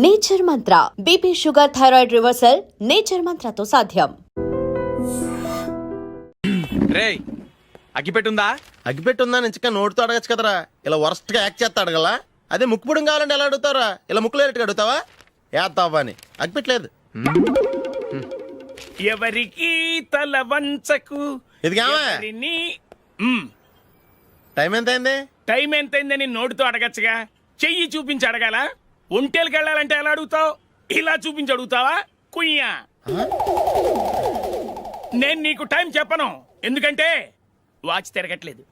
Nature Mantra BP sugar thyroid reversal Nature మంత్రతో సాధ్యం. రేయ్ అగ్గిపెట్టుందా? అగ్గిపెట్టుందా నుంచి నోటితో అడగచ్చు కదరా, ఇలా వరస్ట్ గా యాక్ట్ చేస్తా అడగలా. అదే ముక్కుపుడం కావాలంటే ఎలా అడుగుతారా? ఇలా ముక్కులేటట్టు అడుగుతావా? ఏత్తావా అని అగ్గిపెట్టలేదు. ఎవరికి తల వంచకు. ఇది కావా టైం ఎంత అయింది? టైం ఎంతైందని నోటితో అడగచ్చుగా, చెయ్యి చూపించి అడగాల. ఒంటేలకు వెళ్ళాలంటే ఎలా అడుగుతావు? ఇలా చూపించి అడుగుతావా? కుయ్యా, నేను నీకు టైం చెప్పను, ఎందుకంటే వాచ్ తిరగట్లేదు.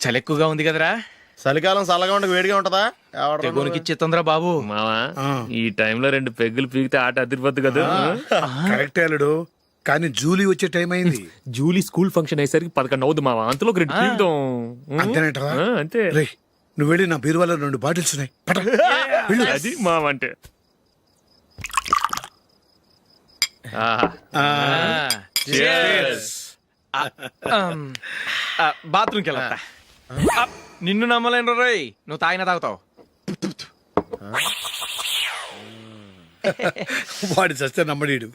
చలి ఎక్కువగా ఉంది కదరా. చలికాలం చల్లగా ఉండక వేడిగా ఉంటదా? తెగోనికి ఇచ్చేతుందిరా బాబు. మావా ఈ టైంలో 2 పెగ్గులు పీకితే ఆట అదిరిపోద్దు కదా. కరెక్ట్ అల్లుడు, కానీ జూలీ వచ్చే టైం అయింది. జూలీ స్కూల్ ఫంక్షన్ అయ్యేసరికి 11 అవుద్ది మావా, అంతలో 2 పీకుదాం. అంతేనేటరా? అంతే. రేయ్, నువ్వు వెళ్ళి నా బీరువాలో 2 బాటిల్స్ ఉన్నాయి, పట. వెళ్ళు. అది మావా అంటే. బాత్రూమ్కి వెళ్ళా. నిన్ను నమ్మలేను రోయ్, నువ్వు తాగినా తాగుతావు. వాడి చస్తే నమ్మడీడు.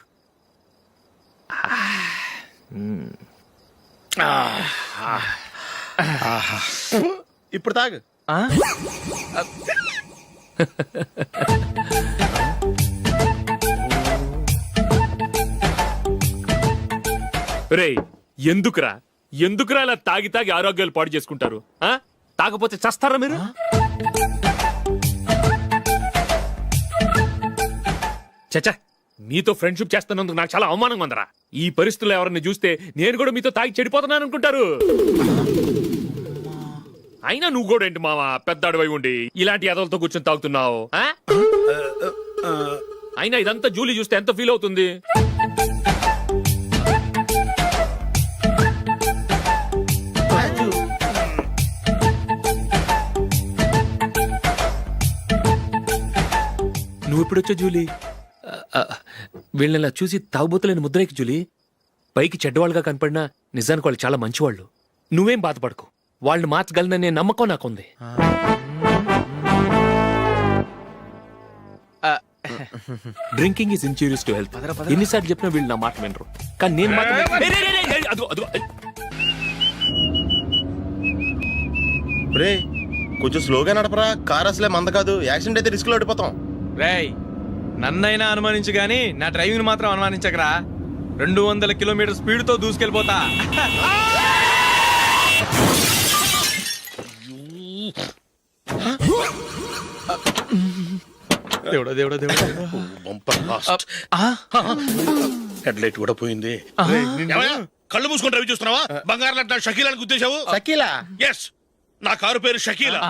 ఇప్పుడు తాగు. రేయ్ ఎందుకురా ఇలా తాగి తాగి ఆరోగ్యాలు పాడు చేసుకుంటారు? తాగపోతే చస్తారా మీరు? చచ్చా, మీతో ఫ్రెండ్షిప్ చేస్తున్నందుకు నాకు చాలా అవమానంగా ఉందరా. ఈ పరిస్థితుల్లో ఎవరిని చూస్తే నేను కూడా మీతో తాగి చెడిపోతున్నాను అనుకుంటారు. అయినా నువ్వు కూడా ఏంటి మావా, పెద్ద అడవై ఉండి ఇలాంటి ఎదలతో కూర్చొని తాగుతున్నావు? అయినా ఇదంతా జూలీ చూస్తే ఎంత ఫీల్ అవుతుంది? నువ్వు ఎప్పుడొచ్చా జూలీ? వీళ్ళని చూసి తాగుబోతులేని ముద్రేకి జూలీ. పైకి చెడ్డవాళ్ళుగా కనపడినా నిజానికి వాళ్ళు చాలా మంచివాళ్ళు. నువ్వేం బాధపడకు, వాళ్ళని మార్చగలననే నమ్మకం నాకుంది. Drinking is injurious to health. ఎన్నిసార్లు చెప్పినా వీళ్ళు నా మాట వినరు, కానీ నేను మాత్రం. రే కొంచెం స్లోగా నడపరా, కార్ అసలే మంద కాదు. యాక్సిడెంట్ అయితే రిస్క్ లో ఓడిపోతాం. రేయ్ నన్నైనా అనుమానించు గాని నా డ్రైవింగ్ మాత్రం అనుమానించకరా. 200 కిలోమీటర్ స్పీడ్ తో దూసుకెళ్ళిపోతా. దేవుడా దేవుడా దేవుడా, హెడ్ లైట్ కూడా పోయింది. కళ్ళు మూసుకొని రవి చూస్తున్నావా? బంగారం లాంటి షకీలాని గుద్దేశావు. షకీలా? ఎస్, నా కారు పేరు Shakeela.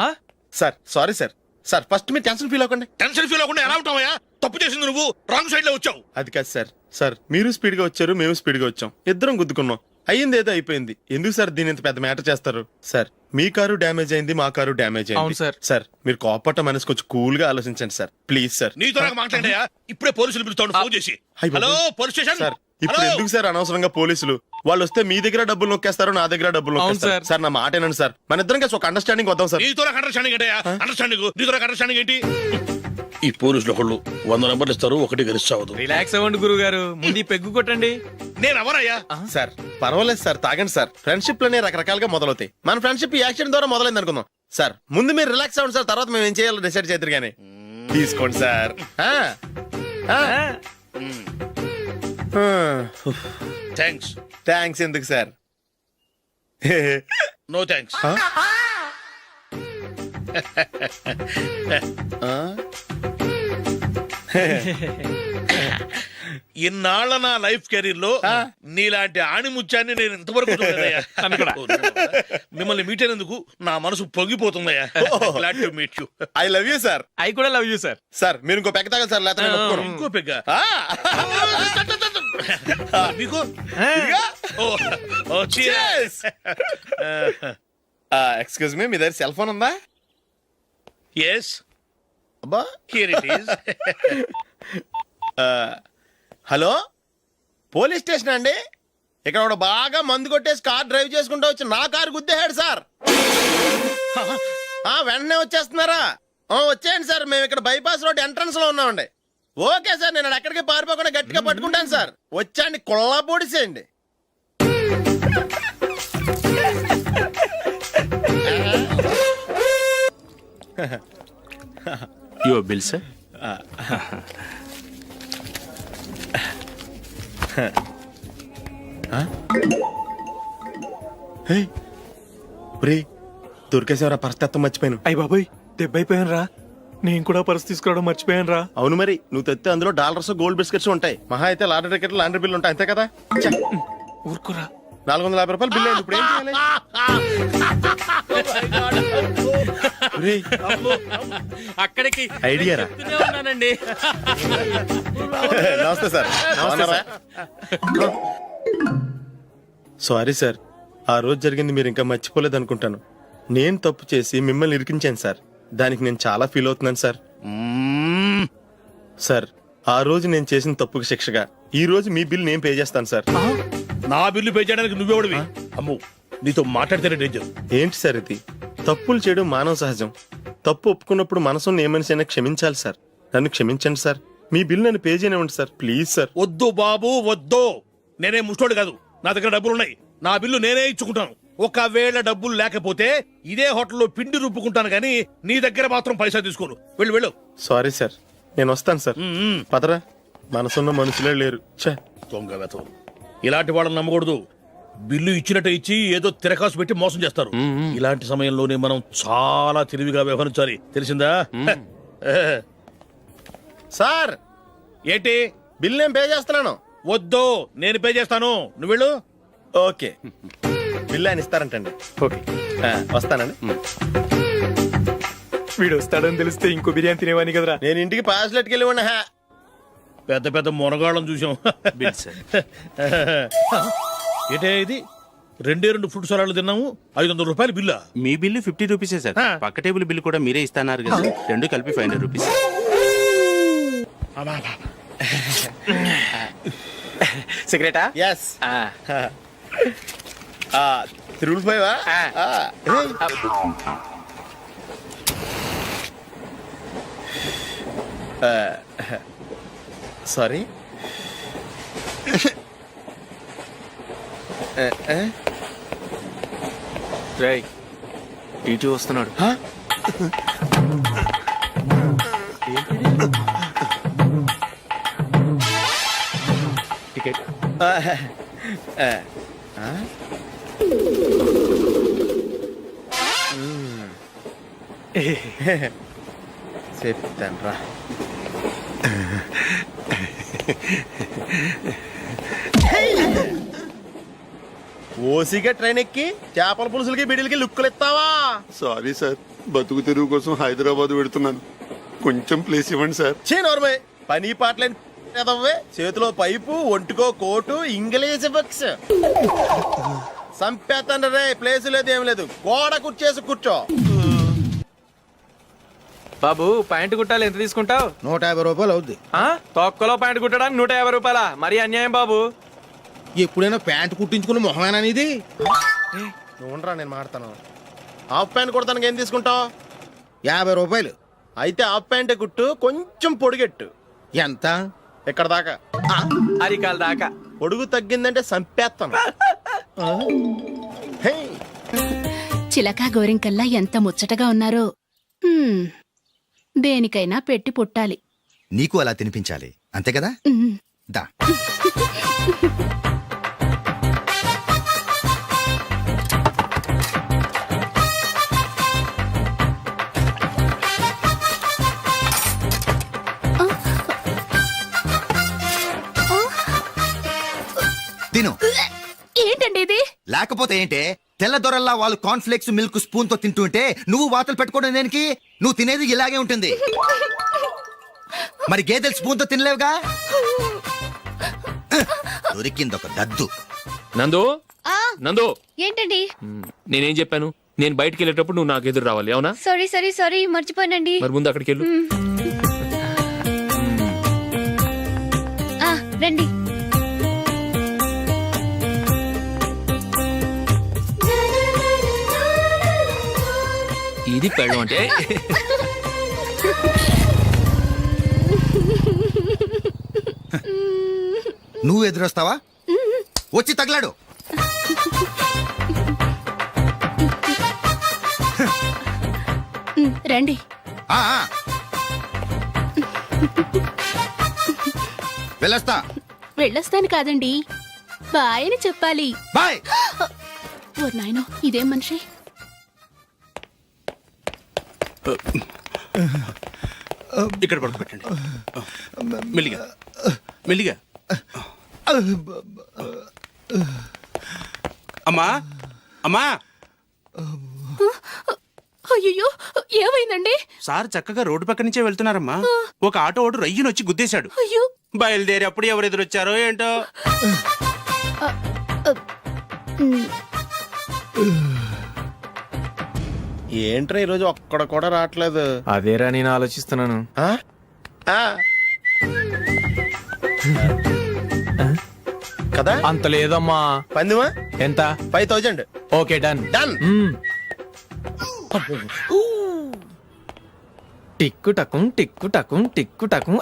Sir sorry sir. Sir first మీరు టెన్షన్ ఫీల్ అవ్వకండి. టెన్షన్ ఫీల్ అవ్వకుండా ఎలా ఉంటావా? తప్పు చేసింది నువ్వు, రాంగ్ సైడ్ లో వచ్చావు. అది కాదు సార్. సార్ మీరు స్పీడ్ గా వచ్చారు, మేము స్పీడ్ గా వచ్చాం, ఇద్దరం గుద్దుకున్నాం. అయ్యింది ఏదో అయిపోయింది. ఎందుకు సార్ దీని ఇంత పెద్ద మ్యాటర్ చేస్తారు? సార్ మీ కారు డ్యామేజ్ అయింది, మా కారు డ్యామేజ్ అవును అయింది. సార్. సార్ మీరు కోపట్ట మనసు కొంచెం కూల్ గా ఆలోచించండి సార్, ప్లీజ్ సార్. నీతో నాకు మాట్లాడాయా? ఇప్పుడే పోలీసులు పిలుస్తాను, ఫోన్ చేసి. అయ్ బాబోయ్. Hello police station. సార్ ఇప్పుడు ఎందుకు సార్ అనవసరంగా పోలీసులు? వాళ్ళు వస్తే మీ దగ్గర డబ్బులు నొక్కేస్తారు, నా దగ్గర డబ్బులు నొక్కేస్తారు. సార్. సార్ నా మాట ఏనండి సార్, మన ఇద్దరం కలిసి ఒక అండర్స్టాండింగ్ వద్దాం సార్. నీతో నాకు అండర్స్టాండింగ్ ఏంటయ్యా? అండర్స్టాండింగ్ నీతో నాకు అండర్స్టాండింగ్ ఏంటి? ఈ పోలీసులు ఒకళ్ళు 100 నెంబర్లు ఇస్తారు, ఒకటి గెలుస్తావదు. రిలాక్స్ అవ్వండి గురువు గారు, ముందు ఈ పెగ్గు కొట్టండి. నేను ఎవరయ్యా? సార్ పర్వాలేదు సార్, తాగండి సార్. ఫ్రెండ్షిప్ లోనే రకరకాలుగా మొదలవుతాయి. మన ఫ్రెండ్షిప్ ఈ యాక్సిడెంట్ ద్వారా మొదలైంది అనుకుందాం. సార్ ముందు మీరు రిలాక్స్ అవ్వండి సార్, తర్వాత మేము ఏం చేయాలో డిసైడ్ చేద్దరు గానీ. తీసుకోండి సార్. థ్యాంక్స్. థ్యాంక్స్ ఎందుకు సార్? No thanks. ఇన్నాళ్ళ నా లైఫ్ కెరీర్ లో నీలాంటి ఆణిముత్యాన్ని నేను ఇంతవరకు చూడలేదయ్యా. మిమ్మల్ని మీట్ అయినందుకు నా మనసు పొంగిపోతుందయ్యా. Glad to meet you. I love you sir. I కూడా లవ్ యూ సార్. సార్ మీరు ఇంకో పెక్క తాగాలి సార్, లేకపోతే నేను ఒప్పుకోను. ఇంకో పెగ్గ మీకు? ఎక్స్క్యూజ్ మీ, మీ దగ్గర సెల్ ఫోన్ ఉందా? ఎస్, అబ్బా here it is. Hello, police station అండి? ఇక్కడ ఒకడు బాగా మందు కొట్టేసి కార్ డ్రైవ్ చేసుకుంటూ వచ్చి నా కారు గుద్దేశాడు సార్. వెంటనే వచ్చేస్తున్నారా? వచ్చేయండి సార్, మేము ఇక్కడ బైపాస్ రోడ్ ఎంట్రన్స్ లో ఉన్నామండి. ఓకే సార్, నేను ఎక్కడికి పారిపోకుండా గట్టిగా పట్టుకుంటాను సార్. వచ్చాండి, కుళ్ళా పొడిసేయండి. Your bill sir. దొరికేసేవరా, పరిస్థితి మర్చిపోయాను. అయ్య బాబాయ్, దెబ్బైపోయాను రా. నేను కూడా పర్స్ తీసుకురావడం మర్చిపోయాను రా. అవును మరి, నువ్వు తెస్తే అందులో డాలర్స్ గోల్డ్ బిస్కెట్స్ ఉంటాయి. మహా అయితే లాటరీ టికెట్ లాండ్రీ బిల్లు ఉంటాయి, అంతే కదా. ఊరుకురా. 450 రూపాయలు బిల్లు అయింది. ఇప్పుడు ఏం చేయాలి? ఒరేయ్, అక్కడికి ఐడియా రా. చెప్తూనే ఉన్నానండి. నమస్తే సార్. సారీ సార్, ఆ రోజు జరిగింది మీరు ఇంకా మర్చిపోలేదు అనుకుంటాను. నేను తప్పు చేసి మిమ్మల్ని ఇరికించాను సార్. దానికి నేను చాలా ఫీల్ అవుతున్నాను సార్. సార్, ఆ రోజు నేను చేసిన తప్పుకి శిక్షగా ఈ రోజు మీ బిల్ నేను పే చేస్తాను సార్. నా బిల్లు పే చేయడానికి నువ్వెవడివి? అమ్ము, నీతో మాట్లాడితేనే డేంజర్. ఏంటి సార్ ఇది? తప్పులు చేయడం మానవ సహజం. తప్పు ఒప్పుకున్నప్పుడు మనసుని ఏ మనిషి అయినా క్షమించాలి సార్. నన్ను క్షమించండి సార్. మీ బిల్ నన్ను పే చేయనివ్వండి సార్, ప్లీజ్ సార్. వద్దు బాబు, వద్దు. నేనే ముష్టోడు కాదు, నా దగ్గర డబ్బులున్నాయి. నా బిల్లు నేనే ఇచ్చుకుంటాను. ఒకవేళ డబ్బులు లేకపోతే ఇదే హోటల్లో పిండి రుబ్బుకుంటాను కానీ నీ దగ్గర మాత్రం పైసా తీసుకోను. వెళ్ళు వెళ్ళు. సారీ సార్, నేను వస్తాను సార్. పదరా, మనసున్న మనుషులే లేరు. ఛే, దొంగ వెతవు. ఇలాంటి వాళ్ళని నమ్మకూడదు. బిల్లు ఇచ్చినట్టు ఇచ్చి ఏదో తిరకాసు పెట్టి మోసం చేస్తారు. ఇలాంటి సమయంలోనే మనం చాలా తెలివిగా వ్యవహరించాలి, తెలిసిందా? సార్ ఏంటి? బిల్ నేను పే చేస్తున్నాను. వద్దు, నేను పే చేస్తాను, నువ్వు వెళ్ళు. ఓకే, బిల్ ఆయన ఇస్తారంటండి. ఓకే, వస్తానండి. వీడు వస్తాడని తెలిస్తే ఇంకో బిర్యానీ తినేవాని కదరా. నేను ఇంటికి పాస్లెట్కి వెళ్ళి ఉన్నా. పెద్ద పెద్ద మునగాళ్ళం చూసాం. Bill sir. ఏంటే ఇది? 2 ఫ్రూట్ సలాడ్లు తిన్నాము, 500 రూపాయలు బిల్లా? మీ బిల్లు 50 రూపీసే సార్. ఆ. పక్క టేబుల్ బిల్లు కూడా మీరే ఇస్తాన్నారు కదా, రెండు కలిపి 500 రూపీస్. సిగరెటా? ఎస్. 355. సారీ. రేయ్, టీటీ వస్తున్నాడు. టికెట్. చెప్తాను రా. ఓసిగా ట్రైన్ ఎక్కి చేపల పులుసులకి బిడిలకి లుక్కులు ఇస్తావా? సారీ సార్, బతుకు తెరువు కోసం హైదరాబాద్ పెడుతున్నాను. కొంచెం ప్లేస్ ఇవ్వండి సార్. నోర్మే, పని పాటలేని ఎదవ్వే. చేతిలో పైపు, ఒంటికో కోటు, ఇంగ్లీష్ బుక్స్. సంపేతండ్రి రే, ప్లేస్ లేదు ఏం లేదు. గోడ కుర్చేసి కూర్చో. బాబు, ప్యాంటు కుట్టాలి, ఎంత తీసుకుంటావు? 150 రూపాయలు అవుద్ది. తొక్కలో ప్యాంటు కుట్టడానికి 150 రూపాయల? మరీ అన్యాయం బాబు. ఎప్పుడైనా ప్యాంట్ కుట్టించుకున్న మొహమేనా ఇది? నువ్వురా, నేను మాడతాను. హాఫ్ ప్యాంట్ కుడతానికి ఏం తీసుకుంటావు? 50 రూపాయలు. అయితే హాఫ్ ప్యాంటే కుట్టు, కొంచెం పొడిగెట్టు. ఎంత? ఎక్కడ దాకా? అరికాల దాకా. పొడుగు తగ్గిందంటే సంపేస్తాను. హే, చిలకా గోరింకల్లా ఎంత ముచ్చటగా ఉన్నారో. దేనికైనా పెట్టి పుట్టాలి. నీకు అలా తినిపించాలి, అంతే కదా? దా. తిను. ఏంటండి ఇది? లేకపోతే ఏంటే, తెల్లదొరల్లా వాళ్ళు కార్న్ఫ్లేక్స్ మిల్క్ స్పూన్ తో తింటుంటే నువ్వు వాతలు పెట్టుకోవడం దేనికి? నువ్వు తినేది ఇలాగే ఉంటుంది. మరి గేదెలు స్పూన్ తో తినలేవుగా. దొరికిందొక దద్దు. నందు, నందు, ఏంటండి? నేనేం చెప్పాను? నేను బయటికి వెళ్ళేటప్పుడు నువ్వు నాకు ఎదురు రావాలి, అవునా? సారీ మర్చిపోయానండి. మరి ముందు అక్కడికి వెళ్ళు. రండి. ఇది పెళ్ళం అంటే. నువ్వు ఎదురొస్తావా? వచ్చి తగలాడు. రండి. ఆ, ఆ. వెళ్ళొస్తా. వెళ్ళొస్తాను కాదండి, బాయ్ అని చెప్పాలి. బాయ్. ఓ నాయనో, ఇదేం మనిషి. ఇక్కడ పడుకోబెట్టండి. మెల్లిగా మెల్లిగా. అమ్మా అమ్మా, అయ్యో, ఏమైందండి? సార్ చక్కగా రోడ్డు పక్క నుంచే వెళ్తున్నారమ్మా. ఒక ఆటో ఓడు రయ్యను వచ్చి గుద్దేశాడు. అయ్యో. బయలుదేరి అప్పుడు ఎవరు ఎదురొచ్చారో ఏంటో. ఏంట్రా ఈరోజు ఒక్కడ కూడా రావట్లేదు. అదేరా నేను ఆలోచిస్తున్నాను. ఆ? ఆ. కదా అంత లేదమ్మా. పందిమా ఎంత? 5000. Okay done. డన్. టిక్కు టకుం టిక్కు టకుం టిక్కు టకుం.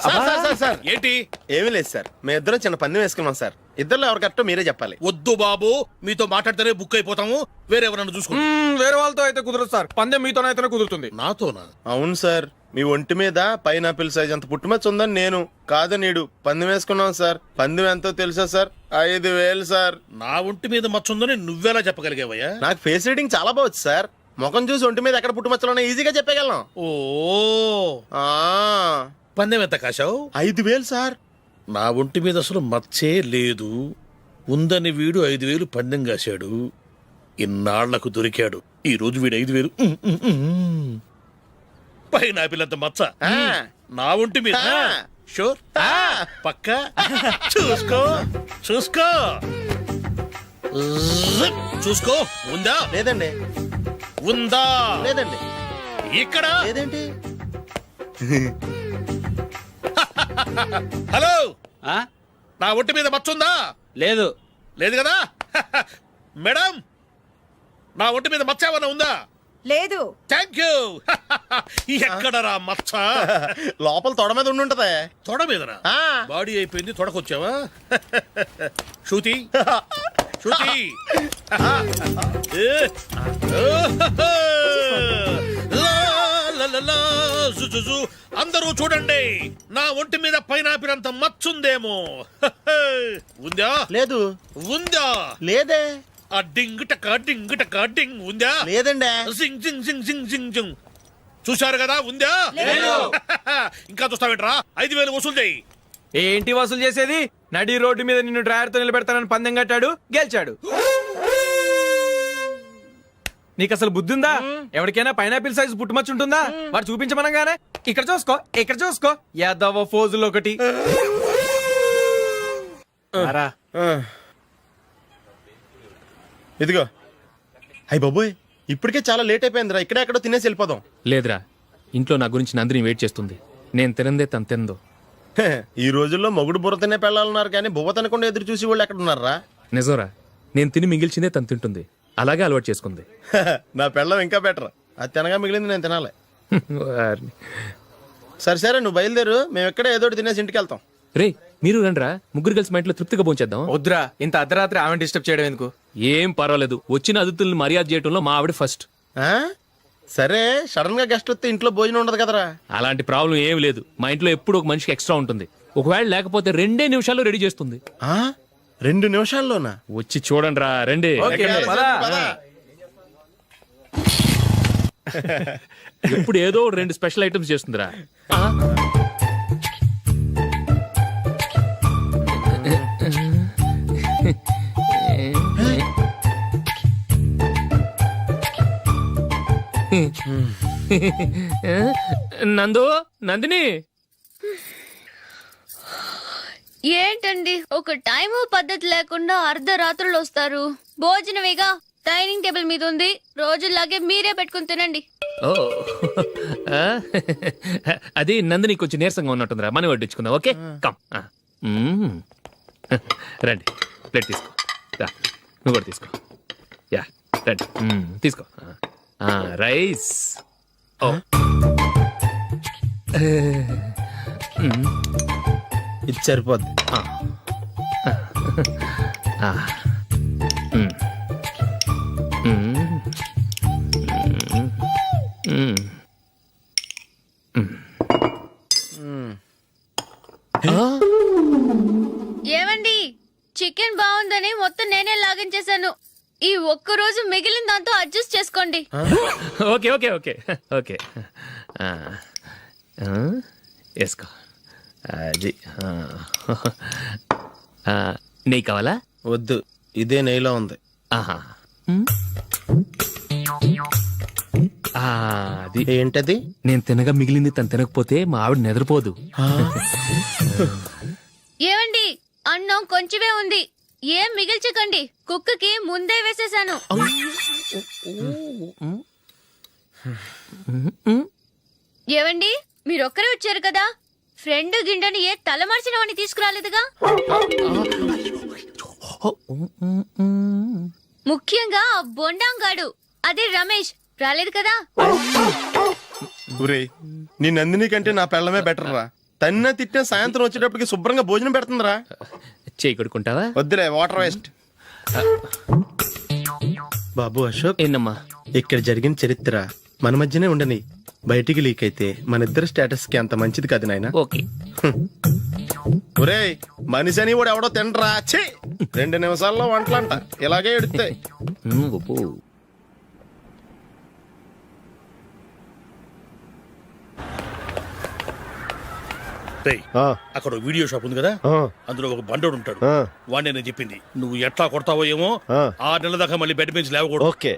సార్ ఏంటి? ఏమీ లేదు సార్, మేము ఇద్దరం చిన్న పందెం వేసుకున్నాం సార్. ఇద్దరు ఎవరు కరెక్టో మీరే చెప్పాలి. వద్దు బాబు, మీతో మాట్లాడితేనే బుక్ అయిపోతాము. వేరెవరన్నా చూసుకోండి. వేరే వాళ్ళతో అయితే కుదరదు సార్, పందెం మీతోనైతేనే కుదురుతుంది. నాతోనా? అవును సార్, మీ ఒంటి మీద పైనాపిల్ సైజ్ అంత పుట్టుమచ్చ ఉందని నేను కాదు నీడు పందెం వేసుకున్నాం సార్. పందెం ఎంతో తెలుసా సార్? 5000 సార్. నా ఒంటి మీద మచ్చ ఉందని నువ్వెలా చెప్పగలిగావయ్యా? నాకు ఫేస్ రీడింగ్ చాలా బాగుంది సార్. ముఖం చూసి ఒంటి మీద ఎక్కడ పుట్టుమచ్చలో ఈజీగా చెప్పగలను. ఓ, ఆ, పందెం ఎంత కాశావు? 5000 సార్. నా ఒంటి మీద అసలు మచ్చే లేదు. ఉందని వీడు 5000 పందెం కాశాడు. ఇన్నాళ్లకు దొరికాడు. ఈ రోజు వీడు 5000. పైన పిల్లంత మచ్చ ఆ. నా ఒంటి మీద. ఆ. షూర్? ఆ. పక్క చూసుకో చూసుకో జిప్. చూసుకో. ఉందా? లేదండి. ఉందా? లేదండి. ఇక్కడ లేదేంటి? హలో, నా ఒంటి మీద మచ్చ ఉందా? లేదు. లేదు కదా? మేడం, నా ఒంటి మీద మచ్చ ఏమన్నా ఉందా? లేదు. Thank you. ఎక్కడరా మచ్చ? లోపల తొడ మీద ఉండుంటదే. తొడ మీదనా? ఆ. బాడీ అయిపోయింది, తొడకొచ్చావా? శృతి శృతి. ఏ. లా, లా, లా, లా, జు, జు, జు. అందరూ చూడండి, నా ఒంటి మీద పైనాపిల్ అంత మచ్చుందేమో. ఉందా? లేదు. ఉందా? లేదే. ఆ డింగ్ టక డింగ్ టక డింగ్ ఉందా? లేదండి. జింగ్ జింగ్ జింగ్ జింగ్ జింగ్ జింగ్. చూశారు కదా? ఉందా? ఇంకా చూస్తావేంట్రా? 5000 వసూలు చేయి. ఏంటి వసూలు చేసేది? నడి రోడ్డు మీద నిన్ను డ్రైవర్తో నిలబెడతానని పందెం కట్టాడు, గెలిచాడు. నీకు అసలు బుద్ధి ఉందా? ఎవరికైనా పైనాపిల్ సైజ్ పుట్టుమచ్చు ఉంటుందా? వాడు చూపించమనగానే ఇక్కడ చూసుకో, ఇక్కడ చూసుకో, యాదవ ఫోజులు ఒకటి. రా. ఇదిగో. అయ్య బాబోయ్, ఇప్పటికే చాలా లేట్ అయిపోయిందిరా. ఇక్కడే ఎక్కడో తినేసి వెళ్ళిపోదాం. లేదురా, ఇంట్లో నా గురించి నందిని వెయిట్ చేస్తుంది. నేను తినందే తను తిందో. ఈ రోజుల్లో మొగుడు బుర్ర తినే పెళ్ళాలన్నారు కానీ బువ్వ తినకుండా ఎదురు చూసి వాళ్ళు ఎక్కడ ఉన్నారా? నిజంరా, నేను తిని మిగిల్చిందే తను తింటుంది. అలాగే అలవాటు చేసుకుంది. నా పెళ్ళం ఇంకా బెటర్. అది తినగా మిగిలింది నేను తినాలి. వారిని. సరే సరే, నువ్వు బయలుదేరు. మేము ఎక్కడే ఏదో ఒకటి తినేసి ఇంటికి వెళ్తాం. రే, మీరు రండిరా, ముగ్గురు కలిసి మా ఇంట్లో తృప్తిగా పోంచేద్దాం. వద్దురా, ఇంత అర్ధరాత్రి ఆమె డిస్టర్బ్ చేయడం ఎందుకు? ఏం పర్వాలేదు, వచ్చిన అతిథుల్ని మర్యాద చేయడంలో మా ఆవిడ ఫస్ట్. ఆ? సరే, సడన్ గా గెస్ట్ వస్తే ఇంట్లో భోజనం ఉండదు కదరా. అలాంటి ప్రాబ్లం ఏం లేదు. మా ఇంట్లో ఎప్పుడు ఒక మనిషికి ఎక్స్ట్రా ఉంటుంది. ఒకవేళ లేకపోతే 2 నిమిషాల్లో రెడీ చేస్తుంది. ఆ? 2 నిమిషాల్లోనా? వచ్చి చూడండి రా, రండి. ఓకే, పద. ఇప్పుడు ఏదో 2 స్పెషల్ ఐటమ్స్ చేస్తుందిరా. నందు, నందిని. ఏంటండి, ఒక టైం పద్ధతి లేకుండా అర్ధరాత్రులు వస్తారు. భోజనమేగా డైనింగ్ టేబుల్ మీద ఉంది. రోజుల్లాగే మీరే పెట్టుకుని తినండి. ఓ, అది నందిని కొంచెం నీరసంగా ఉన్నట్టుందిరా, మనీ వడ్డించుకుందాం. Okay, come. రండి, ప్లేట్ తీసుకో. రా, నువ్వు కూడా తీసుకో. యా, రండి, తీసుకో. రైస్. ఇది సరిపోద్ది. ఏమండి, చికెన్ బాగుందని మొత్తం నేనే లాగించేశాను. ఈ ఒక్క రోజు మిగిలిన దాంతో అడ్జస్ట్ చేసుకోండి. ఓకే ఓకే ఓకే ఓకే వేసుకో. అది నెయ్యి కావాలా? వద్దు, ఇదే నెయ్యిలో ఉంది. ఆహా. అది ఏంటది? నేను తినగా మిగిలింది తను తినకపోతే మా ఆవిడ నిద్రపోదు. ఏమండి, అన్నం కొంచెమే ఉంది, ఏం మిగిల్చకండి. కుక్కకి ముందే వేసేసాను. ఏవండి, మీరొక్కరే వచ్చారు కదా, ఫ్రెండ్ గిండెని ఏ తలమార్చిన వాడిని తీసుకురాలేదుగా. ముఖ్యంగా ఆ బొండాంగాడు, అదే రమేష్, రాలేదు కదా. ఊరే, నీ నందిని కంటే నా పెళ్ళమే బెటర్ రా. తన్న తిట్టిన సాయంత్రం వచ్చేటప్పటికి శుభ్రంగా భోజనం పెడుతుందిరా. చేయి కొడుకుంటావా? వద్దులే, వాటర్ వేస్ట్. బాబు అశోక్, ఏంటమ్మా? ఇక్కడ జరిగిన చరిత్ర మన మధ్యనే ఉండని, బయటికి లీక్ అయితే మన ఇద్దరు స్టేటస్ కి అంత మంచిది కాదు నాయన. ఓకే. ఒరే, మనిషి అని కూడా ఎవడో తినరా. 2 నిమిషాల్లో వంటలంట, ఇలాగే ఎడుతాయి. అక్కడ వీడియో షాప్ ఉంది కదా, అందులో ఒక బండోడు ఉంటాడు. వాడిని నేను చెప్పింది నువ్వు ఎట్లా కొడతావో ఏమో, 6 నెలల దాకా మళ్ళీ బెడ్ నుంచి లేవకూడదు. ఓకే.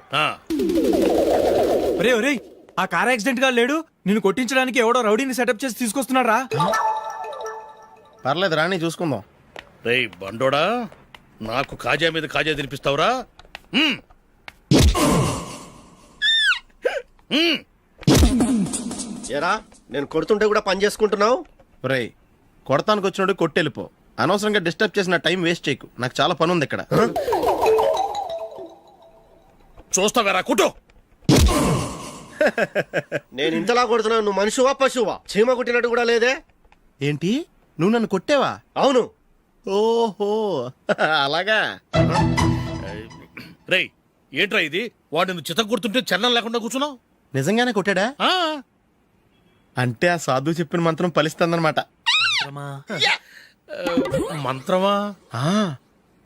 ఒరే ఒరే, ఆ కార్ యాక్సిడెంట్ గా లేడు, నిన్ను కొట్టించడానికి ఎవడో రౌడీని సెటప్ చేసి తీసుకొస్తున్నాడు రా. పర్లేదు రాని, చూసుకుందాం. రేయ్ బండోడా, నాకు కాజా మీద కాజా తినిపిస్తావురా? ఏరా, నేను కొడుతుంటే కూడా పని చేసుకుంటున్నావు. రేయ్, కొడతానికి వచ్చినోడు కొట్టెళ్ళిపో. అనవసరంగా డిస్టర్బ్ చేసిన టైం వేస్ట్ చేయకు, నాకు చాలా పని ఉంది ఇక్కడ. చూస్తావేరా కుట్టు. నేను ఇంతలా కొడుతున్నావు, నువ్వు మనిషివా పశువా? చీమ కొట్టినట్టు కూడా లేదే. ఏంటి, నువ్వు నన్ను కొట్టేవా? అవును. ఓహో, అలాగా. రేయ్ ఏంట్రా ఇది, వాడు నువ్వు చిత్త కొడుతుంటే చలనం లేకుండా కూర్చున్నావు. నిజంగానే కొట్టాడా? అంటే ఆ సాధువు చెప్పిన మంత్రం ఫలిస్తుందన్నమాట. మంత్రమా?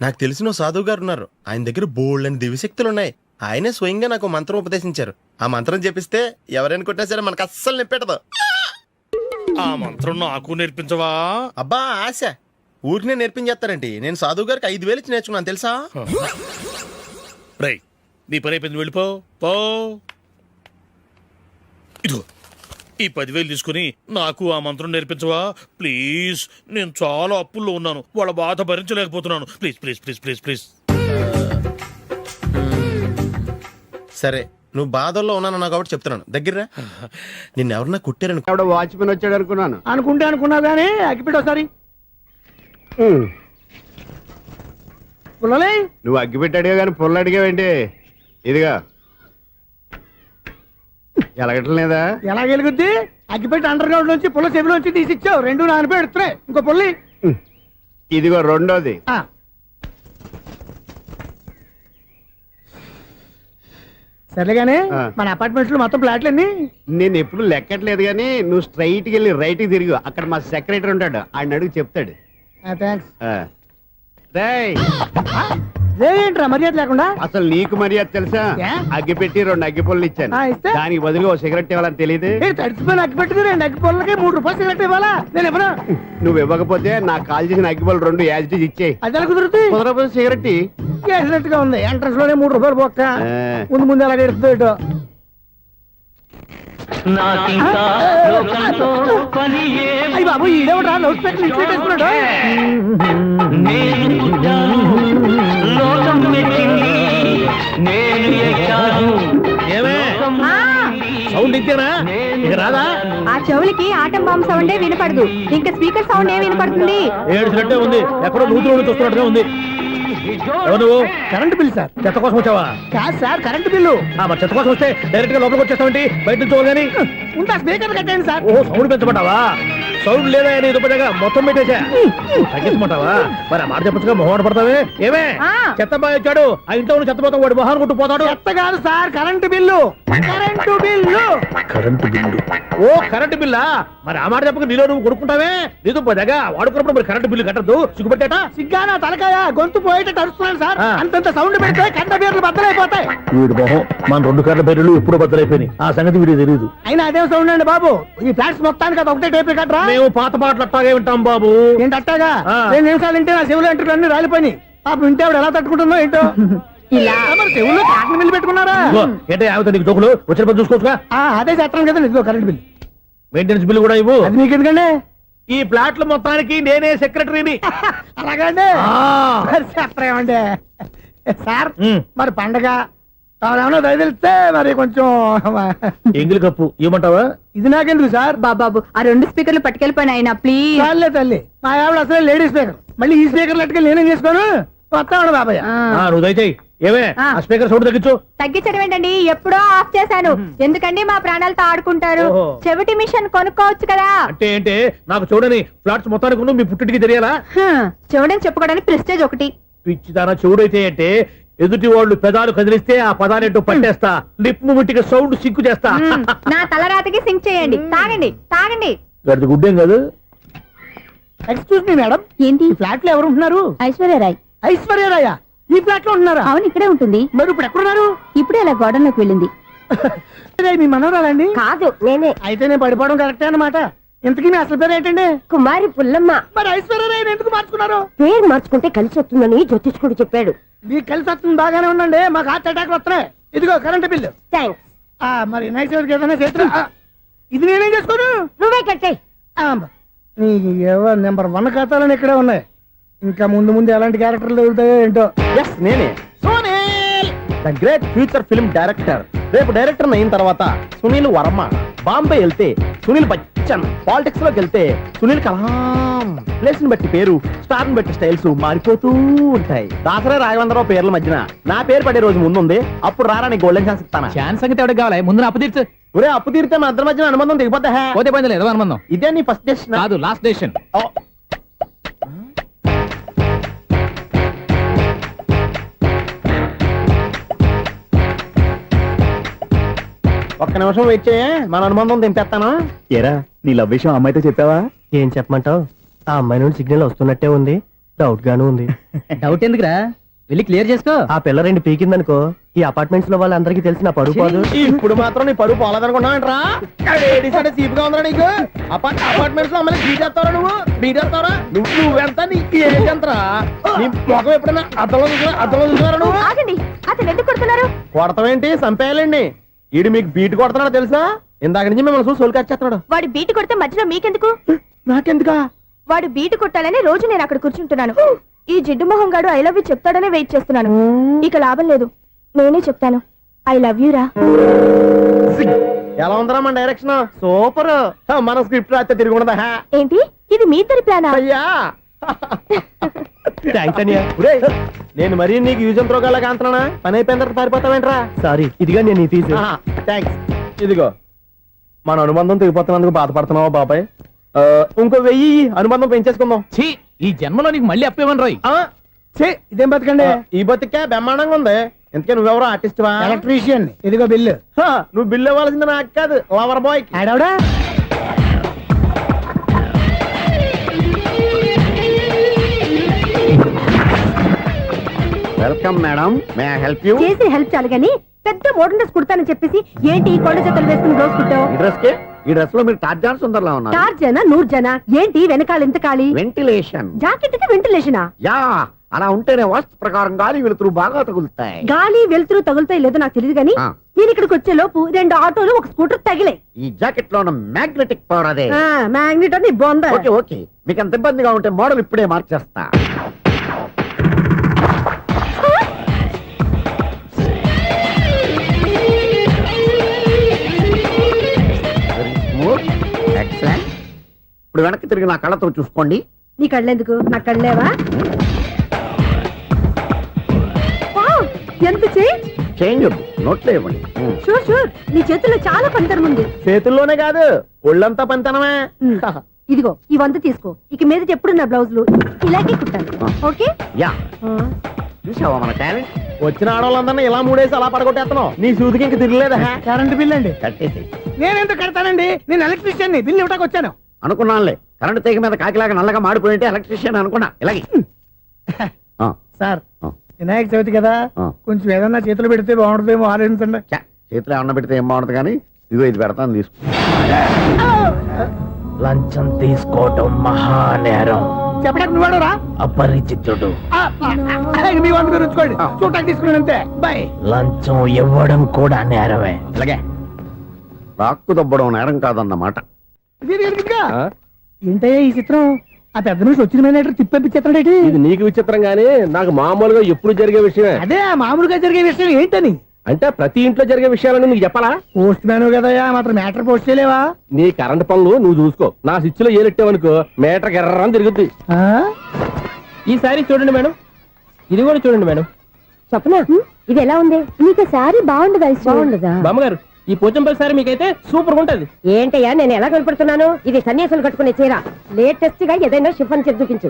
నాకు తెలిసిన సాధువు గారు ఉన్నారు, ఆయన దగ్గర బోల్డ్ అని దివ్యశక్తులు ఉన్నాయి. ఆయనే స్వయంగా నాకు మంత్రం ఉపదేశించారు. ఆ మంత్రం చెప్పిస్తే ఎవరైనా కొట్టినా సరే మనకు అస్సలు నిప్పెట్టదు. ఆ మంత్రం నాకు నేర్పించవా? అబ్బా ఆశ, ఊరినే నేర్పించేస్తారండి. నేను సాధువు గారికి 5,000 ఇచ్చి నేర్చుకున్నాను తెలుసా. రేయ్, నీ పని అయిపోయింది, వెళ్ళిపో పో. ఇదిగో ఈ 10,000 తీసుకుని నాకు ఆ మంత్రం నేర్పించవా ప్లీజ్? నేను చాలా అప్పుల్లో ఉన్నాను, వాళ్ళ బాధ భరించలేకపోతున్నాను. Please please please please please. సరే, నువ్వు బాధల్లో ఉన్నాను కాబట్టి చెప్తున్నాను. దగ్గర నిన్ను ఎవరన్నా కుట్టారని. వాచ్మెన్ వచ్చాడు అనుకున్నాను. అనుకున్నావు కానీ అగ్గిపెట్టి ఒకసారి. పుల్లలే, నువ్వు అగ్గిపెట్టి అడిగా కానీ పుల్ల అడిగావేంటి? ఇదిగా ఎలగట్లేదా? ఎలా వెలుగుద్ది? అగ్గిపెట్టి అండర్ గ్రౌండ్ నుంచి పుల్ల చెవిలోంచి తీసిచ్చావు, 2 నానిపోయి ఎడుతున్నాయి. ఇంకో పుల్లి ఇదిగో రెండోది. సర్లేగానే, మన అపార్ట్మెంట్స్ లో మొత్తం ఫ్లాట్లు అన్ని నేను ఎప్పుడు లెక్కట్లేదు గానీ నువ్వు స్ట్రైట్ కి వెళ్ళి రైట్ కి తిరిగి, అక్కడ మా సెక్రటరీ ఉంటాడు, ఆయన అడుగు చెప్తాడు. ఏంట్రా మర్యాద లేకుండా? అసలు నీకు మర్యాద తెలుసా? అగ్గిపెట్టి 2 అగ్గిపుల్లలు ఇచ్చాను, దానికి బదులుగా ఓ సిగరెట్ ఇవ్వాలని తెలియదు. తడిచిపోయిన అగ్గిపెట్టి 2 అగ్గిపుల్లకి 3 రూపాయలు సిగరెట్ ఇవ్వాలా? నేను ఇవ్వను. నువ్వు ఇవ్వకపోతే నాకు కాల్ చేసిన అగ్గిపుల్లలు 2 యాజిటీస్ ఇచ్చేయి. అది ఎలా కుదురుతుంది? కుదరకపోతే సిగరెట్ వేసినట్టు గా ఉంది. ఎంట్రన్స్ లోనే 3 రూపాయలు పోక్క, ముందు ముందు అలాగే ఎడుతుంది. అయ్యి బాబు, ఈడేవడా లౌడ్ స్పీకర్ ఇంట్లో వేసుకున్నాడు? సౌండ్ ఇచ్చానా? ఇక రాదా? ఆ చెవులకి ఆటం బాంబు సౌండే వినపడదు, ఇంకా స్పీకర్ సౌండ్ ఏ వినపడుతుంది? ఏడ్చినట్టే ఉంది, ఎక్కడో నూతులు చూస్తున్నట్టుగా ఉంది. ఎవరు నువ్వు? Current bill sir. చెత్త కోసం వచ్చావా? కాదు సార్, కరెంట్ బిల్లు. మరి చెత్త కోసం వస్తే డైరెక్ట్ గా లోపలికి వచ్చేస్తావేంటి? బయట నుంచి కానీ ఉంటా, స్పీకర్ కట్టండి సార్. ఓ సౌండ్ పెంచమంటావా? సౌండ్ లేదా నీ దుప్పటగా మొత్తం పెట్టేశా. తగ్గించమంటావా? మరి ఆ మాట చెప్పచ్చుగా మొహం పడతావే. ఏమే చెత్త బాగా వచ్చాడు, ఆ ఇంట్లో ఉన్న చెత్త పోతాం వాడు మొహాన్ని కొట్టు పోతాడు. చెత్త కాదు sir, current bill. Current bill. Current bill. ఓ కరెంటు బిల్లా? మరి ఆ మాట చెప్పక నీలో నువ్వు కొడుకుంటావే. నీతో పోదాగా వాడుకున్నప్పుడు మరి కరెంటు బిల్లు కట్టద్దు, సిగ్గుపెట్టేట. సిగ్గానా తలకాయ, గొంతు పోయేటట్టు అరుస్తున్నాను సార్. అంతంత సౌండ్ పెడితే కంట బీర్లు బద్దలైపోతాయి. వీడు మొహం మన 2 కర్ల బెర్రెలు ఎప్పుడు బద్దలైపోయినాయి. ఆ సంగతి వీడికి తెలియదు. అయినా అదే సౌండ్ అండి బాబు. ఈ ఫ్లాట్స్ మొత్తానికి అది ఒకటే టేప్ కట్టరా? మేము పాత పాటలు అట్టాగే వింటాం బాబు. ఏంటి అట్టాగా? 2 నిమిషాలు వింటే నా చెవులు ఎంటర్ అన్ని రాలిపోయినాయి. పాప వింటే ఆవిడ ఎలా తట్టుకుంటుందో ఏంటో. ఇలా మరి చెవుల్లో కాటన్ బిల్లు పెట్టుకున్నారా? ఏంటే ఆమెతో నీకు దోకులు వచ్చిన పని చూసుకోవచ్చుగా. అదే చేస్తాను కదా. ఇదిగో కరెంట్ బిల్. మెయింటెనెన్స్ బిల్లు కూడా ఇవ్వు. అది మీకు ఎందుకండి? ఈ ప్లాట్ల మొత్తానికి నేనే సెక్రటరీని. అలాగండి. చెప్పరేమండి సార్. మరి పండగ ఏమన్నా దయదలిస్తే మరి కొంచెం ఎంగిలి కప్పు ఇవ్వమంటావా? ఇది నాకెందుకు సార్? బాబాబు ఆ 2 స్పీకర్లు పట్టుకెళ్ళిపోయిన ఆయన ప్లీజ్. చాలే తల్లి, మా ఆవిడ అసలు లేడీ స్పీకర్. మళ్ళీ ఈ స్పీకర్ లెట్టుకెళ్ళి నేనేం చేసుకోను. వస్తాడు బాబాయ్. నువ్వు దయచేయి. ఏమే ఆ స్పీకర్ సౌండ్ తగ్గించు. తగ్గించడం ఏంటండి, ఎప్పుడో ఆఫ్ చేశాను. ఎందుకండి మా ప్రాణాలతో ఆడుకుంటారు? చెవిటి మిషన్ కొనుక్కోవచ్చు కదా. అంటే ఏంటే నాకు చూడని ఫ్లాట్స్ మొత్తానికి మీ పుట్టింటికి తెలియాలా? చెవుడని చెప్పుకోవడానికి ప్రెస్టేజ్ ఒకటి. పిచ్చిదానా చెవుడైతే అంటే ఎదుటి వాళ్ళు పెదాలు కదిలిస్తే ఆ పదాలేంటో పట్టేస్తా. లిప్ ముట్టికి సౌండ్ సింకు చేస్తా. నా తలరాతకి సింక్ చేయండి. తాగండి తాగండి. గడిది గుడ్డేం కాదు. ఎక్స్క్యూజ్ మీ మేడం, ఏంటి? ఫ్లాట్ లో ఎవరు ఉంటున్నారు? ఐశ్వర్యరాయ్. ఐశ్వర్యరాయ ఈ ఫ్లాట్ లో ఉంటున్నారా? అవును, ఇక్కడే ఉంటుంది. మరి ఇప్పుడు ఎక్కడున్నారు? ఇప్పుడే అలా గోడంలోకి వెళ్ళింది. మీ మనవరాలండి? కాదు, నేనే. అయితే నేను పడిపోవడం కరెక్టే అన్నమాట. ఇంతకీ మీ అసలు పేరు ఏంటండి? కుమారి పుల్లమ్మ. మరి ఐశ్వర్యరాయని ఎందుకు మార్చుకున్నారు? పేరు మార్చుకుంటే కలిసి వస్తుందని జ్యోతిష్కుడు చెప్పాడు. మీకు కలిసి వస్తుంది, బాగానే ఉండండి. మాకు హార్ట్ అటాక్ వస్తున్నాయి. ఇదిగో కరెంట్ బిల్లు. థ్యాంక్స్. మరి నైట్ ఏదైనా చేతున్నా ఇది నేనేం చేసుకోను. నువ్వే కట్టాయి. నెంబర్ 1 ఖాతాలని ఇక్కడే ఉన్నాయి. ఇంకా ముందు ముందు ఎలాంటి క్యారెక్టర్లు దొరుకుతాయో ఏంటో. నేనే the great future film director. రేపు డైరెక్టర్ అయిన తర్వాత సునీల్ వర్మ. బాంబే వెళ్తే సునీల్ బచ్చన్. పాలిటిక్స్ లోకి వెళ్తే సునీల్ కలాం. ప్లేస్ ని బట్టి పేరు, స్టార్ ని బట్టి స్టైల్స్ మారిపోతూ ఉంటాయి. దాసరా రాఘవేంద్రరావు పేర్ల మధ్యన నా పేరు పడే రోజు ముందుంది. అప్పుడు రారా నీకు గోల్డెన్ ఛాన్స్ ఇస్తాను. ఛాన్స్ సంగతి ఎవరికి కావాలి? ముందు అప్పు తీర్చు. ఒరే అప్పు తీరితే మన ఇద్దరి మధ్యన అనుబంధం దిగిపోతా. పోతే పని లేదు అనుబంధం. ఇదే నీ ఫస్ట్ డెస్టినేషన్ కాదు, లాస్ట్ డెసిషన్. ఒక్క నిమిషం వెయిట్ చేయ, మన అనుబంధం దింపేస్తాను. ఏరా, నీ లవ్ విషయం అమ్మాయితో చెప్పావా? ఏం చెప్పమంటావు? ఆ అమ్మాయి నుండి సిగ్నల్ వస్తున్నట్టే ఉంది. డౌట్ గాను ఉంది. డౌట్ ఎందుకురా, వెళ్ళి క్లియర్ చేసుకో. ఆ పిల్ల 2 పీకిందనుకో, ఈ అపార్ట్మెంట్స్ లో వాళ్ళందరికీ తెలిసిన పరుగు పోదు. ఇప్పుడు మాత్రం నీ పరువు పోలేదనుకున్నావంటరా? సీపుగా ఉందా నీకు? అపార్ట్మెంట్స్ లో అమ్మని బీటేస్తావరా? బీటేస్తావరా? నువ్వెంత? నీకు ఏంటంతరా? నీ మొఖం ఎప్పుడైనా అర్థంలో చూసారా నువ్వు? ఆగండి, అతను ఎందుకు కొడుతున్నారు? కొడతావేంటి? చంపేయాలండి. ఈడు మీకు బీట్ కొడుతున్నాడు తెలుసా? ఇందాక నుంచి మిమ్మల్ని చూసి సోల్కి వచ్చేస్తున్నాడు. వాడు బీటు కొడితే మధ్యలో మీకెందుకు? నాకెందుకా? వాడు బీటు కొట్టాలని రోజు నేను అక్కడ కూర్చుంటున్నాను. ఈ జిడ్డు మొహం గాడు ఐ లవ్ యూ చెప్తాడనే వెయిట్ చేస్తున్నాను. ఇక లాభం లేదు, నేనే చెప్తాను. ఐ లవ్ యూ రా. ఎలా ఉందరా మన డైరెక్షన్? సూపర్. మన స్క్రిప్ట్ రాస్తే తిరిగి ఉండదా? ఏంటి ఇది మీ ఇద్దరి ప్లానా? అయ్యా నేను మరీ నీకు యూజ్ ఎంతో గలగా అంటున్నా. పని అయిపోయిన తర్వాత పారిపోతావేంట్రా? సారీ, ఇదిగా నేను ఈ ఫీజు. థ్యాంక్స్. ఇదిగో మన అనుబంధం తెగిపోతున్నందుకు బాధపడుతున్నావా బాబాయ్? ఇంకో 1000 అనుబంధం పెంచేసుకుందాం. ఈ జన్మలో నీకు మళ్ళీ అప్పేమని రాయి. ఇదేం బతకండి? ఈ బతికే బ్రహ్మాండంగా ఉంది. ఎందుకే నువ్వెవరో ఆర్టిస్ట్ వా? ఎలక్ట్రీషియన్. ఇదిగో బిల్లు. నువ్వు బిల్లు ఇవ్వాల్సింది నాకు కాదు, లవర్ బాయ్. ఆడవడా? Welcome madam, may I help you? చేసి హెల్ప్ చాలు గాని పెద్ద మోడర్న్ డ్రెస్ కుడతానని చెప్పేసి ఏంటి ఈ కొండ జతలు వేసుకుని రోజు కుట్టావు? ఈ డ్రెస్ కే, ఈ డ్రెస్ లో మీరు టార్జాన్ సుందర్లా ఉన్నారు. 4 జన 100 జన ఏంటి వెనకాల ఇంత ఖాళీ? వెంటిలేషన్. జాకెట్ కి వెంటిలేషనా? యా, అలా ఉంటేనే వాస్తు ప్రకారం గాలి వెలుతురు బాగా తగులుతాయి. గాలి వెలుతురు తగులుతాయి లేదో నాకు తెలియదు గానీ నేను ఇక్కడికి వచ్చే లోపు 2 ఆటోలు 1 స్కూటర్ తగిలే. ఈ జాకెట్ లో ఉన్న మ్యాగ్నెటిక్ పవర్ అదే. మ్యాగ్నెట్ అని బొంద. ఓకే ఓకే, మీకు అంత ఇబ్బందిగా ఉంటే మోడల్ ఇప్పుడే మార్చేస్తా. ఎక్సలెంట్. ఇప్పుడు వెనక్కి తిరిగి నా కళ్ళతో చూసుకోండి. నీ కళ్ళెందుకు? నా కళ్ళేవా? ఎంత చేయి చేంజ్ నోట్లో ఇవ్వండి. షూర్ షూర్ నీ చేతుల్లో చాలా పంతరం ఉంది. చేతుల్లోనే కాదు ఒళ్ళంతా పంతనమే. ఇదిగో ఈ 100 తీసుకో. ఇక మీద ఎప్పుడు నా బ్లౌజులు ఇలాగే కుట్టాలి. ఓకే యా చూసావా మన టాలెంట్? వచ్చిన ఆడవాళ్ళందరినీ ఇలా మూడేసి అలా పడగొట్టేస్తున్నావు. నీ సూదికి ఇంక తిరగలేదా? కరెంట్ బిల్ అండి. కట్టేసి నేనెందుకు కడతానండి? నేను ఎలక్ట్రీషియన్ బిల్ ఇవ్వడానికి వచ్చాను. అనుకున్నానులే. కరెంట్ తీగ మీద కాకిలాగా నల్లగా మాడిపోయింటే ఎలక్ట్రీషియన్ అనుకున్నా. ఇలాగే సార్ వినాయక చవితి కదా, కొంచెం ఏదన్నా చేతులు పెడితే బాగుంటుందేమో ఆలోచించండి. చేతిలో అన్న పెడితే ఏం బాగుంటుంది కానీ ఇదిగో ఇది పెడతాను తీసుకో. లంచం తీసుకోవటం మహానేరం. చెప్పడానికి నువ్వాడరా? అపరిచితుడు. మీ వంట మీరు ఉంచుకోండి, చూడటానికి తీసుకున్నాను అంతే. బాయ్. లంచం ఇవ్వడం కూడా నేరమే. ఇలాగే రాక్కు దబ్బడం నేరం కాదన్నమాట. ఏంటయ్యా ఈ చిత్రం? ఆ పెద్ద నుంచి వచ్చిన మేనేటర్ తిప్పించేస్తాడేటి? ఇది నీకు విచిత్రం గానీ నాకు మామూలుగా ఎప్పుడు జరిగే విషయమే. అదే మామూలుగా జరిగే విషయం ఏంటని? అంటే ప్రతి ఇంట్లో జరిగే విషయాలను నీకు చెప్పాలా? పోస్ట్ మ్యాన్ కదయ్యా, మాత్రం మ్యాటర్ పోస్ట్ చేయలేవా? నీ కరెంట్ పనులు నువ్వు చూసుకో. నా స్విచ్ లో ఏలెట్టావనుకో మీటర్ ఎర్రని తిరుగుద్ది. ఈసారి చూడండి మేడం, ఇది కూడా చూడండి మేడం. చెప్పనా ఇది ఎలా ఉంది? నీకు సారీ బాగుండదా? బాగుండదా బామ్మగారు? ఈ పోచంపల్లి సారీ మీకైతే సూపర్ ఉంటది. ఏంటయ్యా నేను ఎలా కనపడుతున్నాను? ఇది సన్యాసులు కట్టుకునే చీర. లేటెస్ట్ గా ఏదైనా షిఫన్ చేసి చూపించు.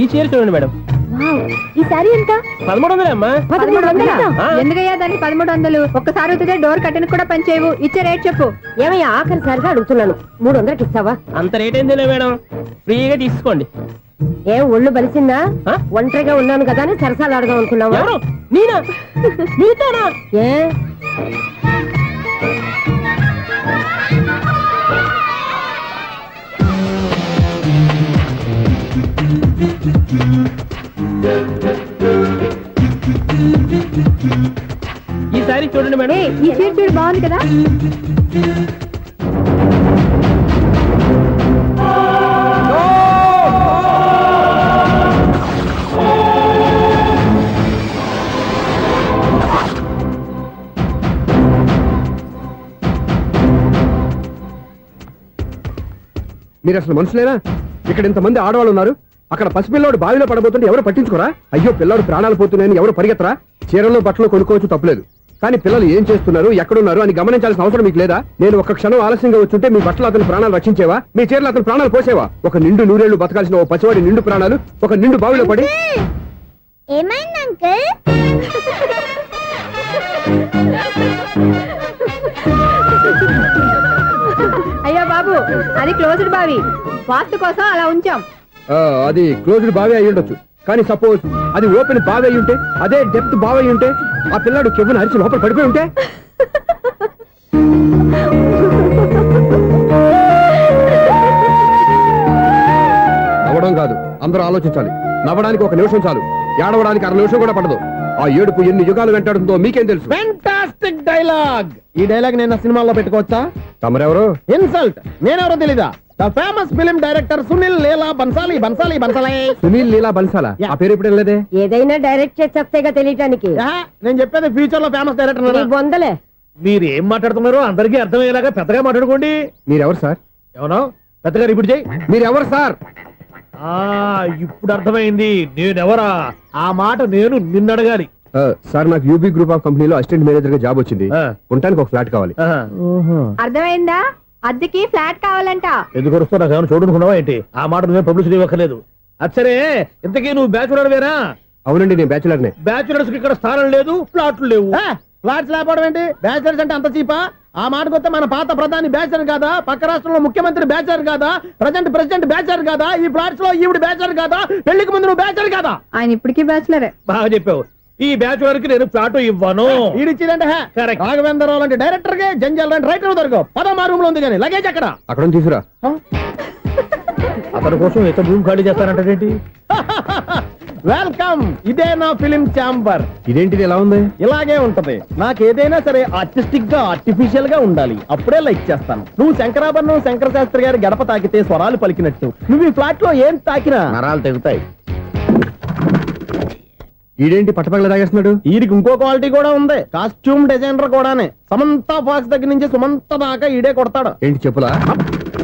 ఈ చీర చూడండి మేడం. ఈ సారీ ఎంత? 1300 అమ్మా. 1300? ఎందుకయ్యా దానికి 1300? ఒక్కసారి అవుతుందే డోర్ కట్టెన్ కూడా పనిచేయవు. ఇచ్చే రేట్ చెప్పు. ఏమయ్యా ఆఖరిసారిగా అడుగుతున్నాను, 300కి ఇస్తావా? అంత రేట్ ఏం తెలియదు మేడం, ఫ్రీగా తీసుకోండి. ఏం ఒళ్ళు బలిసిందా? ఒంటరిగా ఉన్నాను కదా అని సరసాలు అడదాం అనుకున్నావా? నేనా? నీతోనా? ఏ ఈ సారీ చూడండి మేడం. ఈ చీర చూడు బాగుంది కదా. మీరు అసలు మనుషులేనా? ఇక్కడ ఇంతమంది ఆడవాళ్ళు ఉన్నారు, అక్కడ పసిపిల్లాడు బావిలో పడబోతుంటే ఎవరు పట్టించుకోరా? అయ్యో పిల్లాడు ప్రాణాలు పోతున్నాయని ఎవరు పరిగెత్తరా? చీరలు బట్టలు కొనుక్కోవచ్చు తప్పులేదు, కానీ పిల్లలు ఏం చేస్తున్నారు ఎక్కడున్నారు అని గమనించాల్సిన అవసరం మీకు లేదా? నేను ఒక్క క్షణం ఆలస్యంగా వచ్చుంటే మీ బట్టలు అతని ప్రాణాలు రక్షించేవా? మీ చీరలు అతని ప్రాణాలు పోసేవా? ఒక నిండు నూరేళ్లు బతకాల్సిన ఓ పసివాడి నిండు ప్రాణాలు ఒక నిండు బావిలో పడి. ఏమైంది అంకుల్? అయ్యో బాబు, అది క్లోజ్డ్ బావి, వాస్తు కోసం అలా ఉంచాం. అది క్లోజ్డ్ బావి అయి ఉండొచ్చు, కానీ సపోజ్ అది ఓపెన్ బావి అయి ఉంటే, అదే డెప్త్ బావి అయి ఉంటే, ఆ పిల్లాడు చెవును అరిచి లోపల పడిపోయి ఉంటే? నవ్వడం కాదు, అందరూ ఆలోచించాలి. నవ్వడానికి 1 నిమిషం చాలు, ఏడవడానికి 1/2 నిమిషం కూడా పడదు. ఆ ఏడుపు ఎన్ని యుగాలు వెంటాడుతుందో మీకేం తెలుసు? Fantastic dialogue. ఈ డైలాగ్ నేను సినిమాలో పెట్టుకోవచ్చా? తమరెవరు? ఇన్సల్ట్. నేనెవరో తెలీదా? The famous film director Sunil Leela Bhansali. Sunil Leela బన్సాలా? ఆ పేరు ఇప్పుడు లేదే. ఏదైనా డైరెక్ట్ చేసి చెప్తేగా తెలియటానికి. నేను చెప్పేది ఫ్యూచర్ లో ఫేమస్ డైరెక్టర్. బొందలే. మీరు ఏం మాట్లాడుతున్నారో అందరికీ అర్థమయ్యేలాగా పెద్దగా మాట్లాడుకోండి. మీరెవరు సార్? ఎవరో పెద్దగా రిపీట్ చేయి. మీరెవరు సార్? ఇప్పుడు అర్థమైంది నేనెవరా. ఆ మాట నేను నిన్ను అడగాలి. సార్ నాకు యూబీ గ్రూప్ ఆఫ్ కంపెనీలో అసిస్టెంట్ మేనేజర్ గా జాబ్ వచ్చింది. ఉండటానికి ఒక ఫ్లాట్ కావాలి. అర్థమైందా? అద్దెకి ఫ్లాట్ కావాలంట. ఎందుకు వస్తా నాకు చూడనుకున్నావా ఏంటి? ఆ మాట నువ్వే పబ్లిసిటీ ఇవ్వక్కర్లేదు. అచ్చరే, ఇంతకీ నువ్వు బ్యాచులర్ వేరా? అవునండి, నేను బ్యాచులర్ నే. బ్యాచులర్స్ కి ఇక్కడ స్థానం లేదు, ఫ్లాట్లు లేవు. ఫ్లాట్స్ లేకపోవడం ఏంటి? బ్యాచులర్స్ అంటే అంత చీపా? ఆ మాటకొస్తే మన పాత ప్రధాని బ్యాచర్ కాదా? పక్క రాష్ట్రంలో ముఖ్యమంత్రి బ్యాచర్ కాదా? ప్రెసిడెంట్ బ్యాచర్ కాదా? ఈ ఫ్లాట్స్ లో ఈవిడ బ్యాచర్ కాదా? పెళ్లికి ముందు నువ్వు బ్యాచర్ కాదా? ఆయన ఇప్పటికీ బ్యాచులరే. బాగా చెప్పావు. ఈ బ్యాచులర్ కి నేను ఫ్లాట్ ఇవ్వను. ఈడిచ్చిందంటే రాఘవేంద్రరావు లాంటి డైరెక్టర్ కి జంజల్ లాంటి రైటర్ దొరకవు. 10వ రూమ్ లో ఉంది కానీ లగేజ్ అక్కడ. అక్కడ తీసుకురా. అతని కోసం ఎంత రూమ్ ఖాళీ చేస్తానంటే వెల్కమ్. ఇదే నా ఫిలిం ఛాంబర్. ఇదేంటిది ఎలా ఉంది? ఇలాగే ఉంటది. నాకేదైనా సరే ఆర్టిస్టిక్ గా ఆర్టిఫిషియల్ గా ఉండాలి, అప్పుడే లైక్ చేస్తాను. నువ్వు శంకరాభరణం శంకర శాస్త్రి గారి గడప తాకితే స్వరాలు పలికినట్టు నువ్వు ఈ ఫ్లాట్ లో ఏం తాకినా నరాలు తెగుతాయి. ఈడేంటి పట్టపగల తాగేస్తున్నాడు? ఈడికి ఇంకో క్వాలిటీ కూడా ఉంది. కాస్ట్యూమ్ డిజైనర్ కూడానే. సమంత ఫాక్స్ దగ్గర నుంచి సుమంత దాకా ఈడే కొడతాడు. ఏంటి చెప్పులా?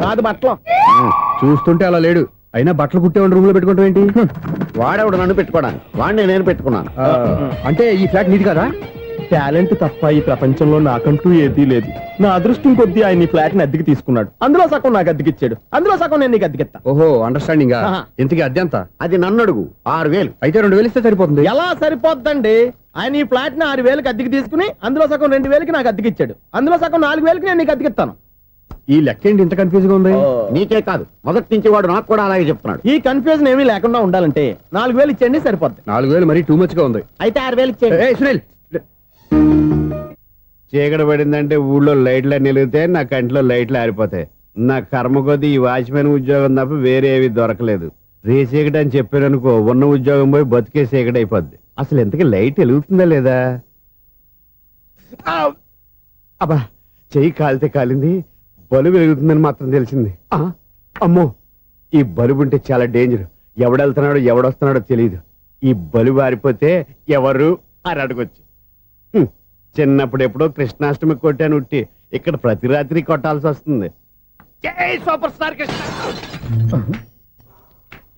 కాదు బట్టలు. చూస్తుంటే అలా లేడు. అయినా బట్టలు కుట్టేవాడి రూమ్ లో పెట్టుకుంటాం ఏంటి? వాడేవాడు నన్ను పెట్టుకోవడానికి వాడిని నేను పెట్టుకున్నాను. అంటే ఈ ఫ్లాట్ నీది కదా? టాలెంట్ తప్ప ఈ ప్రపంచంలో నాకంటూ ఏదీ లేదు. నా అదృష్టం కొద్దీ ఆయన ఈ ఫ్లాట్ ని అద్దెకి తీసుకున్నాడు. అందులో సగం నాకు అద్దెకిచ్చాడు, అందులో సగం నేను నీకు అద్దెకిస్తా. ఓహో, అండర్స్టాండింగ్. ఆహా. ఇంతకీ అద్దె ఎంత? అది నన్ను అడుగు. 6,000. అయితే 2,000 ఇస్తే సరిపోతుంది. ఎలా సరిపోద్దండి? ఆయన ఈ ఫ్లాట్ ని 6,000కి అద్దెకి తీసుకుని అందులో సగం 2,000కి నాకు అద్దెకిచ్చాడు, అందులో సగం 4,000కి నేను నీకు అద్దెకిస్తాను. ఈ లెక్క ఏంటి ఇంత కన్ఫ్యూజ్ గా ఉంది? నీకే కాదు, మొదటి నుంచి వాడు నాకు కూడా అలాగే చెప్తున్నాడు. ఈ కన్ఫ్యూజన్ ఏమీ లేకుండా ఉండాలంటే 4,000 ఇచ్చేయండి, సరిపోద్ది. 4,000 మరీ టూ మచ్ గా ఉంది. అయితే 6,000 ఇచ్చేయండి. ఏయ్ సునీల్, చీకటి పడిందంటే ఊళ్ళో లైట్లు అన్ని వెలిగితే నా కంటిలో లైట్లు ఆరిపోతాయి. నా కర్మ కొద్దీ ఈ వాచ్మెన్ ఉద్యోగం తప్ప వేరే ఏవి దొరకలేదు. రేచీకటి అని చెప్పారనుకో, ఉన్న ఉద్యోగం పోయి బతికే చీకటి అయిపోద్ది. అసలు ఎంతకీ లైట్ వెలుగుతుందా లేదా? అబ్బా, చెయ్యి కాలితే కాలింది, బలుబు వెలుగుతుందని మాత్రం తెలిసింది. అమ్మో, ఈ బలుబు ఉంటే చాలా డేంజర్. ఎవడెళ్తున్నాడో ఎవడొస్తున్నాడో తెలియదు. ఈ బలుబు ఆరిపోతే ఎవరు అని అడగొచ్చు. చిన్నప్పుడు ఎప్పుడో కృష్ణాష్టమి కొట్టాను ఉట్టి, ఇక్కడ ప్రతి రాత్రి కొట్టాల్సి వస్తుంది. జై సూపర్ స్టార్ కృష్ణ.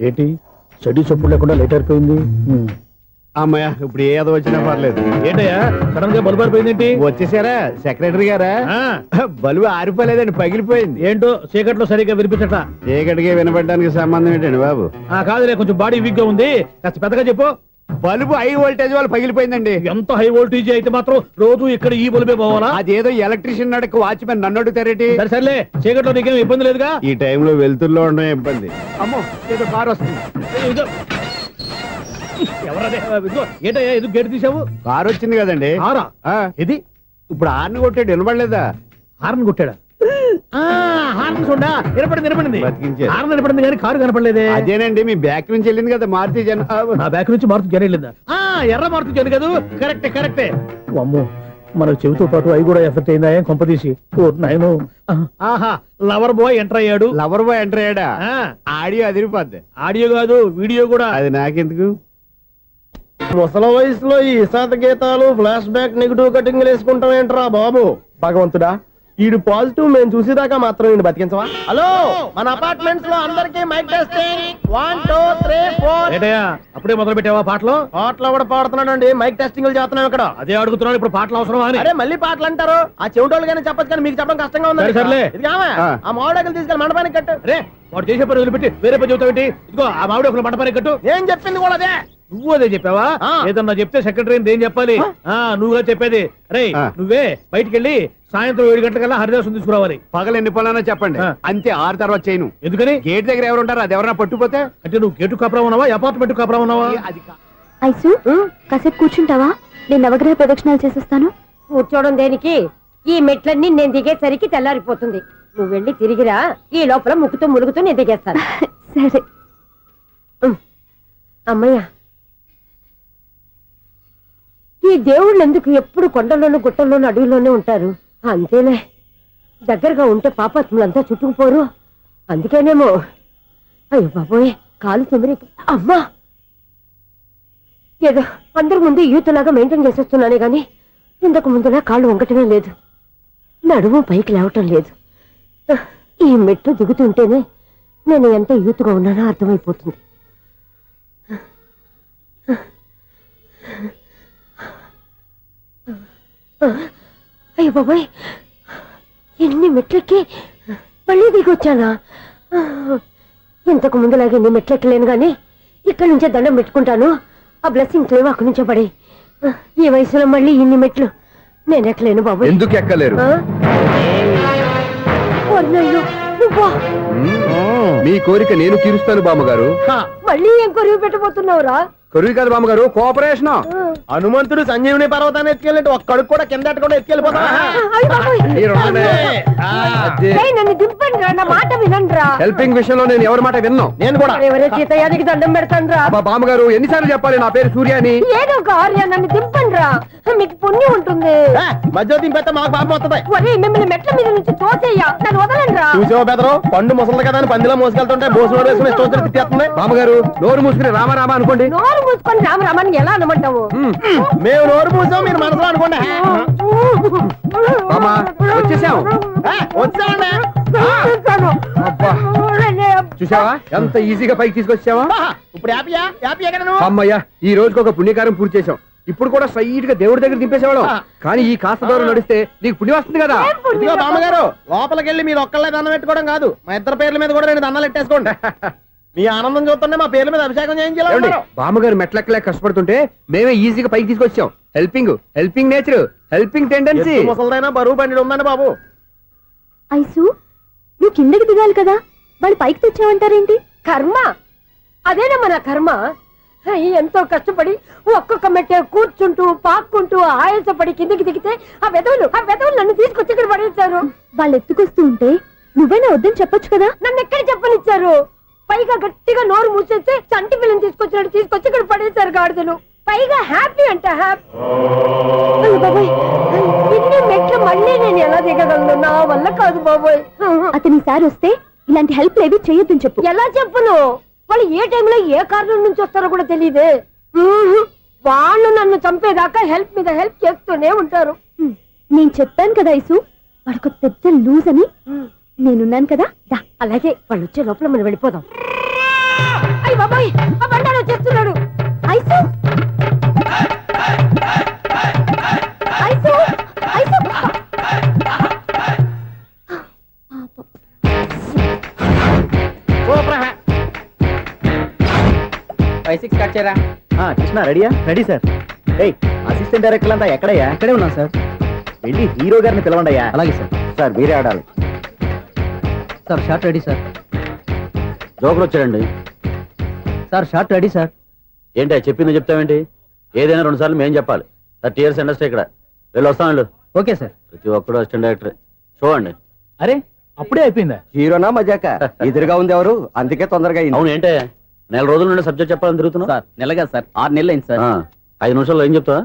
ఏంటి చెడు చెప్పుడు లేకుండా లేట్ అయిపోయింది? అమ్మయ్య, ఇప్పుడు ఏదో వచ్చినా పర్లేదు. ఏంటయ్యా సడన్ గా బల్బు అయిపోయింది ఏంటి? వచ్చేసారా సెక్రటరీ గారా? బలుబు ఆరిపోలేదండి, పగిలిపోయింది. ఏంటో చీకట్లో సరిగ్గా వినిపించట. చీకటికి వినపడడానికి సంబంధం ఏంటండి బాబు? కాదులే, కొంచెం బాడీ వీక్ గా ఉంది, కాస్త పెద్దగా చెప్పు. బల్బు హై వోల్టేజ్ వాళ్ళు పగిలిపోయిందండి. ఎంత హై వోల్టేజ్ అయితే మాత్రం రోజు ఇక్కడ ఈ బల్బే పోవాలా? అదేదో ఎలక్ట్రీషియన్ నడక వాచ్మెన్ నన్ను అడుగుతారేటి? సర్లే, చీకట్లో నీకేం ఇబ్బంది లేదుగా? ఈ టైంలో వెళ్తుల్లో ఉండడం ఇబ్బంది. అమ్మో, ఏదో కారు వస్తుంది. ఎవరదే? ఏంటయ్యా ఎందుకు గేట్ తీసావు? కారు వచ్చింది కదండి. కారా? ఇది ఇప్పుడు హార్న్ కొట్టాడు, వినపడలేదా? హార్న్ కొట్టాడా? హార్న్ చూడా వినపడింది. బతికించాడు. హార్న్ వినపడింది కానీ కారు కనపడలేదే. అదేనండి, మీ బ్యాక్ నుంచి వెళ్ళింది కదా మారుతి జన. నా బ్యాక్ నుంచి మారుతి జన వెళ్ళిందా? ఎర్ర మారుతి జన కదా? కరెక్టే. అమ్మో, మన చెవితో పాటు అవి కూడా ఎఫెక్ట్ అయిందా? ఏం కొంపదీసి నాయను. ఆహా, లవర్ బాయ్ ఎంటర్ అయ్యాడు. లవర్ బాయ్ ఎంటర్ అయ్యాడా? ఆడియో అదిరిపోద్ది. ఆడియో కాదు, వీడియో కూడా. అది నాకెందుకు? ముసల వయసులో ఈ ఇసాత గీతాలు, ఫ్లాష్ బ్యాక్, నెగిటివ్ కటింగ్ వేసుకుంటాం ఏంట్రా బాబు? భగవంతుడా, ఈడు పాజిటివ్ మేము చూసేదాకా మాత్రం ఈయన బతికించవా? హలో, మన అపార్ట్మెంట్స్ లో అందరికీ మైక్ టెస్టింగ్. 1 2 3 4. ఏటయ్యా అప్పుడే మొదలు పెట్టావా పాటలు? పాటలు కూడా పాడుతున్నాడు అండి, మైక్ టెస్టింగ్ చేస్తున్నాం ఇక్కడ. అదే అడుగుతున్నాడు, ఇప్పుడు పాటలు అవసరం అని. అరే మళ్ళీ పాటలు అంటారు, ఆ చెవిటోళ్ళు కానీ చెప్పచ్చు కానీ మీకు చెప్పడం కష్టంగా ఉంది. సర్లే, ఆ మామిడాకులు తీసుకెళ్ళి మండపానికి కట్టు. రే, వాడు చేసే పని వదిలిపెట్టి వేరే పని చెబుతావు. ఇదిగో ఆ మామిడాకులు మండపానికి కట్టు. నేను చెప్పింది కూడా అదే. నువ్వు అదే చెప్పావా? ఏదన్నా చెప్తే సెక్రటరీ ఏం చెప్పాలి? నువ్వుగా చెప్పేది. రే, నువ్వే బయటికి వెళ్ళి సాయంత్రం 7 గంటలకల్లా హరిదాసం తీసుకురావాలి. పగలు ఎన్ని పనులన్నా చెప్పండి, అంతే. 6 తర్వాత చేయను. ఎందుకని? గేట్ దగ్గర ఎవరు ఉంటారు, అది ఎవరన్నా పట్టుపోతే. అంటే నువ్వు గేటు కాపురా ఉన్నావా, అపార్ట్మెంట్ కాపురా ఉన్నావా? ఐసు, కాసేపు కూర్చుంటావా? నేను నవగ్రహ ప్రదక్షిణాలు చేసేస్తాను. కూర్చోవడం దేనికి? ఈ మెట్లన్నీ నేను దిగేసరికి తెల్లారిపోతుంది. నువ్వు వెళ్ళి తిరిగిరా, ఈ లోపల ముక్కుతూ ములుగుతూ నేను దిగేస్తాను. సరే. అమ్మయ్య, ఈ దేవుళ్ళు ఎందుకు ఎప్పుడు కొండల్లోనూ గుట్టల్లోనూ అడవిలోనే ఉంటారు? అంతేలే, దగ్గరగా ఉంటే పాపాత్ములంతా చుట్టుకుపోరు. అందుకేనేమో. అయ్యో బాబోయ్, కాలు తిమిరి. అమ్మా, ఏదో అందరి ముందు యూత్లాగా మెయింటైన్ చేసేస్తున్నానే గాని ఇంతకు ముందులా కాళ్ళు వంకటమే లేదు, నడుము పైకి లేవటం లేదు. ఈ మెట్టు దిగుతుంటేనే నేను ఎంత యూత్గా ఉన్నానో అర్థమైపోతుంది. అయ్యో బాబాయ్, ఎన్ని మెట్లెక్కి మళ్ళీ దిగొచ్చానా? ఇంతకు ముందులాగే ఎన్ని మెట్లెక్కలేను గాని ఇక్కడి నుంచే దండం పెట్టుకుంటాను. ఆ బ్లెస్సింగ్ లేవు అక్కడి నుంచో పడే. ఈ వయసులో మళ్ళీ ఇన్ని మెట్లు నేను ఎక్కలేను బాబు. ఎందుకు ఎక్కలేరు? మీ కోరిక నేను తీరుస్తాను బామ్మగారు. మళ్ళీ ఏం కొరివి పెట్టబోతున్నావురా? కొరివి కాదు బామ్మగారు, కోఆపరేషన్. హనుమంతుడు సంజీవుని పర్వతాన్ని ఎత్తుకెళ్ళినట్టు ఒక్కడికి కూడా కింద కూడా ఎత్తుకెళ్ళిపోతా. నన్ను దింపండి రా, నా మాట వినండిరా. హెల్పింగ్ విషయంలో నేను ఎవరి మాట విన్నాను. నేను కూడా ఎవరే సీతయ్యానికి దండం పెడతాను రా. బామ్మగారు ఎన్నిసార్లు చెప్పాలి నా పేరు సూర్య అని? ఏదో ఒక ఆర్య, నన్ను దింపండి రా, మీకు పుణ్యం ఉంటుంది. మధ్య దింపేస్తే మాకు పాపం వస్తుంది. ఒరే, మిమ్మల్ని మెట్ల మీద నుంచి తోసేయ్యా, నన్ను వదలండి రా. చూసావా బెదరు, పండు ముసలి కదా అని పందిలో మోసుకెళ్తుంటే భోజనం వేసుకుని ఇష్టం తిట్టేస్తుంది. బామ్మగారు నోరు మూసుకుని రామారామా అనుకోండి. నోరు మూసుకొని రామరామాన్ని ఎలా అనమంటావు? మేము నోరు మూసాం, మీరు మనసులో అనుకోండి. వచ్చేసాం. వచ్చామండి. చూసావా ఎంత ఈజీగా పైకి తీసుకొచ్చావా? ఇప్పుడు హ్యాపీయా హ్యాపీయా కదా నువ్వు? అమ్మయ్యా ఈ రోజుకి ఒక పుణ్యకారం పూర్తి చేసాం. ఇప్పుడు కూడా స్ట్రైట్ గా దేవుడి దగ్గర దింపేసేవాళ్ళం. కానీ ఈ కాస్త దూరం నడిస్తే నీకు పుణ్యం వస్తుంది కదా. ఇదిగో బామ్మగారు, లోపలికి వెళ్ళి మీరు ఒక్కళ్ళే దండం పెట్టుకోవడం కాదు, మా ఇద్దరు పేర్ల మీద కూడా 2 దండాలు పెట్టేసుకోండి. మీ ఆనందం చూస్తుంటే మా పేర్ల మీద అభిషేకం చేయించాలి. బామ్మగారు మెట్లెక్కలే కష్టపడుతుంటే మేమే ఈజీగా పైకి తీసుకొచ్చాం. Helping nature, helping tendency. ముసలిదైనా బరువు బండి ఉందండి బాబు. ఐసు నువ్వు కిందకి దిగాలి కదా, వాళ్ళు పైకి తెచ్చావంటారేంటి? కర్మ అదేనమ్మా నా కర్మ. ఎంతో కష్టపడి ఒక్కొక్క మెట్టే కూర్చుంటూ పాక్కుంటూ ఆయాసపడి కిందకి దిగితే ఆ వెధవులు నన్ను తీసుకొచ్చి ఇక్కడ పడేశారు. వాళ్ళు ఎత్తుకొస్తూ ఉంటే నువ్వైనా వద్దని చెప్పొచ్చు కదా. నన్ను ఎక్కడ చెప్పనిచ్చారు? పైగా గట్టిగా నోరు మూసేస్తే చంటి పిల్లని తీసుకొచ్చి ఇక్కడ పడేశారు గాడిదలు. పైగా హ్యాపీ అంట హ్యాపీ. బాబాయ్ ఇన్ని మెట్లు మళ్ళీ నేను ఎలా దిగగలను? నా వల్ల కాదు బాబాయ్. అతని సార్ వస్తే ఇలాంటి హెల్ప్ ఏవి చేయొద్దని చెప్పు. ఎలా చెప్పును? వాళ్ళు ఏ టైంలో ఏ కారణం నుంచి వస్తారో కూడా తెలియదే. వాళ్ళు నన్ను చంపేదాకా హెల్ప్ మీద హెల్ప్ చేస్తూనే ఉంటారు. నేను చెప్పాను కదా ఐసు, వాడికి పెద్ద లూజ్ అని. నేనున్నాను కదా. అలాగే వాళ్ళు వచ్చే లోపల మనం వెళ్ళిపోదాం. అయ్య బాబాయ్ ఆ బండారు వచ్చేస్తున్నాడు. ఐసు ఐసు ఐసు 5-6 కట్ చేయరా. కృష్ణ రెడీయా? Ready sir. ఏయ్ అసిస్టెంట్ డైరెక్టర్ అంతా ఎక్కడయ్యా? ఇక్కడే ఉన్నాం సార్. వెళ్ళి హీరో గారిని పిలవండి అయ్యా. అలాగే సార్. సార్ మీరే ఆడాలి సార్. Short ready sir. జోకులు వచ్చాడండి సార్ షార్ట్ రెడీ సార్. ఏంటి చెప్పింది చెప్తావేంటి? ఏదైనా 2 సార్లు మేం చెప్పాలి. 30 years ఇండస్ట్రీ ఇక్కడ. వెళ్ళి వస్తాం వెళ్ళు. Okay sir. ప్రతి ఒక్కడు అసిస్టెంట్ డైరెక్టర్. చూడండి. అరే అప్పుడే అయిపోయిందా? హీరోనా మజాక? ఎదురుగా ఉంది ఎవరు, అందుకే తొందరగా. అవును ఏంటే 4 రోజుల నుండి సబ్జెక్ట్ చెప్పాలని తిరుగుతున్నా? సార్ నెలగా సార్ 6 నెలలు అయింది సార్. 5 నిమిషాల్లో ఏం చెప్తా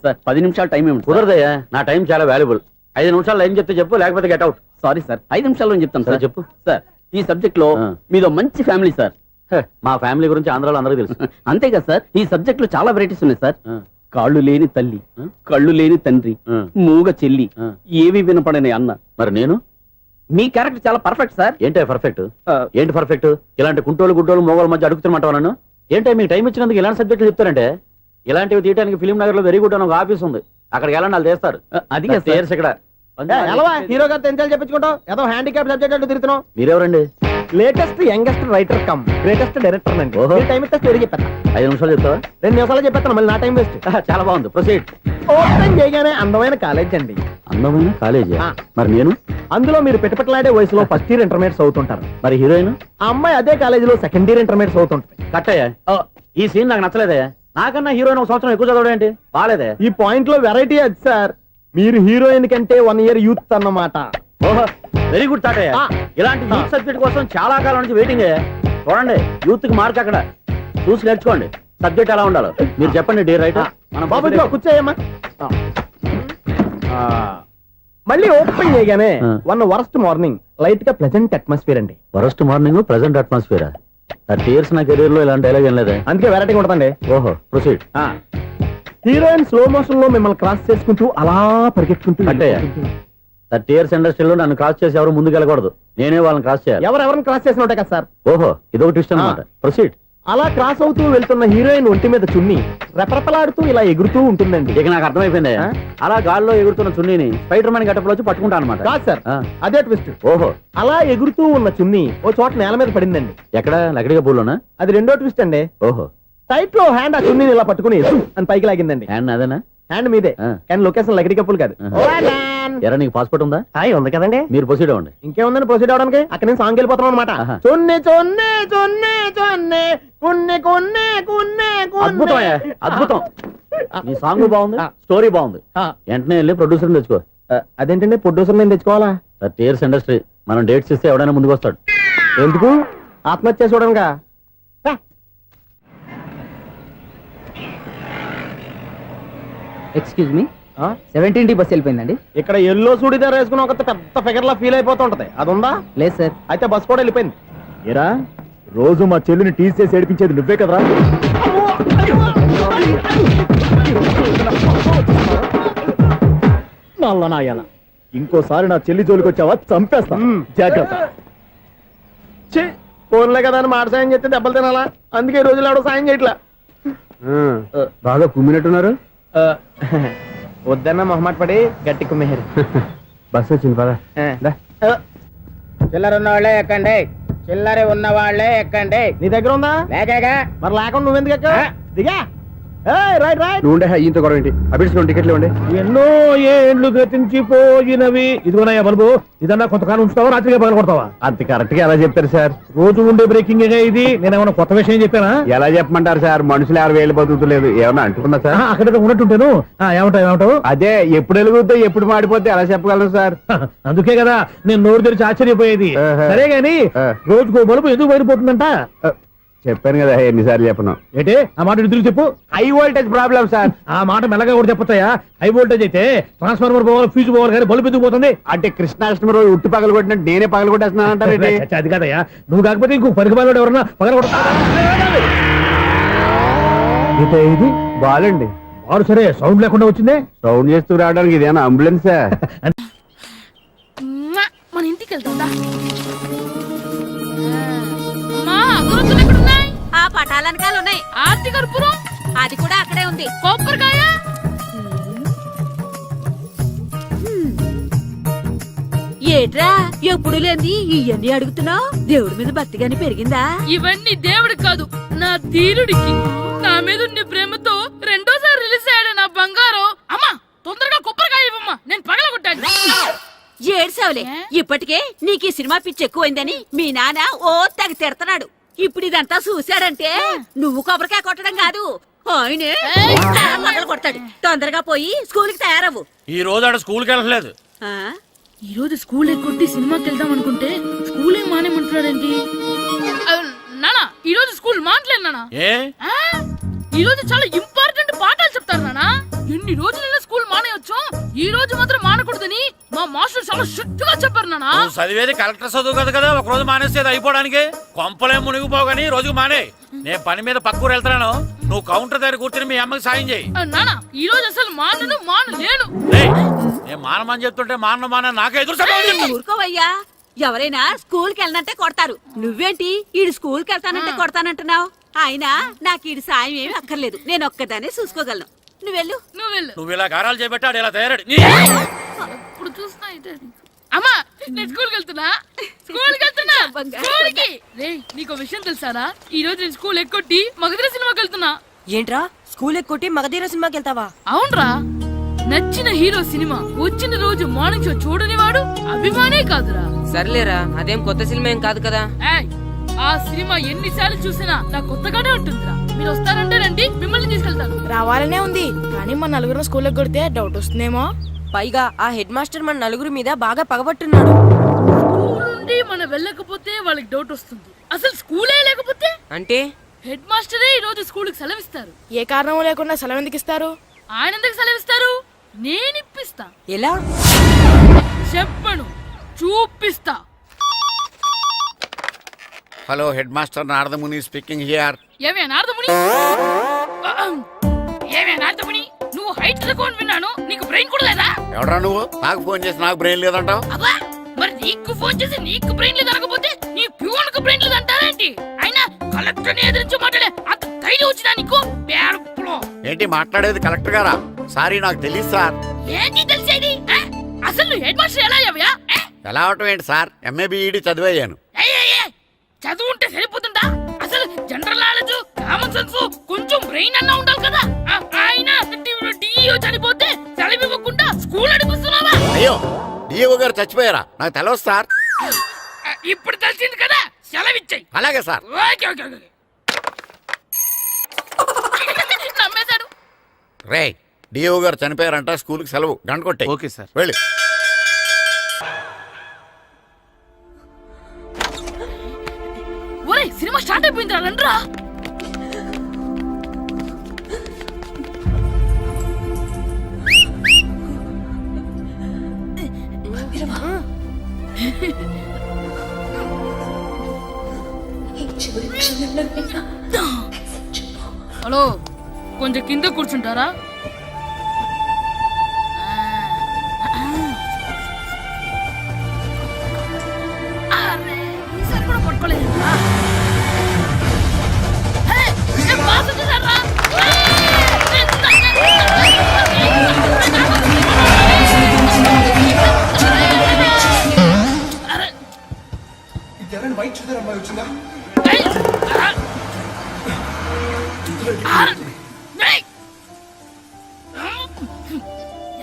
సార్? 10 నిమిషాలు టైం ఏమి కుదరదయ్యా. నా టైం చాలా వాల్యుబుల్. 5 నిమిషాల్లో ఏం చెప్తే చెప్పు, లేకపోతే గెట్ అవుట్. సారీ సార్, 5 నిమిషాల్లో చెప్తాను సార్. చెప్పు సార్ ఈ సబ్జెక్ట్ లో మీదో మంచి ఫ్యామిలీ సార్. మా ఫ్యామిలీ గురించి ఆంధ్రాలో అందరికీ తెలుసు. అంతే కదా సార్, ఈ సబ్జెక్ట్ లో చాలా వెరైటీస్ ఉన్నాయి సార్. కాళ్ళు లేని తల్లి, కళ్ళు లేని తండ్రి, మూగ చెల్లి, ఏవి వినపడని అన్న. మరి నేను మీ క్యారెక్టర్ చాలా పర్ఫెక్ట్ సార్. ఏంటే పర్ఫెక్ట్? ఏంటి పర్ఫెక్ట్? ఇలాంటి కుంటోళ్ళు గుడ్డోళ్ళు మోగోళ్ళ మధ్య అడుగుతున్నమాట నన్ను. ఏంటంటే మీకు టైం ఇచ్చినందుకు ఇలాంటి సబ్జెక్టులు చెప్తారంటే? ఇలాంటివి తీయడానికి ఫిలిం నగర్ లో వెరీ గుడ్ అని ఒక ఆఫీస్ ఉంది. అక్కడికి వెళ్ళండి, వాళ్ళు చేస్తారు. అది ఇక్కడ హీరో గారు తెంచాలి చెప్పించుకుంటాం. ఏదో హ్యాండిక్యాప్ సబ్జెక్ట్ అంటూ తిరుగుతున్నాం. మీరెవరండి? Latest youngest writer cum greatest director అండి. టైం ఇస్తే స్టోరీ చెప్పేస్తా. 5 నిమిషాలు చెప్తావా? 2 నిమిషాలు చెప్పేస్తాను, మళ్ళీ నా టైం వేస్ట్. చాలా బాగుంది, ప్రొసీడ్. ఓపెన్ చేయగానే అందమైన కాలేజ్ అండి. అందమైన కాలేజీ? మరి నేను అందులో మీరు పెట్టుపట్లాడే వయసులో ఫస్ట్ ఇయర్ ఇంటర్మీడియట్స్ అవుతుంటారు. మరి హీరోయిన్? ఆ అమ్మాయి అదే కాలేజీలో సెకండ్ ఇయర్ ఇంటర్మీడియట్స్ అవుతుంటారు. కట్టయ్యా, ఈ సీన్ నాకు నచ్చలేదే. నాకన్నా హీరోయిన్ 1 సంవత్సరం ఎక్కువ చదవడం ఏంటి? బాలేదే. ఈ పాయింట్ లో వెరైటీ అది సార్. మీరు హీరోయిన్ కంటే 1 year యూత్ అన్నమాట. ఓహో వెరీ గుడ్ థాట్. ఇలాంటి యూత్ సబ్జెక్ట్ కోసం చాలా కాలం నుంచి వెయిటింగ్. చూడండి యూత్ కి మార్క్ అక్కడ చూసి నేర్చుకోండి. సబ్జెక్ట్ ఎలా ఉండాలో మీరు చెప్పండి. డే రైటర్ మన బాబు కూర్చోయమ్మా. మళ్ళీ ఓపెన్ చేయగానే వరస్ట్ మార్నింగ్, లైట్ గా ప్లెజెంట్ అట్మాస్ఫియర్ అండి. Worst morning, present atmosphere. 30 years నా కెరీర్ లో ఇలాంటి డైలాగ్ ఏం లేదే. అందుకే వెరైటీ ఉంటుందండి. ఓహో ప్రొసీడ్. హీరోయిన్ స్లో మోషన్ లో మిమ్మల్ని క్రాస్ చేసుకుంటూ అలా పరిగెట్టుకుంటూ 30 years ఇండస్ట్రీలో నన్ను క్రాస్ చేసి ఎవరు ముందుకు వెళ్ళకూడదు. నేనే వాళ్ళని క్రాస్ చేయాలి. ఎవరెవరిని క్రాస్ చేసిన ఉంటాయి కదా సార్. ఓహో ఇదొక ట్విస్ట్ అన్నమాట. ప్రొసీడ్. అలా క్రాస్ అవుతూ వెళ్తున్న హీరోయిన్ ఒంటి మీద చున్ని రెపరెపలాడుతూ ఇలా ఎగురుతూ ఉంటుందండి. ఇక నాకు అర్థమైపోయింది. అలా గాల్లో ఎగురుతున్న చున్నీని స్పైడర్ మ్యాన్ గట్టపులో వచ్చి పట్టుకుంటా అనమాట. కాదు సార్, అదే ట్విస్ట్. ఓహో అలా ఎగురుతూ ఉన్న చున్ని ఓ చోట నేల మీద పడిందండి. ఎక్కడ? లకడిగా పూల్లోనా? అది రెండో ట్విస్ట్ అండి. ఓహో టైట్ లో హ్యాండ్ ఆ చున్నీని ఇలా పట్టుకుని అని పైకి లాగిందండి. హ్యాండ్ అదేనా? హ్యాండ్ మీదే, కానీ లొకేషన్ లకడి కప్పులు కాదు. ఎరా నీకు పాస్పోర్ట్ ఉందా? ఉంది కదండి. మీరు ప్రొసీడ్ అవ్వండి. ఇంకేముందని ప్రొసీడ్ అవడానికి? అక్కడ నేను సాంగ్ వెళ్ళిపోతాను అనమాట. చొన్నే చొన్నే చొన్నే చొన్నే కున్నే కున్నే కున్నే. అద్భుతం అద్భుతం. నీ సాంగ్ బాగుంది, స్టోరీ బాగుంది. వెంటనే వెళ్ళి ప్రొడ్యూసర్ తెచ్చుకో. అదేంటండి ప్రొడ్యూసర్ నేను తెచ్చుకోవాలా? 30 years ఇండస్ట్రీ. మనం డేట్స్ ఇస్తే ఎవడైనా ముందుకు వస్తాడు. ఎందుకు? ఆత్మహత్య చూడనుగా. Excuse me, 17D bus వెళ్ళిపోయిందండి. ఇక్కడ ఎల్లో చూడిదార్ వేసుకుని ఒక పెద్ద ఫిగర్ లా ఫీల్ అయిపోతుంటది, అది ఉందా? లేదు సార్. అయితే బస్ కూడా వెళ్ళిపోయింది. ఏరా రోజు మా చెల్లిని టీస్ చేసి ఏడిపించేది నువ్వే కదరా? నల్ల నాయాల ఇంకోసారి నా చెల్లి జోలికి వచ్చావా చంపేస్తా జాగ్రత్త. ఫోన్లే కదా అని మాట సాయం చేస్తే దెబ్బలు తినాలా, అందుకే ఈ రోజులు ఎవడో సాయం చేయట్లా. బాగా కుమ్మినట్టున్నారు. వద్దన్న మొహమాట పడి గట్టి కుమ్మేరు. బస్సు వచ్చింది పద. చిల్లర ఉన్న వాళ్ళే ఎక్కండి, చిల్లర ఉన్న వాళ్ళే ఎక్కండి. నీ దగ్గర ఉందా? లేకగా మరి లేకుండా నువ్వెందుకు ఎక్కావు? దిగా. Right right. నువ్వు ఉండే ఈయంతో గొడవ ఏంటి? అభిడ్స్ టికెట్లు ఇవ్వండి. ఎన్నో ఏండ్లు గతించిపోయినవి. ఇదిగోనయ్యా బల్బు, ఇదన్నా కొంతకాలం ఉంచుతావా, రాత్రిగా పగల కొడతావా? అంత కరెక్ట్ గా ఎలా చెప్తారు సార్? రోజు ఉండే బ్రేకింగ్ ఇది. నేనేమన్నా కొత్త విషయం చెప్పానా? ఎలా చెప్పమంటారు సార్? మనుషులు 60,000 బతుకుతలేదు. ఏమన్నా అంటున్నా సార్? అక్కడ ఉన్నట్టుంటాను. ఏమంటావు? అదే ఎప్పుడు వెలుగుతో ఎప్పుడు మాడిపోతే ఎలా చెప్పగలను సార్? అందుకే కదా నేను నోరు తెరిచి ఆశ్చర్యపోయేది. సరే గాని రోజుకో బల్బు ఎందుకు బయటపోతుందంట? చెప్పాను కదా ఎన్నిసార్లు చెప్పను. ఏంటి ఆ మాట ఎదురు చెప్పు. High voltage problem sir. ఆ మాట మెల్లగా కూడా చెప్పొచ్చాయా? హై వోల్టేజ్ అయితే ట్రాన్స్ఫార్మర్ పోవాలి, ఫ్యూజ్ పోవాలి, కానీ బల్బు ఎందుకు పోతుంది? అంటే కృష్ణాష్టమి రోజు ఉట్టి పగలు కొట్టినట్టు నేనే పగలు కొట్టేస్తున్నానంటారు. అది కాదయ్యా, నువ్వు కాకపోతే ఇంకో పరిగణలో ఎవరన్నా పగల కొడతా. ఇది బాలండి. వాడు సరే సౌండ్ లేకుండా వచ్చిందే. సౌండ్ చేస్తూ రావడానికి ఇదేనా అంబులెన్సా? మన ఇంటికి వెళ్తుందా? ఆ పటాలనకాలు ఉన్నాయి. ఆర్తి కర్పూరం అది కూడా అక్కడే ఉంది. కొబ్బరికాయ ఏట్రా ఎప్పుడు లేని ఇవన్నీ అడుగుతున్నావు? దేవుడి మీద భక్తి గాని పెరిగిందా? ఇవన్నీ దేవుడికి కాదు, నా ధీరుడికి. నా మీద ఉండే ప్రేమతో రెండోసారి రిలీజ్ అయ్యాడు నా బంగారం. అమ్మా తొందరగా కొబ్బరికాయ ఇవ్వమ్మా, నేను పగలగొట్టాను. ఏడ్సావులే, ఇప్పటికే నీకు ఈ సినిమా పిచ్చి ఎక్కువైందని మీ నాన్న ఓ తెగ తిడతాడు. ఇప్పుడు ఇదంతా చూశాడంటే నువ్వు కొబ్బరికాయ కొట్టడం కాదు, ఆయనే పగలు కొడతాడు. తొందరగా పోయి స్కూల్ కి తయారవు. ఈ రోజు ఆడ స్కూల్కి వెళ్ళలేదు. ఈ రోజు స్కూల్ ఎక్కొట్టి సినిమాకి వెళ్దాం అనుకుంటే స్కూల్ ఏం మానేమంటున్నాడండి? నానా ఈ రోజు స్కూల్ మానట్లేదు నానా. ఈ రోజు చాలా ఇంపార్టెంట్ పాఠాలు చెప్తారు నానా. ఎన్ని రోజులైనా స్కూల్ మానేయొచ్చు, ఈ రోజు మాత్రం మానకూడదని మా మాస్టర్ చాలా స్ట్రిక్ట్ గా చెప్పారు నానా. చదివేది కలెక్టర్ చదువు కదా కదా, ఒక రోజు మానేసేది అయిపోవడానికి. కొంపలే మునిగిపోగాని రోజుకు మానే. నేను పని మీద పక్కూరు వెళ్తాను, నువ్వు కౌంటర్ దగ్గర కూర్చొని మీ అమ్మకి సాయం చేయి. నానా ఈ రోజు అసలు మానలేను. నేను మానమని చెప్తుంటే మాన నాకే ఎదురు. ఊరుకోవయ్యా, ఎవరైనా స్కూల్ కి వెళ్ళనంటే కొడతారు. నువ్వేంటి ఈడు స్కూల్ కి వెళ్తానంటే కొడతానంటున్నావు? అయినా నాకు ఈడు సాయం ఏమి అక్కర్లేదు, నేను ఒక్కదానే చూసుకోగలను. నువ్వెళ్ళు. నువ్వు ఇలా గారాలు చేపెట్టాడు ఇలా తయారాడు. ఇప్పుడు చూస్తా అమ్మా, నేను స్కూల్కి వెళ్తున్నా. స్కూల్కి నీకు విషయం తెలుసారా? ఈ రోజు నేను స్కూల్ ఎక్కొట్టి మగధీర సినిమాకి వెళ్తున్నా. ఏంట్రా స్కూల్ ఎక్కొట్టి మగధీర సినిమాకి వెళ్తావా? అవునరా, నచ్చిన హీరో సినిమా వచ్చిన రోజు మార్నింగ్ షో చూడని వాడు అభిమానే కాదురా. సర్లేరా, అదేం కొత్త సినిమా ఏం కాదు కదా. ఆ సినిమా ఎన్నిసార్లు చూసినా నాకు కొత్తగానే ఉంటుందిరా. మీరు వస్తారంటే రండి, మిమ్మల్ని తీసుకెళ్తాను. రావాలనే ఉంది, కానీ మన నలుగురు స్కూల్ కొడితే డౌట్ వస్తుందేమో. పైగా ఆ హెడ్ మాస్టర్ మన నలుగురు మీద బాగా పగబట్టున్నాడు. స్కూల్ నుండి మనం వెళ్ళకపోతే వాళ్ళకి డౌట్ వస్తుంది. అసలు స్కూలే లేకపోతే అంటే హెడ్ మాస్టరే ఈ రోజు స్కూల్ కి సెలవిస్తారు. ఏ కారణం లేకుండా సెలవు ఎందుకు ఇస్తారు? ఆయన ఎందుకు సెలవిస్తారు? నేను ఇప్పిస్తా. ఎలా చెప్పను, చూపిస్తా. Hello head master Naradamuni speaking here. ఏమే నారదముని, నువ్వు హైట్ రికార్డ్ విన్నాను, నీకు బ్రెయిన్ కూడా లేదా? ఎవడా నువ్వు? నాకు ఫోన్ చేసి నాకు బ్రెయిన్ లేదంటావు? అబ్బా, మరి నీకు ఫోన్ చేసి నీకు బ్రెయిన్ లేదు అనకపోతే నీ ప్యూన్ కు బ్రెయిన్ లేదు అంటారేంటి? అయినా కలెక్టర్ ని ఎదిరించి మాట్లాడే అంత ధైర్యం వచ్చినా నీకు? ఏంటి మాట్లాడేది కలెక్టర్ గారా? సారీ నాకు తెలియదు సార్. ఏంటి తెలిసేది? అసలు నువ్వు హెడ్ మాస్టర్ ఎలా అయ్యావా? ఎలా అవటం ఏంటి సార్, ఎంఏ బిఈడి చదివయ్యాను. చదువు ఉంటే సరిపోతుందా? అసలు జనరల్ నాలెడ్జ్, కామన్ సెన్స్, కొంచెం బ్రెయిన్ అన్నా ఉండాలి కదా. ఆయన డిఇఓ చనిపోతే సెలవు ఇవ్వకుండా స్కూల్ అడిపిస్తున్నావా? అయ్యో, డిఓ గారు చచ్చిపోయారా? నాకు తెలవదు సార్. ఇప్పుడు తెలిసింది కదా, సెలవు ఇచ్చాయి. అలాగే సార్. నమ్మేశాడు. రే, డిఓ గారు చనిపోయారంట, స్కూల్కి సెలవు, గంట కొట్టే. Okay sir. వెళ్ళి. ఒరేయ్, సినిమా స్టార్ట్ అయిపోయింది రండ్రా. హలో, కొంచెం కింద కూర్చుంటారా?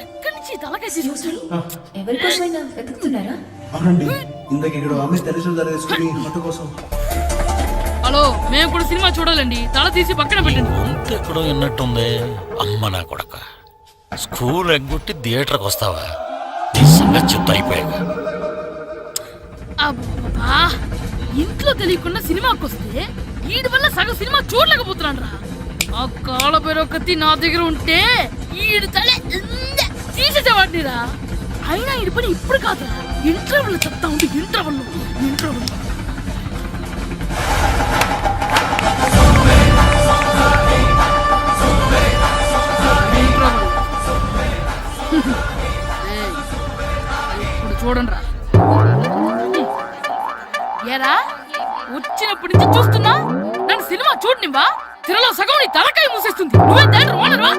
ఎక్కడి నుంచి తలకాయ తీసుకొచ్చాడు? ఎవరికోసమైనా వెతుకుతున్నారా? అవునండి, ఇందాక ఇక్కడ అమ్మాయి తల్లిదండ్రులు ధరేసుకుని మట్టు కోసం. హలో, మేము కూడా సినిమా చూడాలండి. తల తీసి పక్కన పెట్టండి. ఎక్కడో విన్నట్టుంది. అమ్మ నా కొడక, స్కూల్ ఎగ్గొట్టి థియేటర్కి వస్తావా? నీ సంగతి చెప్తా అయిపోయాక. అబ్బా, ఇంట్లో తెలియకుండా సినిమాకి వస్తే వీడి వల్ల సగం సినిమా చూడలేకపోతున్నాను రా. ఆ కాళ్ళ పేరొకటి నా దగ్గర ఉంటే ఈడు తలే తీసేసేవాడిని రా. అయినా ఈడి పని ఇప్పుడు కాదురా, ఇంటర్వెల్ చెప్తా ఉంటే ఇంటర్వెల్ ఇప్పుడు చూడండి రా. ఏరా, వచ్చినప్పటి నుంచి చూస్తున్నా నన్ను సినిమా చూడనివ్వా? తిరలో సగం నీ తలకాయ మూసేస్తుంది. నువ్వే దాని రోనరువా?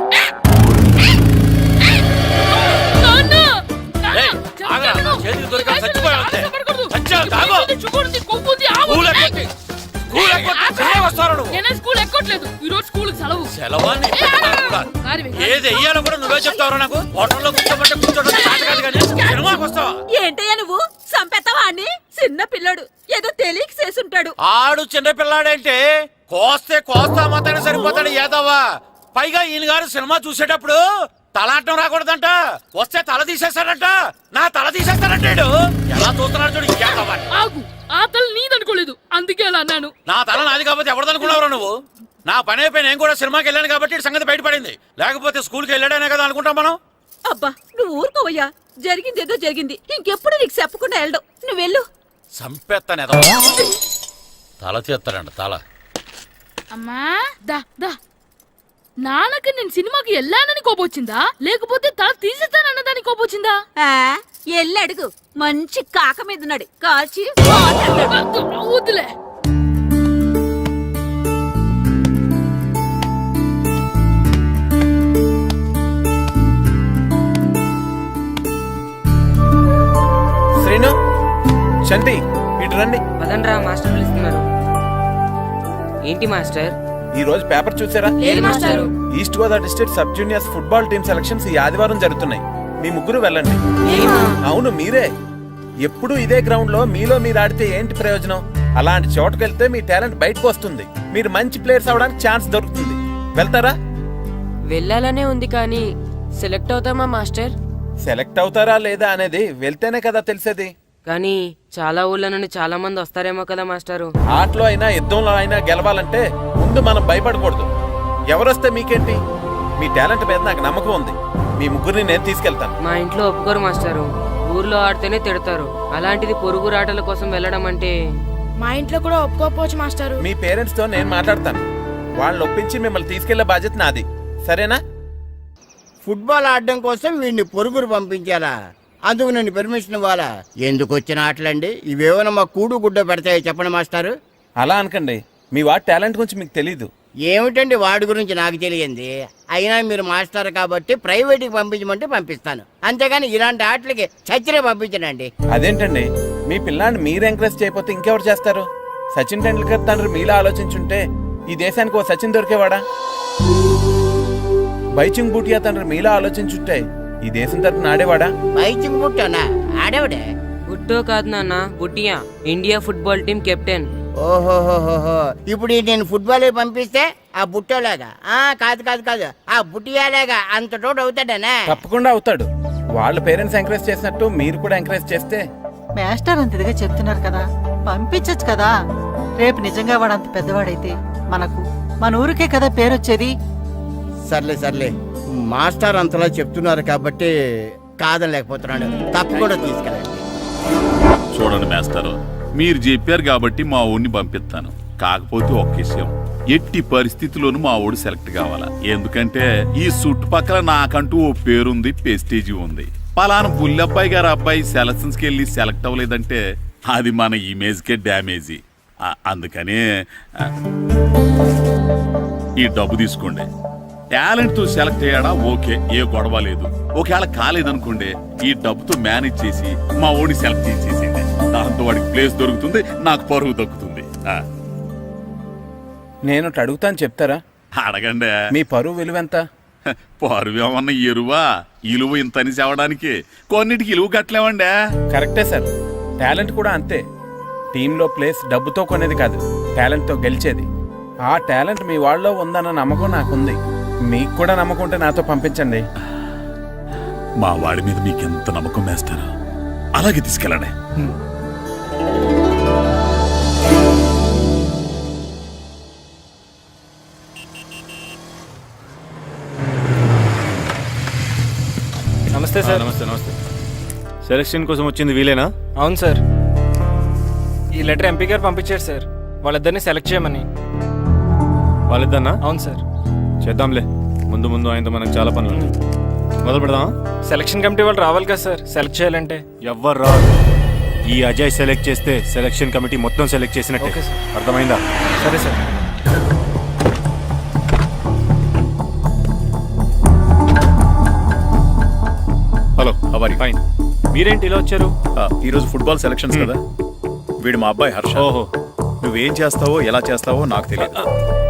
స్కూల్ ఎక్కట్లేదు, ఈ రోజు స్కూల్ సెలవు. ఏది వెయ్యాలో కూడా నువ్వే చెప్తావు. నాకు హోటల్లో కూర్చోబట్టే కూర్చోడం సినిమాకి వస్తావా? ఏంటయ్యా నువ్వు సంపెత్తవా అని? చిన్న పిల్లడు ఏదో తెలియక చేసుంటాడు. ఆడు చిన్న పిల్లాడంటే కోస్తే కోస్తా మాత్రమే సరిపోతాడు ఏదవ్వా. పైగా ఈయన గారు సినిమా చూసేటప్పుడు తలాటం రాకూడదంట, వస్తే తల తీసేస్తాడంట. నా తల తీసేస్తాడంటాడు. ఎలా చూస్తున్నాడు చూడు. ఇంకేదవ్వా, ఆ తల నీదనుకోలేదు, అందుకే అలా అన్నాను. నా తల నాది కాబట్టి ఎవరిదనుకున్నావురా నువ్వు? నా పని అయిపోయి నేను కూడా సినిమాకి వెళ్ళాను కాబట్టి సంగతి బయటపడింది. లేకపోతే స్కూల్కి వెళ్ళాడనే కదా అనుకుంటాం మనం. అబ్బా నువ్వు ఊరుకోవయ్యా, జరిగిందేదో జరిగింది. ఇంకెప్పుడు నీకు చెప్పకుండా వెళ్ళడం. నువ్వు వెళ్ళు. సంపెత్తాను తల తీస్తాడంట తల. అమ్మా దా దా, నాన్నకి నేను సినిమాకి వెళ్ళానని కోపొచ్చిందా, లేకపోతే తల తీసేస్తానన్నదాని కోపొచ్చిందా? ఎల్లు అడుగు, మంచి కాక మీద ఉన్నాడు, కాల్చి వద్దులే. శ్రీను, శంటి, ఇటు రండి. పదండ్రా, మాస్టర్ పిలుస్తున్నారు. ఏంటి మాస్టర్? ఈ రోజు పేపర్ చూసారా? East Godavari district sub juniors football team selections ఈ ఆదివారం జరుగుతున్నాయి. మీ ముగ్గురు వెళ్ళండి. అవును మీరే. ఎప్పుడు ఇదే గ్రౌండ్ లో మీలో మీరు ఆడితే ఏంటి ప్రయోజనం? అలాంటి చోటుకు వెళ్తే మీ టాలెంట్ బయటకు వస్తుంది. మీరు మంచి ప్లేయర్స్ అవడానికి ఛాన్స్ దొరుకుతుంది. వెళ్తారా? వెళ్ళాలనే ఉంది కానీ సెలెక్ట్ అవుతామా మాస్టర్? సెలెక్ట్ అవుతారా లేదా అనేది వెళ్తేనే కదా తెలిసేది. కానీ చాలా ఊళ్ళ నుండి చాలా మంది వస్తారేమో కదా మాస్టారు. ఆటలో అయినా యుద్ధంలో అయినా గెలవాలంటే ముందు మనం భయపడకూడదు. ఎవరొస్తే మీకేంటి? మీ టాలెంట్ మీద నాకు నమ్మకం ఉంది. మీ ముగ్గురిని నేను తీసుకెళ్తాను. మా ఇంట్లో ఒప్పుకోరు మాస్టారు. ఊర్లో ఆడితేనే తిడతారు. అలాంటిది పొరుగు ఆటల కోసం వెళ్ళడం అంటే మా ఇంట్లో కూడా ఒప్పుకోకపోవచ్చు మాస్టారు. మీ పేరెంట్స్ తో నేను మాట్లాడతాను. వాళ్ళని ఒప్పించి మిమ్మల్ని తీసుకెళ్లే బాధ్యత నాది. సరేనా? ఫుట్బాల్ ఆడడం కోసం వీడిని పొరుగురు పంపించాలా? అందుకు నేను పర్మిషన్ ఇవ్వాలా? ఎందుకు వచ్చిన ఆటలండి ఇవేమైనా మా కూడు గుడ్డ పెడతాయో చెప్పండి మాస్టారు. అలా అనకండి. మీ వాడి టాలెంట్ గురించి మీకు తెలీదు. ఏమిటండి వాడి గురించి నాకు తెలియంది? అయినా మీరు మాస్టర్ కాబట్టి ప్రైవేట్కి పంపించమంటే పంపిస్తాను, అంతేగాని ఇలాంటి ఆటలకి చచ్చిరే పంపించనండి. అదేంటండి, మీ పిల్లాన్ని మీరు ఎంకరేజ్ చేయకపోతే ఇంకెవరు చేస్తారు? సచిన్ టెండూల్కర్ తండ్రి మీలా ఆలోచించుంటే ఈ దేశానికి ఓ సచిన్ దొరికేవాడా? బైచింగ్ బూటియా తండ్రి మీలా ఆలోచించుంటే ఈ దేశం తరపున ఆడేవాడా? బైచింగ్ బుట్టనా ఆడేవాడే? బుట్టో కాదు నాన్న, Bhutia, India football team captain. ఓహోహోహో, ఇప్పుడు నేను ఫుట్బాల్ పంపిస్తే ఆ బుట్టోలాగా? కాదు కాదు కాదు, ఆ బుట్టియాలేగా అంత తోడు అవుతాడనా? తప్పకుండా అవుతాడు. వాళ్ళ పేరెంట్స్ ఎంకరేజ్ చేసినట్టు మీరు కూడా ఎంకరేజ్ చేస్తే. మాస్టర్ అంత ఇదిగా చెప్తున్నారు కదా, పంపించచ్చు కదా. రేపు నిజంగా వాడు అంత పెద్దవాడైతే మన ఊరికే కదా పేరు వచ్చేది. సర్లే సర్లే, మాస్టర్ అంతలా చెప్తున్నారు కాబట్టి కాదనలేకపోతున్నాడు. తప్పకుండా తీసుకెళ్ళండి. చూడండి మాస్టర్, మీరు చెప్పారు కాబట్టి మా ఊరిని పంపిస్తాను. కాకపోతే ఒక్క విషయం, ఎట్టి పరిస్థితుల్లోనూ మా ఊడు సెలెక్ట్ కావాలా. ఎందుకంటే ఈ చుట్టుపక్కల నాకంటూ ఓ పేరుంది, ప్రెస్టీజీ ఉంది. పలానా బుల్లబ్బాయి గారు అబ్బాయి సెలక్షన్స్ కి వెళ్ళి సెలెక్ట్ అవ్వలేదంటే అది మన ఇమేజ్ కే డ్యామేజీ. అందుకనే ఈ డబ్బు తీసుకోండి. టాలెంట్ తో సెలెక్ట్ అయ్యాడా ఓకే, ఏ గొడవ లేదు. ఒకవేళ కాలేదనుకోండి, ఈ డబ్బుతో మేనేజ్ చేసి మా ఓడిని సెలెక్ట్ చేసేసింది. దాంతో వాడికి ప్లేస్ దొరుకుతుంది, నాకు పరువు దక్కుతుంది. నేను అడుగుతాను, చెప్తారా? అడగండి. మీ పరువు విలువ ఎంత? పరువేమన్నా ఎరువా? ఇలువ ఇంతని చెప్పడానికి కొన్నిటికి ఇలువ కట్టలేమండి. కరెక్టే సార్, టాలెంట్ కూడా అంతే. టీంలో ప్లేస్ డబ్బుతో కొనేది కాదు, టాలెంట్తో గెలిచేది. ఆ టాలెంట్ మీ వాళ్ళలో ఉందన్న నమ్మకం నాకుంది. మీకు కూడా నమ్మకం ఉంటే నాతో పంపించండి. మా వాడి మీద మీకెంత నమ్మకం వేస్తారో అలాగే తీసుకెళ్ళండి. నమస్తే సార్. నమస్తే నమస్తే. సెలక్షన్ కోసం వచ్చింది వీలేనా? అవును సార్. ఈ లెటర్ ఎంపీ గారు పంపించారు సార్, వాళ్ళిద్దరిని సెలెక్ట్ చేయమని. వాళ్ళిద్దరినా? అవును సార్. చేద్దాంలే, ముందు ముందు ఆయనతో మనకు చాలా పనులు ఉన్నాయి. మొదలు పెడదామా? సెలక్షన్ కమిటీ వాళ్ళు రావాలి కదా సార్ సెలెక్ట్ చేయాలంటే. ఎవ్వరు రాదు. ఈ అజయ్ సెలెక్ట్ చేస్తే సెలక్షన్ కమిటీ మొత్తం సెలెక్ట్ చేసినట్టే. Okay sir. అర్థమైందా? సరే సార్. హలో, అవరి. ఫైన్. మీరేంటి ఇలా వచ్చారు? ఈరోజు ఫుట్బాల్ సెలక్షన్స్ కదా. వీడు మా అబ్బాయి హర్ష. ఓహో. నువ్వేం చేస్తావో ఎలా చేస్తావో నాకు తెలియదు.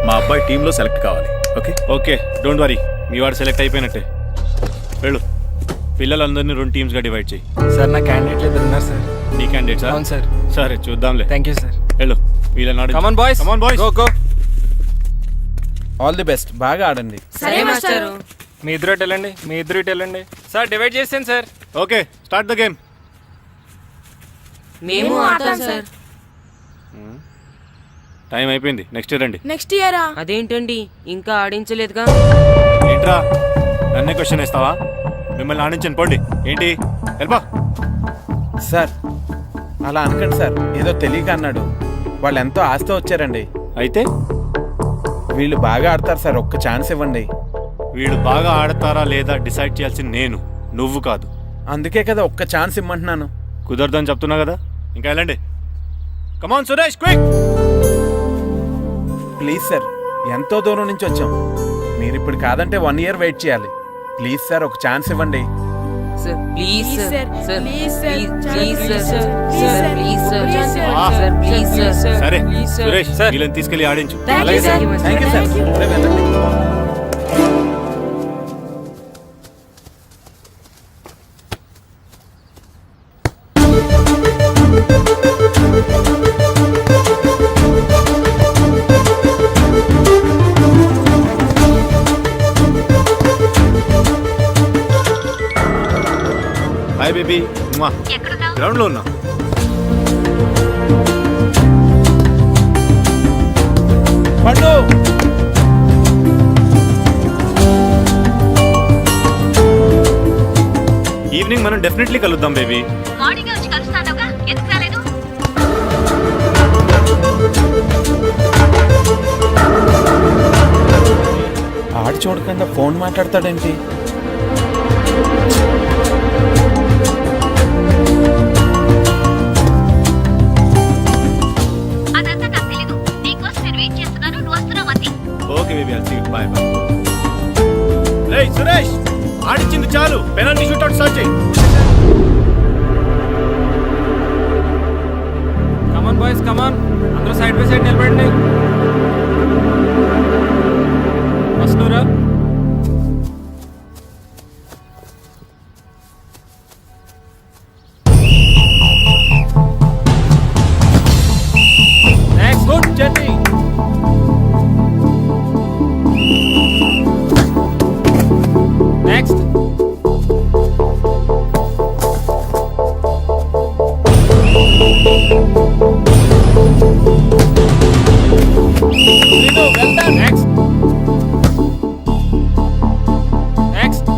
మా అబ్బాయి టీంలో సెలెక్ట్ కావాలి. Okay okay, don't worry. మీ వాడు సెలెక్ట్ అయిపోయినట్టే. వెళ్ళు. పిల్లలందరినీ 2 టీమ్స్గా డివైడ్ చేయి. సార్ నా క్యాండిడేట్లు ఇద్దరు ఉన్నారు సార్. నీ క్యాండిడేట్స్? అవును సార్. సరే చూద్దాంలే. Thank you sir. వెళ్ళు. వీళ్ళని కమాన్ boys, come on boys, go go. All the best, బాగా ఆడండి. సరే మాస్టారు. మీ ఇద్దరు ఇటు వెళ్ళండి, మీ ఇద్దరు ఇటు వెళ్ళండి. సార్ డివైడ్ చేసాను sir. Okay, start the game. మేము ఆడతాం సార్. టైం అయిపోయింది, నెక్స్ట్ ఇయర్ రండి. నెక్స్ట్ ఇయరా? అదేంటండి ఇంకా ఆడించలేదుగా? ఏంట్రా నన్నే క్వశ్చన్ ఇస్తావా? మిమ్మల్ని ఆడించండి, పోండి. ఏంటి వెళ్ళిపో. సార్ అలా అనకండి సార్, ఏదో తెలియక అన్నాడు. వాళ్ళు ఎంతో ఆస్తో వచ్చారండి. అయితే వీళ్ళు బాగా ఆడతారు సార్, ఒక్క ఛాన్స్ ఇవ్వండి. వీడు బాగా ఆడతారా లేదా డిసైడ్ చేయాల్సింది నేను, నువ్వు కాదు. అందుకే కదా ఒక్క ఛాన్స్ ఇమ్మంటున్నాను. కుదరదని చెప్తున్నా కదా, ఇంకా వెళ్ళండి. కమాన్ సురేష్, క్విక్. ప్లీజ్ సార్, ఎంతో దూరం నుంచి వచ్చాం. మీరు ఇప్పుడు కాదంటే 1 year వెయిట్ చేయాలి. ప్లీజ్ సార్, ఒక ఛాన్స్ ఇవ్వండి. Sir please sir. Sir please sir. Please sir. Sir please sir. Sir please sir. సరే సురేష్, వీళ్ళని తీసుకెళ్ళి ఆడించు. అలాగే సార్. Thank you sir. రేపు వెళ్ళండి. Hi baby. గ్రౌండ్ లో ఉన్నా. పండు, ఈవినింగ్ మనం డెఫినెట్లీ కలుద్దాం బేబీ. ఆడి చూడకుండా ఫోన్ మాట్లాడతాడేంటి? Okay baby, I'll see you. Bye bye. రేయ్ సురేష్, ఆడించింది చాలు, పెనాల్టీ షూట్అవుట్ స్టార్ట్ చేయి. Come on boys, come on. అందరూ సైడ్ బై సైడ్ నిలబడండి. వస్తురా. Next good journey. Next. Next. Next.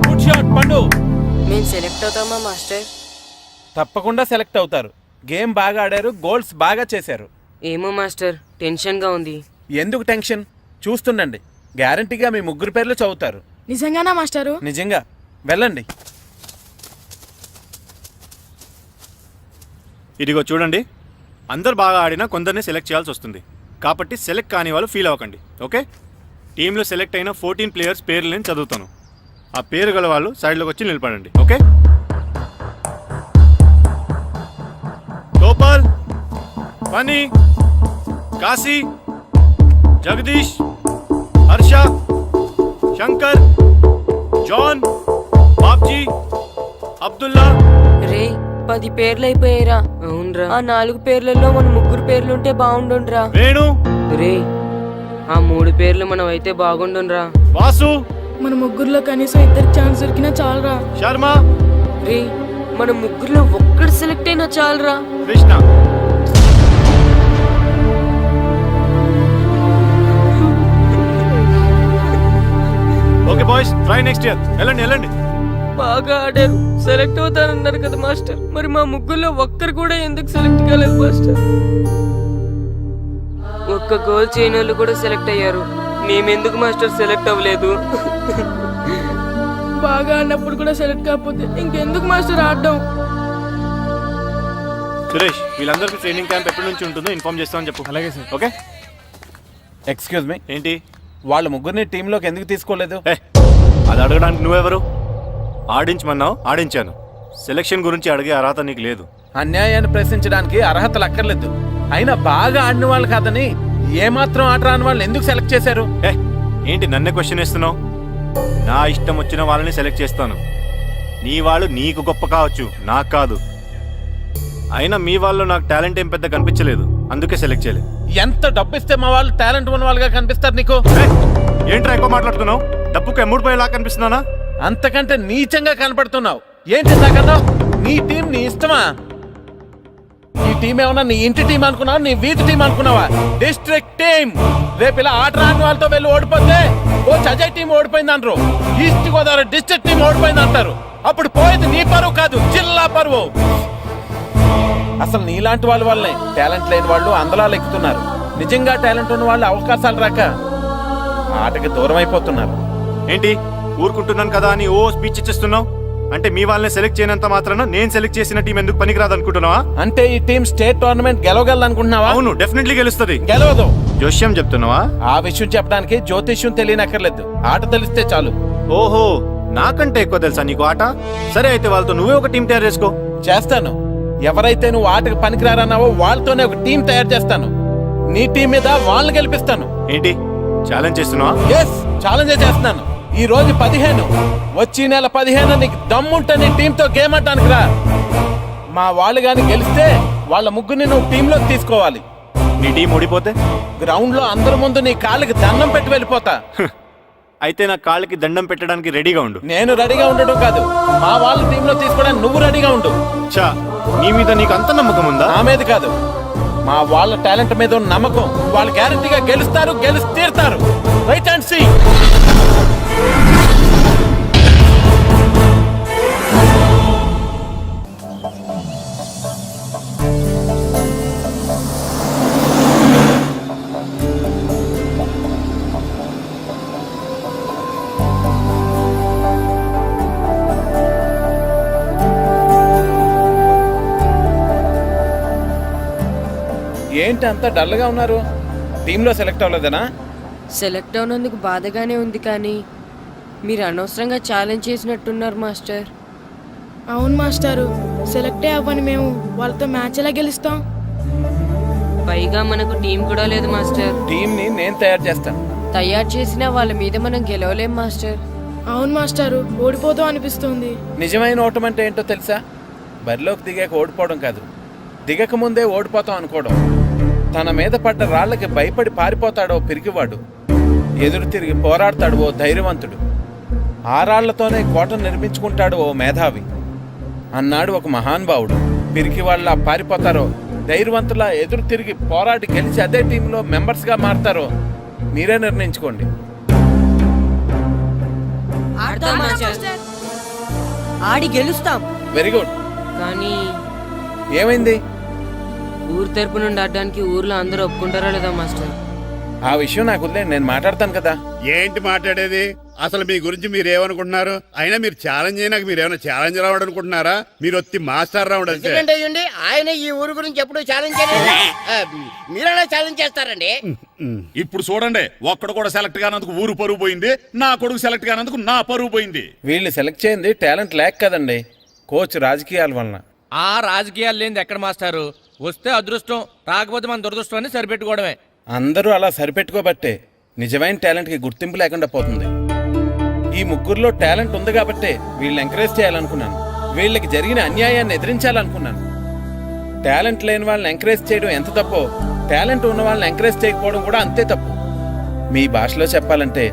Good shot Pandu. మేము సెలెక్ట్ అవుతామా మాస్టర్? తప్పకుండా సెలెక్ట్ అవుతారు. గేమ్ బాగా ఆడారు, గోల్స్ బాగా చేశారు. ఏమో మాస్టర్, టెన్షన్ గా ఉంది. ఎందుకు టెన్షన్? చూస్తుండండి, గ్యారంటీగా మీ 3 పేర్లు చదువుతారు. నిజంగానా మాస్టారు? నిజంగా. వెళ్ళండి. ఇదిగో చూడండి, అందరు బాగా ఆడినా కొందరిని సెలెక్ట్ చేయాల్సి వస్తుంది. కాబట్టి సెలెక్ట్ కాని వాళ్ళు ఫీల్ అవ్వకండి. ఓకే, టీంలో సెలెక్ట్ అయిన 14 ప్లేయర్స్ పేర్లు నేను చదువుతాను. ఆ పేరు గల వాళ్ళు సైడ్లోకి వచ్చి నిలబడండి. ఓకే. ఫనీ, కాశీ, జగదీష్, హర్ష, శంకర్, జాన్, బాబ్జీ, అబ్దుల్లా. రే 10 పేర్లు అయిపోయారా? అవునరా. ఆ 4 పేర్లలో మన 3 పేర్లుంటే బాగుండుండ్రా. వేణు. రే ఆ 3 పేర్లు మనం అయితే బాగుండుండ్రా. వాసు. మన ముగ్గురులో కనీసం 2 ఛాన్స్ దొరికినా చాలరా. శర్మ. రే మన 3లో ఒక్కడు సెలెక్ట్ అయినా చాలరా. Krishna. Okay boys, try next year. వెళ్ళండి. బాగా ఆడారు, సెలెక్ట్ అవుతారన్నారు కదా మాస్టర్. మరి మా 3లో ఒక్కరు కూడా ఎందుకు సెలెక్ట్ కాలేదు మాస్టర్? ఒక్క గోల్ చేయని వాళ్ళు కూడా సెలెక్ట్ అయ్యారు, మేమెందుకు మాస్టర్ సెలెక్ట్ అవ్వలేదు? బాగా ఆడినప్పుడు కూడా సెలెక్ట్ కాకపోతే ఇంకెందుకు మాస్టర్ ఆడడం? సురేష్, వీళ్ళందరికీ ట్రైనింగ్ క్యాంప్ ఎప్పటి నుంచి ఉంటుందో ఇన్ఫార్మ్ చేస్తామని చెప్పు. అలాగే సార్. ఓకే. ఎక్స్క్యూజ్ మీ, ఏంటి? వాళ్ళ ముగ్గురిని టీంలోకి ఎందుకు తీసుకోలేదు? అది అడగడానికి నువ్వెవరు? ఆడించమన్నావు, ఆడించాను. సెలక్షన్ గురించి అడిగే అర్హత నీకు లేదు. అన్యాయాన్ని ప్రశ్నించడానికి అర్హతలు అక్కర్లేదు. అయినా బాగా ఆడిన వాళ్ళు కాదని ఏమాత్రం ఆట రాని వాళ్ళని ఎందుకు సెలెక్ట్ చేశారు? ఏంటి నన్నే క్వశ్చన్ వేస్తున్నావు? నా ఇష్టం వచ్చిన వాళ్ళని సెలెక్ట్ చేస్తాను. నీ వాళ్ళు నీకు గొప్ప కావచ్చు, నాకు కాదు. అయినా మీ వాళ్ళు నాకు టాలెంట్ ఏం పెద్ద కనిపించలేదు, అందుకే సెలెక్ట్ చేయలేదు. ఎంత డబ్బు ఇస్తే మా వాళ్ళు టాలెంట్ ఉన్న వాళ్ళుగా కనిపిస్తారు నీకు? ఏంట్రా ఎక్కువ మాట్లాడుతున్నావు? డబ్బుకు ఎమ్ముడిపోయేలా కనిపిస్తున్నానా? అంతకంటే నీచంగా కనపడుతున్నావు. ఏంటి ఇందాకన్నావు? నీ టీం నీ ఇష్టమా? ఈ టీం ఏమన్నా నీ ఇంటి టీం అనుకున్నావా, నీ వీధి టీం అనుకున్నావా? District team. రేపు ఇలా ఆట రాని వాళ్ళతో వెళ్ళి ఓడిపోతే కోచ్ అజయ్ టీం ఓడిపోయింది అంటారు, ఈస్ట్ గోదావరి డిస్ట్రిక్ట్ టీం ఓడిపోయింది అంటారు. అప్పుడు పోయేది నీ పరువు కాదు, జిల్లా పరువు. అసలు నీలాంటి వాళ్ళ వల్లే టాలెంట్ లేని వాళ్ళు అందలాలు ఎక్కుతున్నారు. నిజంగా టాలెంట్ ఉన్న వాళ్ళు అవకాశాలు రాక ఆటకి దూరం అయిపోతున్నారు. ఏంటి ఊరుకుంటున్నాను కదా అని ఓ స్పీచ్ ఇచ్చేస్తున్నావు? అంటే మీ వాళ్ళని సెలెక్ట్ చేయనంత మాత్రాన నేను సెలెక్ట్ చేసిన టీం ఎందుకు పనికిరాదు అనుకుంటున్నావా? అంటే ఈ టీం స్టేట్ టోర్నమెంట్ గెలవగలదు అనుకుంటున్నావా? అవును, డెఫినెట్లీ గెలుస్తుంది. గెలవదు. జోష్యం చెప్తున్నావా? ఆ విషయం చెప్పడానికి జ్యోతిష్యం తెలియనక్కర్లేదు, ఆట తెలిస్తే చాలు. ఓహో, నాకంటే ఎక్కువ తెలుసా నీకు ఆట? సరే అయితే వాళ్ళతో నువ్వే ఒక టీం తయారు చేసుకో. చేస్తాను. ఎవరైతే నువ్వు ఆటకు పనికిరారన్నావో వాళ్ళతోనే ఒక టీం తయారు చేస్తాను. నీ టీం మీద వాళ్ళని గెలిపిస్తాను. ఏంటి ఛాలెంజ్ చేస్తున్నావా? ఎస్, ఛాలెంజ్ చేస్తున్నాను. ఈ రోజు 15, వచ్చే నెల 15 నీకు దమ్ముంటే నీ టీంతో గేమ్ ఆడటానికి రా. మా వాళ్ళు గాని గెలిస్తే వాళ్ళ ముగ్గురిని నువ్వు టీంలోకి తీసుకోవాలి. నీ టీం ఓడిపోతే గ్రౌండ్ లో అందరి ముందు నీ కాళ్ళకి దండం పెట్టి వెళ్ళిపోతా. అయితే నా కాళ్ళకి దండం పెట్టడానికి రెడీగా ఉండు. నేను రెడీగా ఉండడం కాదు, మా వాళ్ళ టీంలో తీసుకోవడానికి నువ్వు రెడీగా ఉండు. చా, నీ మీద నీకు అంత నమ్మకం ఉందా? నా మీద కాదు, మా వాళ్ళ టాలెంట్ మీద ఉన్న నమ్మకం. వాళ్ళు గ్యారంటీగా గెలుస్తారు, గెలిచి తీరుతారు. Right and see. ఏంటి అంత డల్గా ఉన్నారు? టీంలో సెలెక్ట్ అవ్వలేదనా? సెలెక్ట్ అవునందుకు బాధగానే ఉంది, కానీ మీరు అనవసరంగా ఛాలెంజ్ చేసినట్టున్నారు మాస్టర్. అవును మాస్టారు, సెలెక్టే అవ్వని మేము వాళ్ళతో మ్యాచ్ ఎలా గెలుస్తాం? పైగా మనకు టీం కూడా లేదు మాస్టర్. టీం ని నేను తయారు చేస్తాను. తయారు చేసిన వాళ్ళ మీద మనం గెలవలేం మాస్టర్. అవును మాస్టారు, ఓడిపోతాం అనిపిస్తుంది. నిజమైన ఓటం అంటే ఏంటో తెలుసా? బరిలోకి దిగాక ఓడిపోవడం కాదు, దిగక ముందే ఓడిపోతాం అనుకోవడం. తన మీద పడ్డ రాళ్లకి భయపడి పారిపోతాడో పిరికివాడు, ఎదురు తిరిగి పోరాడతాడు ఓ ధైర్యవంతుడు, ఆ రాళ్లతోనే కోటను నిర్మించుకుంటాడు ఓ మేధావి అన్నాడు ఒక మహానుభావుడు. పిరికి వాళ్ళ పారిపోతారో ధైర్యవంతులా ఎదురు తిరిగి పోరాడి గెలిచి అదే టీంలో మెంబర్స్ గా మారతారో మీరే నిర్ణయించుకోండి. ఆడి గెలుస్తాం. Very good. కానీ ఏమైంది? ఊరు తరపు నుండి ఆడడానికి ఊర్లో అందరూ ఒప్పుకుంటారా లేదా మాస్టర్? ఆ విషయం నాకు వదిలేండి, నేను మాట్లాడతాను కదా. ఏంటి మాట్లాడేది? అసలు మీ గురించి మీరు ఏమనుకుంటున్నారు? అయినా మీరు ఛాలెంజ్ అయినాక మీరు ఏమైనా ఛాలెంజ్ రావడం అనుకుంటున్నారా? మీరు వచ్చి మాస్టర్ రావడం అంతే. ఆయన ఈ ఊరు గురించి ఎప్పుడు ఛాలెంజ్ చేయలేదు, మీరెలా ఛాలెంజ్ చేస్తారండి? ఇప్పుడు చూడండి, ఒక్కడు కూడా సెలెక్ట్ కానందుకు ఊరు పరువు పోయింది, నా కొడుకు సెలెక్ట్ కానందుకు నా పరువు పోయింది. వీళ్ళని సెలెక్ట్ చేయింది టాలెంట్ లేక కదండి, కోచ్ రాజకీయాల వలన. ఆ రాజకీయాలు లేనిది ఎక్కడ మాస్టారు? వస్తే అదృష్టం, రాకపోతే మన దురదృష్టం అని సరిపెట్టుకోవడమే. అందరూ అలా సరిపెట్టుకోబట్టే నిజమైన టాలెంట్కి గుర్తింపు లేకుండా పోతుంది. ఈ ముగ్గురులో టాలెంట్ ఉంది కాబట్టే వీళ్ళని ఎంకరేజ్ చేయాలనుకున్నాను. వీళ్ళకి జరిగిన అన్యాయాన్ని ఎదిరించాలనుకున్నాను. టాలెంట్ లేని వాళ్ళని ఎంకరేజ్ చేయడం ఎంత తప్పో, టాలెంట్ ఉన్న వాళ్ళని ఎంకరేజ్ చేయకపోవడం కూడా అంతే తప్పు. మీ భాషలో చెప్పాలంటే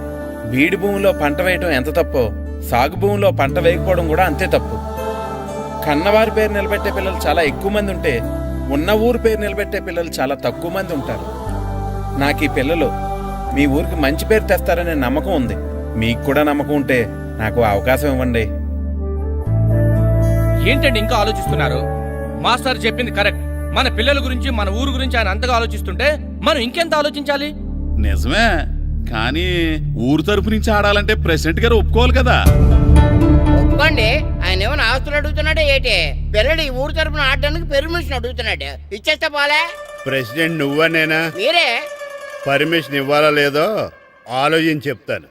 బీడు భూమిలో పంట వేయడం ఎంత తప్పో, సాగు భూమిలో పంట వేయకపోవడం కూడా అంతే తప్పు. కన్నవారి పేరు నిలబెట్టే పిల్లలు చాలా ఎక్కువ మంది ఉంటే, ఉన్న ఊరు పేరు నిలబెట్టే పిల్లలు చాలా తక్కువ మంది ఉంటారు. నాకు ఈ పిల్లలు మీ ఊరికి మంచి పేరు తెస్తారనే నమ్మకం ఉంది. మీకు కూడా నమ్మకం ఉంటే నాకు అవకాశం ఇవ్వండి. ఏంటండి ఇంకా ఆలోచిస్తున్నారు? మాస్టర్ చెప్పింది కరెక్ట్. మన పిల్లల గురించి, మన ఊరు గురించి ఆయన అంతగా ఆలోచిస్తుంటే మనం ఇంకెంత ఆలోచించాలి? నిజమే, కానీ ఊరు తరపు నుంచి ఆడాలంటే ప్రెసిడెంట్ గారు ఒప్పుకోవాలి కదా. ఒప్పుకోండి. ఆయన ఏమైనా ఆస్తులు అడుగుతున్నాడే ఏంటి? పిల్లడు ఈ ఊరు తరపున ఆడడానికి పెర్మిషన్ అడుగుతున్నాడు. ఇచ్చేస్తే పోలే. ప్రెసిడెంట్ నువ్వా నేనా? మీరే. పర్మిషన్ ఇవ్వాలా లేదో ఆలోచించి చెప్తాను.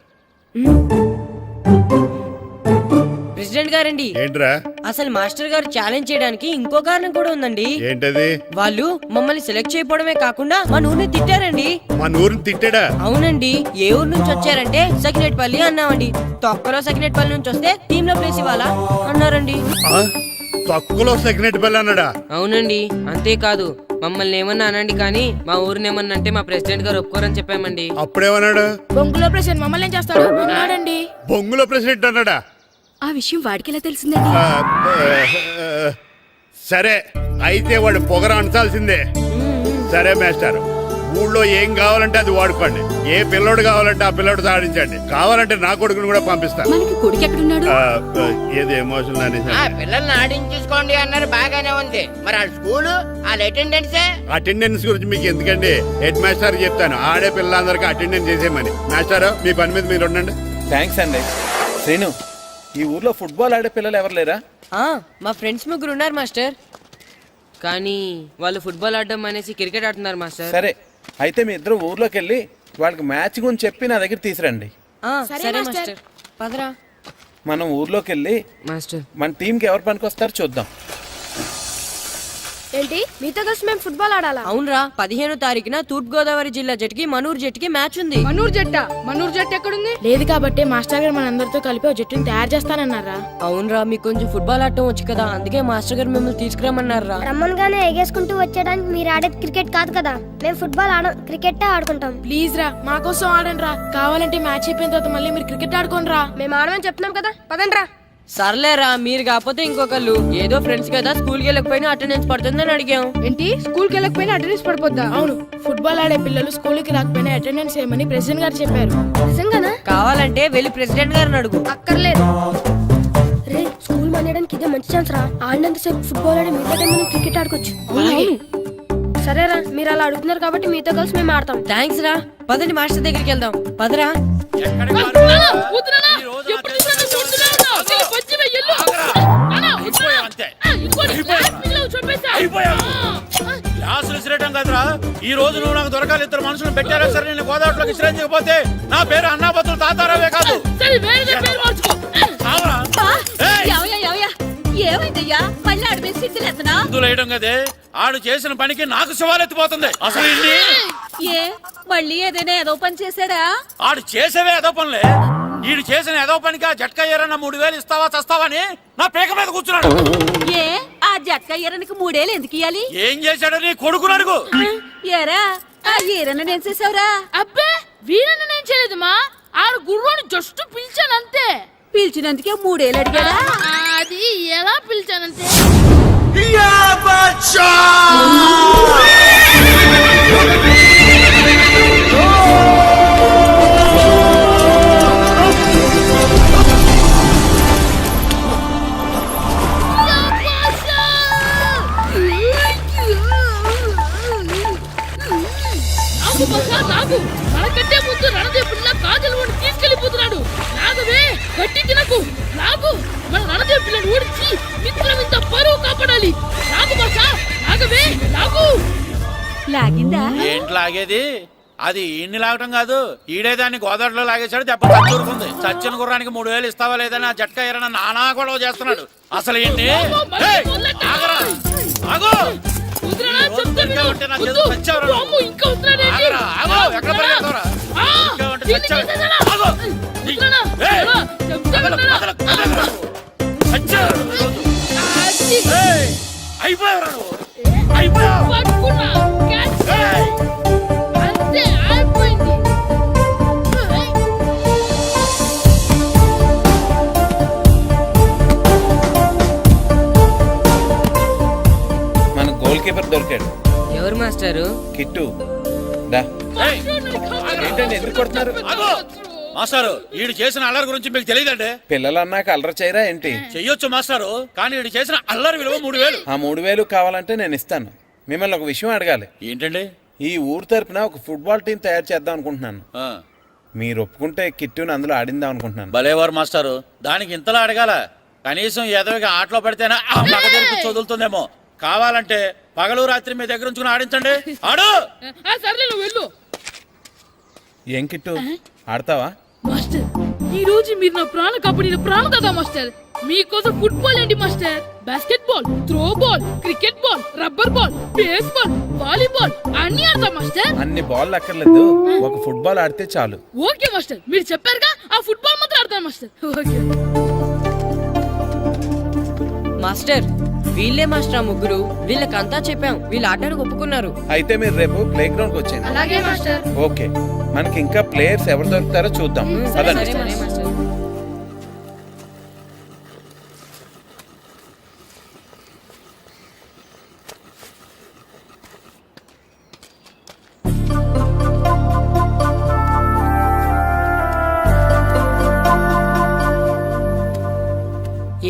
ప్రెసిడెంట్ గారండి, ఏంట్రా? అసలు మాస్టర్ గారు ఛాలెంజ్ చేయడానికి ఇంకో కారణం కూడా ఉందండి. ఏంటది? వాళ్ళు మమ్మల్ని సెలెక్ట్ చేయకపోవడమే కాకుండా మా ఊరిని తిట్టారండి. మన ఊరిని తిట్టాడా? అవునండి. ఏ ఊరు నుంచి వచ్చారంటే సకినేట్పల్లి అన్నామండి. తొక్కలో సకినేట్పల్లి నుంచి వస్తే టీమ్ లో ప్లేస్ ఇవ్వాలా అన్నారండి. తక్కువలో సెగ్నెట్ బెల్ అన్నాడా? అవునండి. అంతేకాదు, మమ్మల్ని ఏమన్నా అనండి కానీ మా ఊరిని ఏమన్నా అంటే మా ప్రెసిడెంట్ గారు ఒప్పుకోరని చెప్పామండి. అప్పుడేమన్నాడు? బొంగులో ప్రెసిడెంట్ మమ్మల్ని ఏం చేస్తాడు అన్నాడండి. బొంగులో ప్రెసిడెంట్ అన్నాడా? ఆ విషయం వాడికి ఎలా తెలిసిందండి? సరే, అయితే వాడు పొగర అంచాల్సిందే. సరే మాస్టర్, ఊళ్ళో ఏం కావాలంటే అది వాడుకోండి. ఏ పిల్లోడు కావాలంటే ఆ పిల్లోడు సాధించండి. కావాలంటే నా కొడుకుని కూడా పంపిస్తాను. మనకి కొడుకు ఎక్కడున్నాడు? ఏది ఎమోషన్ అనేసి ఆ పిల్లల్ని ఆడించేసుకోండి అన్నారు, బాగానే ఉంది. మరి ఆ స్కూలు, ఆ అటెండెన్స్ అటెండెన్స్ గురించి మీకు ఎందుకండి? హెడ్ మాస్టర్ చెప్తాను, ఆడే పిల్లలందరికీ అటెండెన్స్ చేసేయమని. మాస్టర్, మీ పని మీద మీరు ఉండండి. థ్యాంక్స్ అండి. శ్రీను, ఈ ఊర్లో ఫుట్బాల్ ఆడే పిల్లలు ఎవరు లేరా? మా ఫ్రెండ్స్ ముగ్గురు ఉన్నారు మాస్టర్, కానీ వాళ్ళు ఫుట్బాల్ ఆడడం అనేసి క్రికెట్ ఆడుతున్నారు మాస్టర్. సరే, అయితే మీ ఇద్దరు ఊర్లోకి వెళ్ళి వాళ్ళకి మ్యాచ్ గురించి చెప్పి నా దగ్గర తీసురండి. సరే మాస్టర్, పదరా. మనం ఊర్లోకి వెళ్ళి మాస్టర్ మన టీంకి ఎవరు పనికొస్తారో చూద్దాం. ఏంటి మీతో కలిసి మేము ఫుట్బాల్ ఆడాలా? అవునరా, 15వ తారీఖున తూర్పు గోదావరి జిల్లా జట్టుకి మనూరు జట్టుకి మ్యాచ్ ఉంది. మనూరు జట్టు ఎక్కడుంది? లేదు కాబట్టి మాస్టర్ గారు మనందరితో కలిపి ఒక జట్టుని తయారు చేస్తానన్నారా? అవునరా, మీకు కొంచెం ఫుట్బాల్ ఆడటం వచ్చు కదా, అందుకే మాస్టర్ గారు మిమ్మల్ని తీసుకురమ్మన్నారా. రమ్మన్గానే ఎగేసుకుంటూ వచ్చేయడానికి మీరు ఆడేది క్రికెట్ కాదు కదా. మేము ఫుట్బాల్ ఆడం, క్రికెట్ ఆడుకుంటాం. ప్లీజ్ రా, మా కోసం ఆడండి రా. కావాలంటే మ్యాచ్ అయిపోయిన తర్వాత మళ్ళీ మీరు క్రికెట్ ఆడుకోండి రా. మేము ఆడమని చెప్తున్నాం కదా, పదండి రా. సర్లేరా, మీరు కాకపోతే ఇంకొకళ్ళు. ఏదో ఫ్రెండ్స్ కదా, స్కూల్కి వెళ్ళకపోయినా అటెండెన్స్ పడుతుందని అడిగాం. ఏంటి, స్కూల్కి వెళ్ళకపోయినా అటెండెన్స్ పడిపోద్దా? అవును, ఫుట్బాల్ ఆడే పిల్లలు స్కూల్కి రాకపోయినా అటెండెన్స్ చేయమని ప్రెసిడెంట్ గారు చెప్పారు. నిజంగానా? కావాలంటే వెళ్ళి ప్రెసిడెంట్ గారిని అడుగు. అక్కర్లేదు. రే, స్కూల్ మానేయడానికి ఇదే మంచి ఛాన్స్ రా. ఆడినంతసేపు ఫుట్బాల్ ఆడి మిగతా టైం మనం క్రికెట్ ఆడుకోవచ్చు. సరేరా, మీరు అలా అడుగుతున్నారు కాబట్టి మీతో కలిసి మేము ఆడతాం. థ్యాంక్స్ రా. పదండి మాస్టర్ దగ్గరికి వెళ్దాం. పదరా. క్లాసులు విసిరేయటం కదరా, ఈ రోజు నువ్వు నాకు దొరకాలి. ఇద్దరు మనుషులు పెట్టారా సరే, నేను గోదావరిలోకి విసిరించకపోతే నా పేరు అన్నాబతులు తాతారావే కాదు. ఏమైందయ్యా, మళ్ళీ ఆడి వేయడం కదే, ఆడు చేసిన పనికి నాకు శివాలెత్తిపోతుంది. అసలు ఏ మళ్ళీ ఏదైనా ఏదో పని చేశాడా? ఆడు చేసేవే ఏదో పనులే. ఈడు చేసిన ఏదో పనికి ఆ జట్కా ఏరన్నా 3000 ఇస్తావా చస్తావని నా పేక మీద కూర్చున్నాడు. ఏ ఆ జట్కా ఈరనికి 3000 ఎందుకు ఇయ్యాలి? ఏం చేశాడో నీ కొడుకును అడుగు. ఏరా, ఆ ఈరన్న నేను చేసావురా? అబ్బే, వీరన్న నేను చేయలేదు మా. ఆడు గుర్రాన్ని జస్ట్ పిలిచానంతే. పిలిచినందుకే 3000 అడిగాడా? అది ఎలా పిలిచానంతే. మనకంటే ముందు రణదేవ్ పిల్ల కాజల్ ఓడి తీసుకెళ్లిపోతున్నాడు. నాగవే, గట్టి తినకు. నాగు, మన రణదేవ్ పిల్లని ఓడించి మిత్రం ఇంత పరువు కాపాడాలి. నాగు భాష, నాగవే, నాగు. లాగిందా? ఏంటి లాగేది? అది ఈయన్ని లాగటం కాదు, ఈడే దాన్ని గోదావరిలో లాగేశాడు. దెబ్బ చచ్చూరుకుంది. చచ్చిన గుర్రానికి 3000 ఇస్తావా లేదని ఆ జట్కా ఎరన నానా గొడవ చేస్తున్నాడు. అసలు ఏంటి? ఆగు వదలనా, ఈ రోజు చెప్తే దొరికా విను. ఉంటే నాకు వద్దు. ఏదో చచ్చావురా నువ్వు. అమ్మో, ఇంకా వదలనా ఏంటి? ఆగరా, ఆగు, ఎక్కడ పరిగెడతావురా? ఆ, దొరికా ఉంటే దీన్ని చచ్చావు. తీసేసానా? ఆగు. వదలనా, ఏయ్. వదలనా, చెప్తే వినరా? చచ్చావురా నువ్వు ఈరోజు. అది. ఏయ్, అయిపోయావురా నువ్వు. అయిపోయావు. పట్టుకున్నా, క్యాచ్. ఏయ్. అంతే, అయిపోయింది. ఏయ్. మన గోల్ కీపర్ దొరికాడు. ఎవరు మాస్టారు? కిట్టు దా. ఏయ్, ఏంటండి ఎందుకు కొడుతున్నారు? ఆగు. మాస్టారు వీడు చేసిన అల్లరి గురించి మీకు తెలియదండి. పిల్లలు అన్నాక అల్లరి చేయరా ఏంటి? చెయ్యొచ్చు మాస్టారు, కానీ వీడు చేసిన అల్లరి విలువ 3000. ఆ 3000 కావాలంటే నేను ఇస్తాను. మిమ్మల్ని ఒక విషయం అడగాలి. ఏంటండి? ఈ ఊరు తరపున ఒక ఫుట్బాల్ టీం తయారు చేద్దాం అనుకుంటున్నాను. మీరు ఒప్పుకుంటే కిట్టుని అందులో ఆడిందాం అనుకుంటున్నాను. భలేవారు మాస్టారు, దానికి ఇంతలా అడగాల? కనీసం ఏదోగా ఆటలో పడితేనే ఆ మగ తెరికి చదువుతుందేమో. కావాలంటే పగలు రాత్రి మీ దగ్గర ఉంచుకుని ఆడించండి. ఆడు. ఆ, సర్లే నువ్వు వెళ్ళు. ఏం కిట్టు ఆడతావా? మాస్టర్, ఈ రోజు మీరు నా ప్రాణ కాపాడిన ప్రాణం కదా మాస్టర్. మీకోసం ఫుట్బాల్ ఏంటి master, basket ball, throw ball, cricket ball, rubber ball, base ball, volleyball అన్ని ఆడతా మాస్టర్. అన్ని బాల్ అక్కర్లేదు, ఒక ఫుట్బాల్ ఆడితే చాలు. ఓకే మాస్టర్, మీరు చెప్పారుగా, ఆ ఫుట్బాల్ మాత్రం ఆడతాను మాస్టర్. ఓకే మాస్టర్, వీళ్ళే మాస్టర్ ఆ ముగ్గురు. వీళ్ళకంతా చెప్పాం, వీళ్ళు ఆడడానికి ఒప్పుకున్నారు. అయితే మీరు రేపు ప్లే గ్రౌండ్ కి వచ్చేయండి. అలాగే మాస్టర్. ఓకే, మనకి ఇంకా ప్లేయర్స్ ఎవరు దొరుకుతారో చూద్దాం. సరే పదండి. మాస్టర్.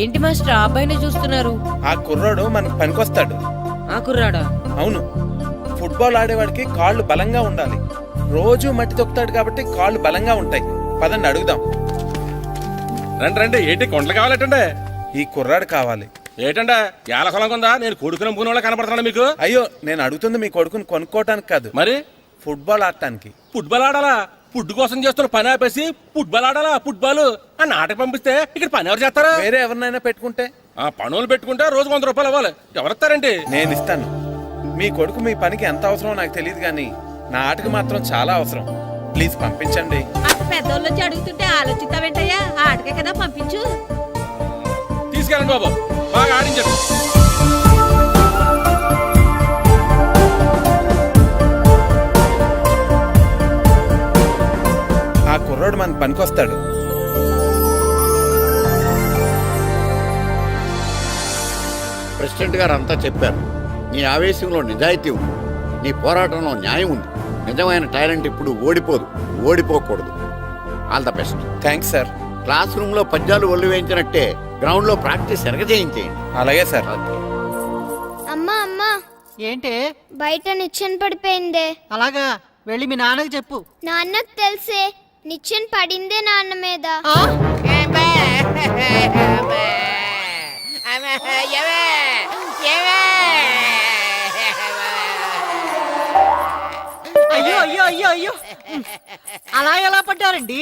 ఏంటి మాస్టర్ ఆ అబ్బాయినే చూస్తున్నారు? ఆ కుర్రాడు మనకు పనికొస్తాడు. ఆ కుర్రాడా? అవును, ఫుట్బాల్ ఆడేవాడికి కాళ్ళు బలంగా ఉండాలి. రోజు మట్టి తొక్కుతాడు కాబట్టి కాళ్ళు బలంగా ఉంటాయి. పదండి అడుగుదాం. రండి రండి, ఏంటి కొండలు కావాలంటే? ఈ కుర్రాడు కావాలి. ఏంటంటే ఏలకొలం ఉందా? నేను కొడుకుని అమ్ముకునే వాళ్ళ కనపడుతున్నాను మీకు. అయ్యో, నేను అడుగుతుంది మీ కొడుకుని కొనుక్కోవటానికి కాదు, మరి ఫుట్బాల్ ఆడటానికి. ఫుట్బాల్ ఆడాలా? ఫుడ్ కోసం చేస్తున్న పని ఆపేసి ఫుట్బాల్ ఆడాలా? ఫుట్బాల్ ఆ నాటకి పంపిస్తే ఇక్కడ పని ఎవరు చేస్తారా? వేరే ఎవరినైనా పెట్టుకుంటే? ఆ పనులు పెట్టుకుంటే రోజు 100 రూపాయలు అవ్వాలి. ఎవరిస్తారండి? నేను ఇస్తాను. మీ కొడుకు మీ పనికి ఎంత అవసరమో నాకు తెలియదు, కానీ నా ఆటకు మాత్రం చాలా అవసరం. ప్లీజ్ పంపించండి. అంత పెద్దోళ్ళు వచ్చి అడుగుతుంటే ఆలోచిస్తావేంటయ్యా? ఆటకే కదా, పంపించు. తీసుకెళ్ళండి బాబు, బాగా ఆడించండి. ఆ కుర్రోడు మనకు పనికొస్తాడు. ప్రెసిడెంట్ గారు అంతా చెప్పారు. నీ ఆవేశంలో నిజాయితీ ఉంది, నీ పోరాటంలో న్యాయం ఉంది. నిజమైన టాలెంట్ ఇప్పుడు ఓడిపోదు, ఓడిపోకూడదు. All the best. Thanks sir. Classroom లో పద్యాలు ఒళ్ళు వేయించినట్టే గ్రౌండ్ లో ప్రాక్టీస్ ఎరగజేయించేయండి. అలాగే సార్. అమ్మా అమ్మా, ఏంటే బయట నిచ్చెన పడిపోయిందే. అలాగా, వెళ్ళి మీ నాన్నకి చెప్పు. నాన్నకు తెలిసే, నిచ్చెన పడిందే నాన్న మీద. అయ్యో అయ్యో అయ్యో అయ్యో, అలా ఎలా పడ్డారండి?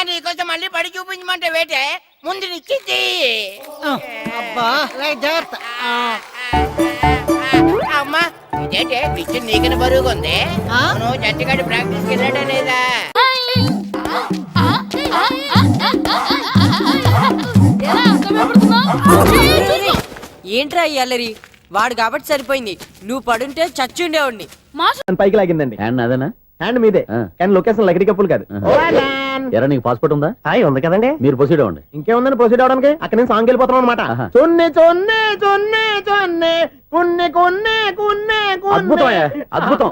నీకోసం మళ్ళీ పడి చూపించమంటే వేటే, ముందు నిచ్చింది. అబ్బా, జాగ్రత్త. అమ్మా, ఇదేంటే నిచ్చిన నీకని బరువుగా ఉంది. నువ్వు జట్టుగాడి ప్రాక్టీస్కి వెళ్ళాడా లేదా? ఏంట్రా ఈ అల్లరి? వాడు కాబట్టి సరిపోయింది, నువ్వు పడుంటే చచ్చుండేవాడిని. పైకి లాగిందండి. హ్యాండ్ అదేనా? హ్యాండ్ మీదే, కానీ లొకేషన్ లగడి కప్పులు కాదు. ఎరా, నీకు పాస్పోర్ట్ ఉందా? హాయ్, ఉంది కదండి. మీరు ప్రొసీడ్ అవ్వండి. ఇంకేముందని ప్రొసీడ్ అవడానికి? అక్కడ నేను సాంగ్ వెళ్ళిపోతాం అనమాట. చొన్నే చొన్నే చొన్నే చొన్నే కున్నే కొన్నే కున్నే. అద్భుతం, అద్భుతం.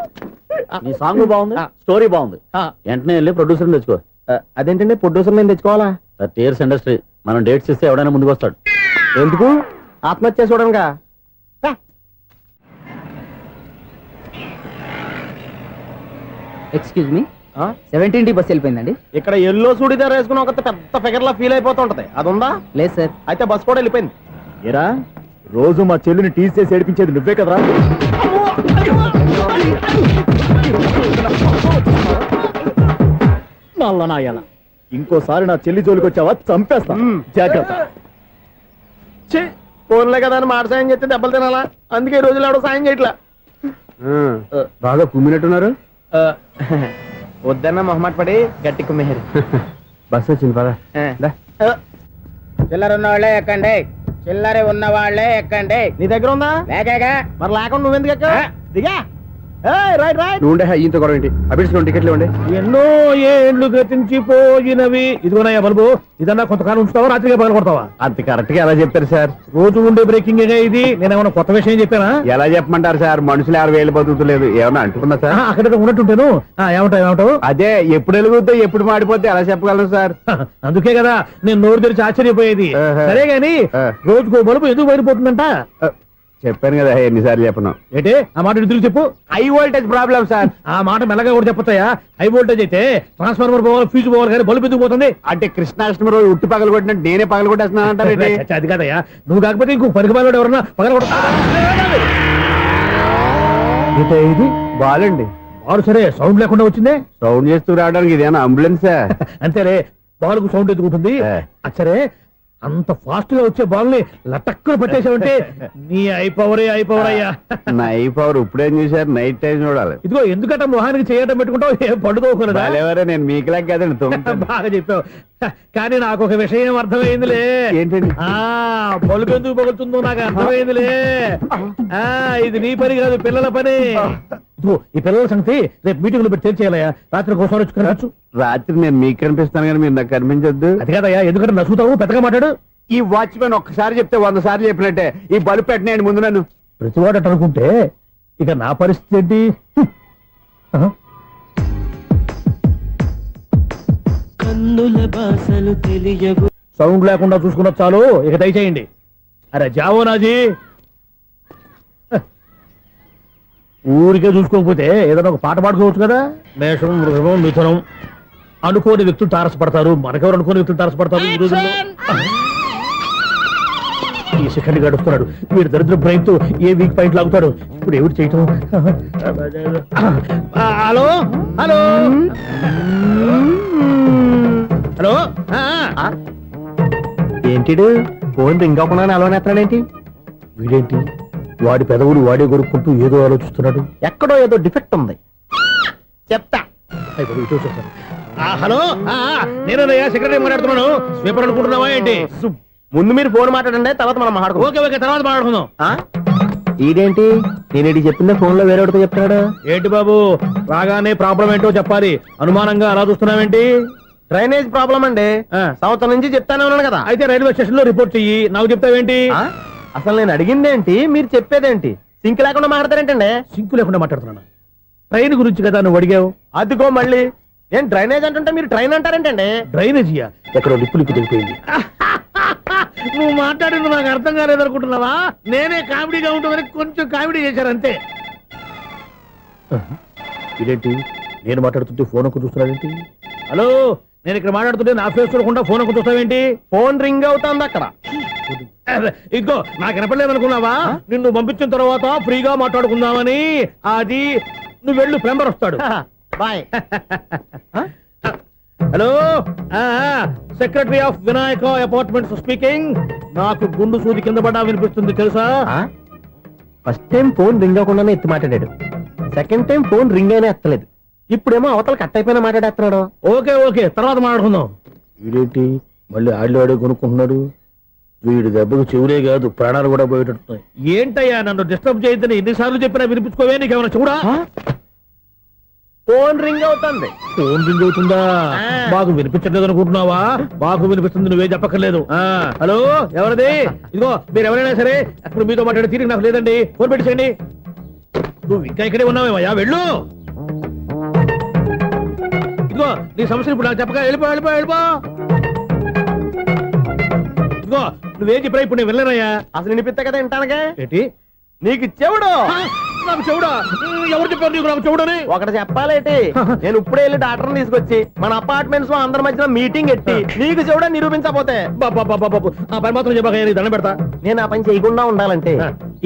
నీ సాంగ్ బాగుంది, స్టోరీ బాగుంది. వెంటనే వెళ్ళి ప్రొడ్యూసర్ తెచ్చుకో. అదేంటండి, ప్రొడ్యూసర్ నేను తెచ్చుకోవాలా? టీయర్స్ ఇండస్ట్రీ, మనం డేట్స్ ఇస్తే ఎవడైనా ముందుకు వస్తాడు. ఎందుకు? ఆత్మహత్య చూడనుగా. Excuse me, 17D bus వెళ్ళిపోయిందండి. ఇక్కడ ఎల్లో చూడిదార్ వేసుకుని ఒక పెద్ద ఫిగర్ లా ఫీల్ అయిపోతుంటది, అది ఉందా? లేదు సార్. అయితే బస్ కూడా వెళ్ళిపోయింది. ఏరా, రోజు మా చెల్లిని టీస్ చేసి ఏడిపించేది నువ్వే కదరా? నల్ల నాయాల, ఇంకోసారి నా చెల్లి జోలికి వచ్చావా చంపేస్తా. జాగ్రత్త. ఫోన్లే కదా అని మాట సాయం చేస్తే దెబ్బలు తినాలా, అందుకే ఈ రోజులు ఎవడో సాయం చేయట్లా. బాగా కుమ్మినట్టున్నారు. వద్దన్న మొహమాట పడి గట్టి కుమ్మేరు. బస్సు వచ్చింది పదా. చిల్లర ఉన్న వాళ్ళే ఎక్కండి, చిల్లర ఉన్న వాళ్ళే ఎక్కండి. నీ దగ్గర ఉందా? లేకేగా. మరి లేకుండా నువ్వెందుకు ఎక్కా? దిగా. Right right. నువ్వు ఈయంతో గొడవ ఏంటి? అభిడ్స్ టికెట్లు ఇవ్వండి. ఎన్నో ఏండ్లు గతించిపోయినవి. ఇదిగోనయ్యా బల్బు, ఇదన్నా కొంతకాలం ఉంచుతావా, రాత్రిగా పగల కొడతావా? అంత కరెక్ట్ గా ఎలా చెప్తారు సార్? రోజు ఉండే బ్రేకింగ్ ఇది. నేనేమన్నా కొత్త విషయం చెప్పానా? ఎలా చెప్పమంటారు సార్? మనుషులు 60,000 బతుకుతలేదు. ఏమన్నా అంటున్నా సార్? అక్కడ ఉన్నట్టుంటాను. ఏమంటావు? అదే ఎప్పుడు వెలుగుతో ఎప్పుడు మాడిపోతే ఎలా చెప్పగలను సార్? అందుకే కదా నేను నోరు తెరిచి ఆశ్చర్యపోయేది. సరే గాని రోజుకో బల్బు ఎందుకు బయటపోతుందంట? చెప్పాను కదా ఎన్నిసార్లు చెప్పను. ఏంటే ఆ మాట తిరిగి చెప్పు. High voltage problem sir. ఆ మాట మెల్లగా కూడా చెప్పొచ్చాయా? హై వోల్టేజ్ అయితే ట్రాన్స్ఫార్మర్ పోవాలి, ఫ్యూజ్ పోవాలి, కానీ బల్బు ఎందుకు పోతుంది? అంటే కృష్ణాష్టమి రోజు ఉట్టి పగలు కొట్టినట్టు నేనే పగలు కొట్టేస్తున్నానంటారు. అది కాదయ్యా, నువ్వు కాకపోతే ఇంకో పరిగణలో ఎవరన్నా పగల కొడతా. ఇది బాలండి. బాలు సరే, సౌండ్ లేకుండా వచ్చిందే. సౌండ్ చేస్తూ రావడానికి ఇదేనా అంబులెన్సా? అంతేలే, బాలుకు సౌండ్ ఎదుగుతుంది. సరే, అంత ఫాస్ట్ గా వచ్చే బాల్ ని లటక్కున పట్టేసావంటే నీ ఐపవర్ అయ్యా. నా ఐపవర్ ఇప్పుడేం చూసారు? నైట్ టైం చూడాలి. ఇదిగో ఎందుకంటే మొహానికి చేయటం పెట్టుకుంటావు, ఏం పండుకోకూడదా? నేను మీకులా కదండి. బాగా చెప్పావు. కానీ నాకు ఒక విషయం అర్థమైందిలే. ఏంటండి? బల్బు ఎందుకు పగులుతుందో నాకు అర్థమైందిలే. ఇది నీ పని కాదు, పిల్లల పని. ఈ పిల్లల సంగతి రేపు మీటింగ్ లో పెట్టి తెలిసేయాలయ్యా. రాత్రి కోసం వచ్చి రాత్రి నేను మీకు కనిపిస్తాను కానీ మీరు నాకు కనిపించొద్దు. అది కాదయ్యా, ఎందుకంటే నసుగుతావు, పెద్దగా మాట్లాడు. ఈ వాచ్మెన్ ఒక్కసారి చెప్తే 100 సార్లు చెప్పినట్టే. ఈ బల్బు పెట్టినాయండి ముందు నన్ను. ప్రతివాడట అనుకుంటే ఇక నా పరిస్థితి ఏంటి? సౌండ్ లేకుండా చూసుకున్న చాలు, ఇక దయచేయండి. అరే జావో నాజీ, ఊరికే చూసుకోకపోతే ఏదైనా ఒక పాట పాడుకోవచ్చు కదా. మేషం, వృషభం, మిథునం అనుకోని వ్యక్తులు తారసపడతారు. మనకెవరు అనుకోని వ్యక్తులు తారసపడతారు ఈ రోజుల్లో? ఈ సెకండ్ గడుస్తున్నాడు వీడు దరిద్ర బ్రెయిన్ తో. ఏ వీక్ పాయింట్ లాగుతాడు ఇప్పుడు? ఎవరు చేయటం? Hello hello hello. ఏంటి ఫోన్ రింగ్ అవ్వకుండా అలవనేస్తాడేంటి? వీడేంటి వాడి పెదవులు వాడే కొరుక్కుంటూ ఏదో ఆలోచిస్తున్నాడు. ఎక్కడో ఏదో డిఫెక్ట్ ఉంది. చెప్తా. హలో, నేనయ్యా సెక్రటరీ మాట్లాడుతున్నాను. స్వీపర్ అనుకుంటున్నావా ఏంటి? ముందు మీరు ఫోన్ మాట్లాడండి, తర్వాత మనం మాట్లాడుకో. ఓకే ఓకే, తర్వాత మాట్లాడుకుందాం. ఇదేంటి నేను చెప్పిందే ఫోన్ లో వేరే ఒకటి చెప్తాడు? ఏంటి బాబు, రాగానే ప్రాబ్లం ఏంటో చెప్పాలి. అనుమానంగా అలా చూస్తున్నావేంటి? డ్రైనేజ్ ప్రాబ్లం అండి. సంవత్సరం నుంచి చెప్తానే ఉన్నాను కదా. అయితే రైల్వే స్టేషన్ లో రిపోర్ట్ చెయ్యి. నాకు చెప్తావేంటి? అసలు నేను అడిగిందేంటి, మీరు చెప్పేదేంటి? సింక్ లేకుండా మాట్లాడతారేంటండి? సింక్ లేకుండా మాట్లాడుతున్నాను. ట్రైన్ గురించి కదా నువ్వు అడిగావు. అదిగో మళ్ళీ నేను డ్రైనేజ్ అంటుంటే మీరు ట్రైన్ అంటారేంటండి? డ్రైనేజీయా? ఎక్కడో లిప్పులిక్కు తెలిపోయింది. నువ్వు మాట్లాడింది నాకు అర్థం కాలేదనుకుంటున్నావా? నేనే కామెడీగా ఉంటుందని కొంచెం కామెడీ చేశారు అంతే. ఇదేంటి నేను మాట్లాడుతుంటే ఫోన్ ఒక్క చూస్తున్నావేంటి? హలో, నేను ఇక్కడ మాట్లాడుతుంటే నా ఫేస్ చూడకుండా ఫోన్ ఒక్క చూస్తావేంటి? ఫోన్ రింగ్ అవుతుంది అక్కడ. ఇదిగో నాకు వినపడలేదు అనుకున్నావా? నిన్ను పంపించిన తర్వాత ఫ్రీగా మాట్లాడుకుందామని. అది నువ్వు వెళ్ళు, ప్లంబర్ వస్తాడు. Bye. Hello, secretary of Vinayaka apartments speaking. నాకు గుండు సూది కింద పడ్డా వినిపిస్తుంది తెలుసా? ఫస్ట్ టైం ఫోన్ రింగ్ అవ్వకుండానే ఎత్తి మాట్లాడాడు. సెకండ్ టైం ఫోన్ రింగ్ అయినా ఎత్తలేదు. ఇప్పుడేమో అవతల కట్ అయిపోయినా మాట్లాడేస్తున్నాడు. ఓకే ఓకే, తర్వాత మాట్లాడుకుందాం. వీడేంటి మళ్ళీ ఆడిలో కొనుక్కుంటున్నాడు? వీడి దెబ్బకు చెవులే కాదు, ప్రాణాలు కూడా పోయేటట్టున్నాయి. ఏంటయ్యా నన్ను డిస్టర్బ్ చేయొద్దని ఎన్నిసార్లు చెప్పినా వినిపించుకోవే? నీకేమైనా చూడా? ఫోన్ రింగ్ అవుతుంది. ఫోన్ రింగ్ అవుతుందా? మాకు వినిపించట్లేదు అనుకుంటున్నావా? మాకు వినిపిస్తుంది, నువ్వే చెప్పక్కర్లేదు. హలో, ఎవరిది? ఇదిగో మీరు ఎవరైనా సరే ఇప్పుడు మీతో మాట్లాడే తీరిక నాకు లేదండి. ఫోన్ పెట్టేసేయండి. నువ్వు ఇంకా ఇక్కడే ఉన్నావేమయ్యా, వెళ్ళు. ఇదిగో నీ సమస్యలు ఇప్పుడు నాకు చెప్పక వెళ్ళిపో వెళ్ళిపో వెళ్ళిపో. ఇదిగో నువ్వేం చెప్పరా ఇప్పుడు నేను వెళ్ళానయ్యా. అసలు వినిపిస్తా కదా వింటానగా. ఏంటి నీకు చెవుడు? నాకు చెవుడా? ఎవరు చెప్పారు నీకు నాకు చెవుడని? ఒకటి చెప్పాలేటి, నేను ఇప్పుడే వెళ్ళి డాక్టర్ని తీసుకొచ్చి మన అపార్ట్మెంట్స్ లో అందరి మధ్యన మీటింగ్ ఎట్టి నీకు చెవుడా నిరూపించకపోతే ఆ పని మాత్రం చెప్పక దండం పెడతా. నేను ఆ పని చేయకుండా ఉండాలంటే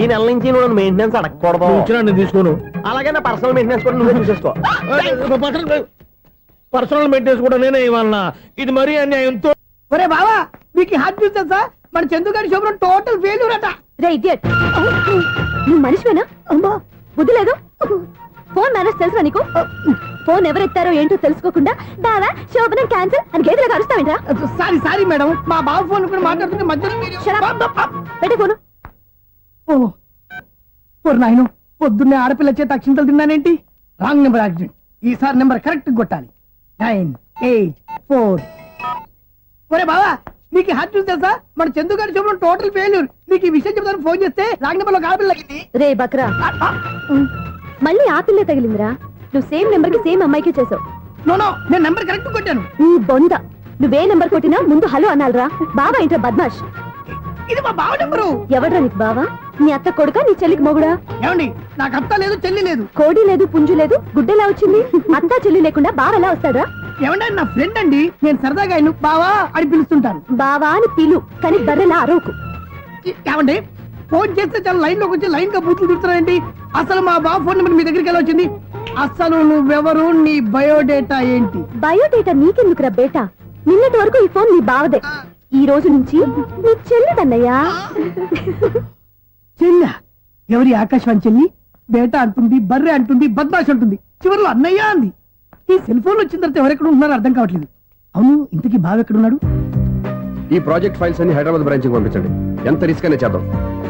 ఈ నెల నుంచి నువ్వు మెయింటెనెన్స్ అడగకూడదు. నేను తీసుకోను. అలాగే నా పర్సనల్ మెయింటెనెన్స్ కూడా నువ్వే చూసేసుకో. పర్సనల్ మెయింటెనెన్స్ కూడా నేనే ఇవ్వాలన్నా? ఇది మరీ అన్యాయంతో. ఒరే బావా, మీకు హాట్ న్యూస్ తెలుసా? మన చందుగారి శుభ్రం టోటల్ ఫెయిల్యూర్ అట. రే ఇడియట్, నువ్వు మనిషివేనా? అమ్మా బుద్ధి లేదు. ఫోన్ మేనేజ్ తెలుసా నీకు? ఫోన్ ఎవరెత్తారో ఏంటో తెలుసుకోకుండా బావా శోభనం క్యాన్సిల్ అని గేదెలకు అరుస్తావేంట్రా? సారీ సారీ మేడం, మా బావ ఫోన్ కూడా మాట్లాడుతుంటే మధ్యలో మీరు- పెట్టే ఫోను. ఓ నాయను, పొద్దున్నే ఆడపిల్ల చేత అక్షింతలు తిన్నానేంటి? Wrong number accident. ఈసారి నెంబర్ కరెక్ట్ కొట్టాలి. 984. ఒరే బావా, నీకు హార్ట్ చూసి తెలుసా? మన చందు గారి శుభ్రం టోటల్ ఫెయిల్యూర్. నీకు ఈ విషయం చెప్తాను ఫోన్ చేస్తే రాంగ్ నెంబర్ లో ఆడపిల్ల తగ్గింది. రే బక్రా, మళ్ళీ ఆ పిల్లే తగిలిందిరా. నువ్వు సేమ్ నెంబర్ కి సేమ్ అమ్మాయికి చేసావు. నో నేను నెంబర్ కరెక్ట్ కొట్టాను. ఈ బొంద, నువ్వే నెంబర్ కొట్టినా ముందు హలో అనాలిరా. బావా ఇంట్లో బద్మాష్. ఇది మా బావ నెంబరు. ఎవడ్రా నీకు బావా? నీ అత్త కొడుక, నీ చెల్లికి మొగుడా? ఏమండి, నాకు అత్త లేదు చెల్లి లేదు. కోడి లేదు పుంజు లేదు, గుడ్డెలా వచ్చింది? అత్త చెల్లి లేకుండా బావ ఎలా వస్తాడా? ఏమండి, నా ఫ్రెండ్ అండి, నేను సరదాగా ఆయన బావా అని పిలుస్తుంటాను. బావా అని పిలు, కానీ బర్రెలా అరవకు. ఏమండి, ఫోన్ చేస్తే చాలా లైన్ లోకి వచ్చి లైన్ గా బూతులు తిడుతున్నాయండి. అసలు మా బావ ఫోన్ నెంబర్ మీ దగ్గరికి ఎలా వచ్చింది? అసలు నువ్వెవరు, నీ బయోడేటా ఏంటి? బయోడేటా నీకెందుకురా బేటా? నిన్నటి వరకు ఈ ఫోన్ నీ బావదే, ఈ రోజు నుంచి నీ చెల్లిదన్నయ్యా. చెల్ల ఎవరి? ఆకాశవాణి చెల్లి. బేటా అంటుంది, బర్రె అంటుంది, బద్మాష్ అంటుంది, చివరిలో అన్నయ్య అంది. ఈ సెల్ ఫోన్ వచ్చిన తర్వాత ఎవరెక్కడ ఉంటున్నారో అర్థం కావట్లేదు. అవును, ఇంతకీ బావ ఎక్కడున్నాడు? ఈ ప్రాజెక్ట్ ఫైల్స్ అన్ని హైదరాబాద్ బ్రాంచ్ కి పంపించండి. ఎంత రిస్క్ అయినా చేద్దాం,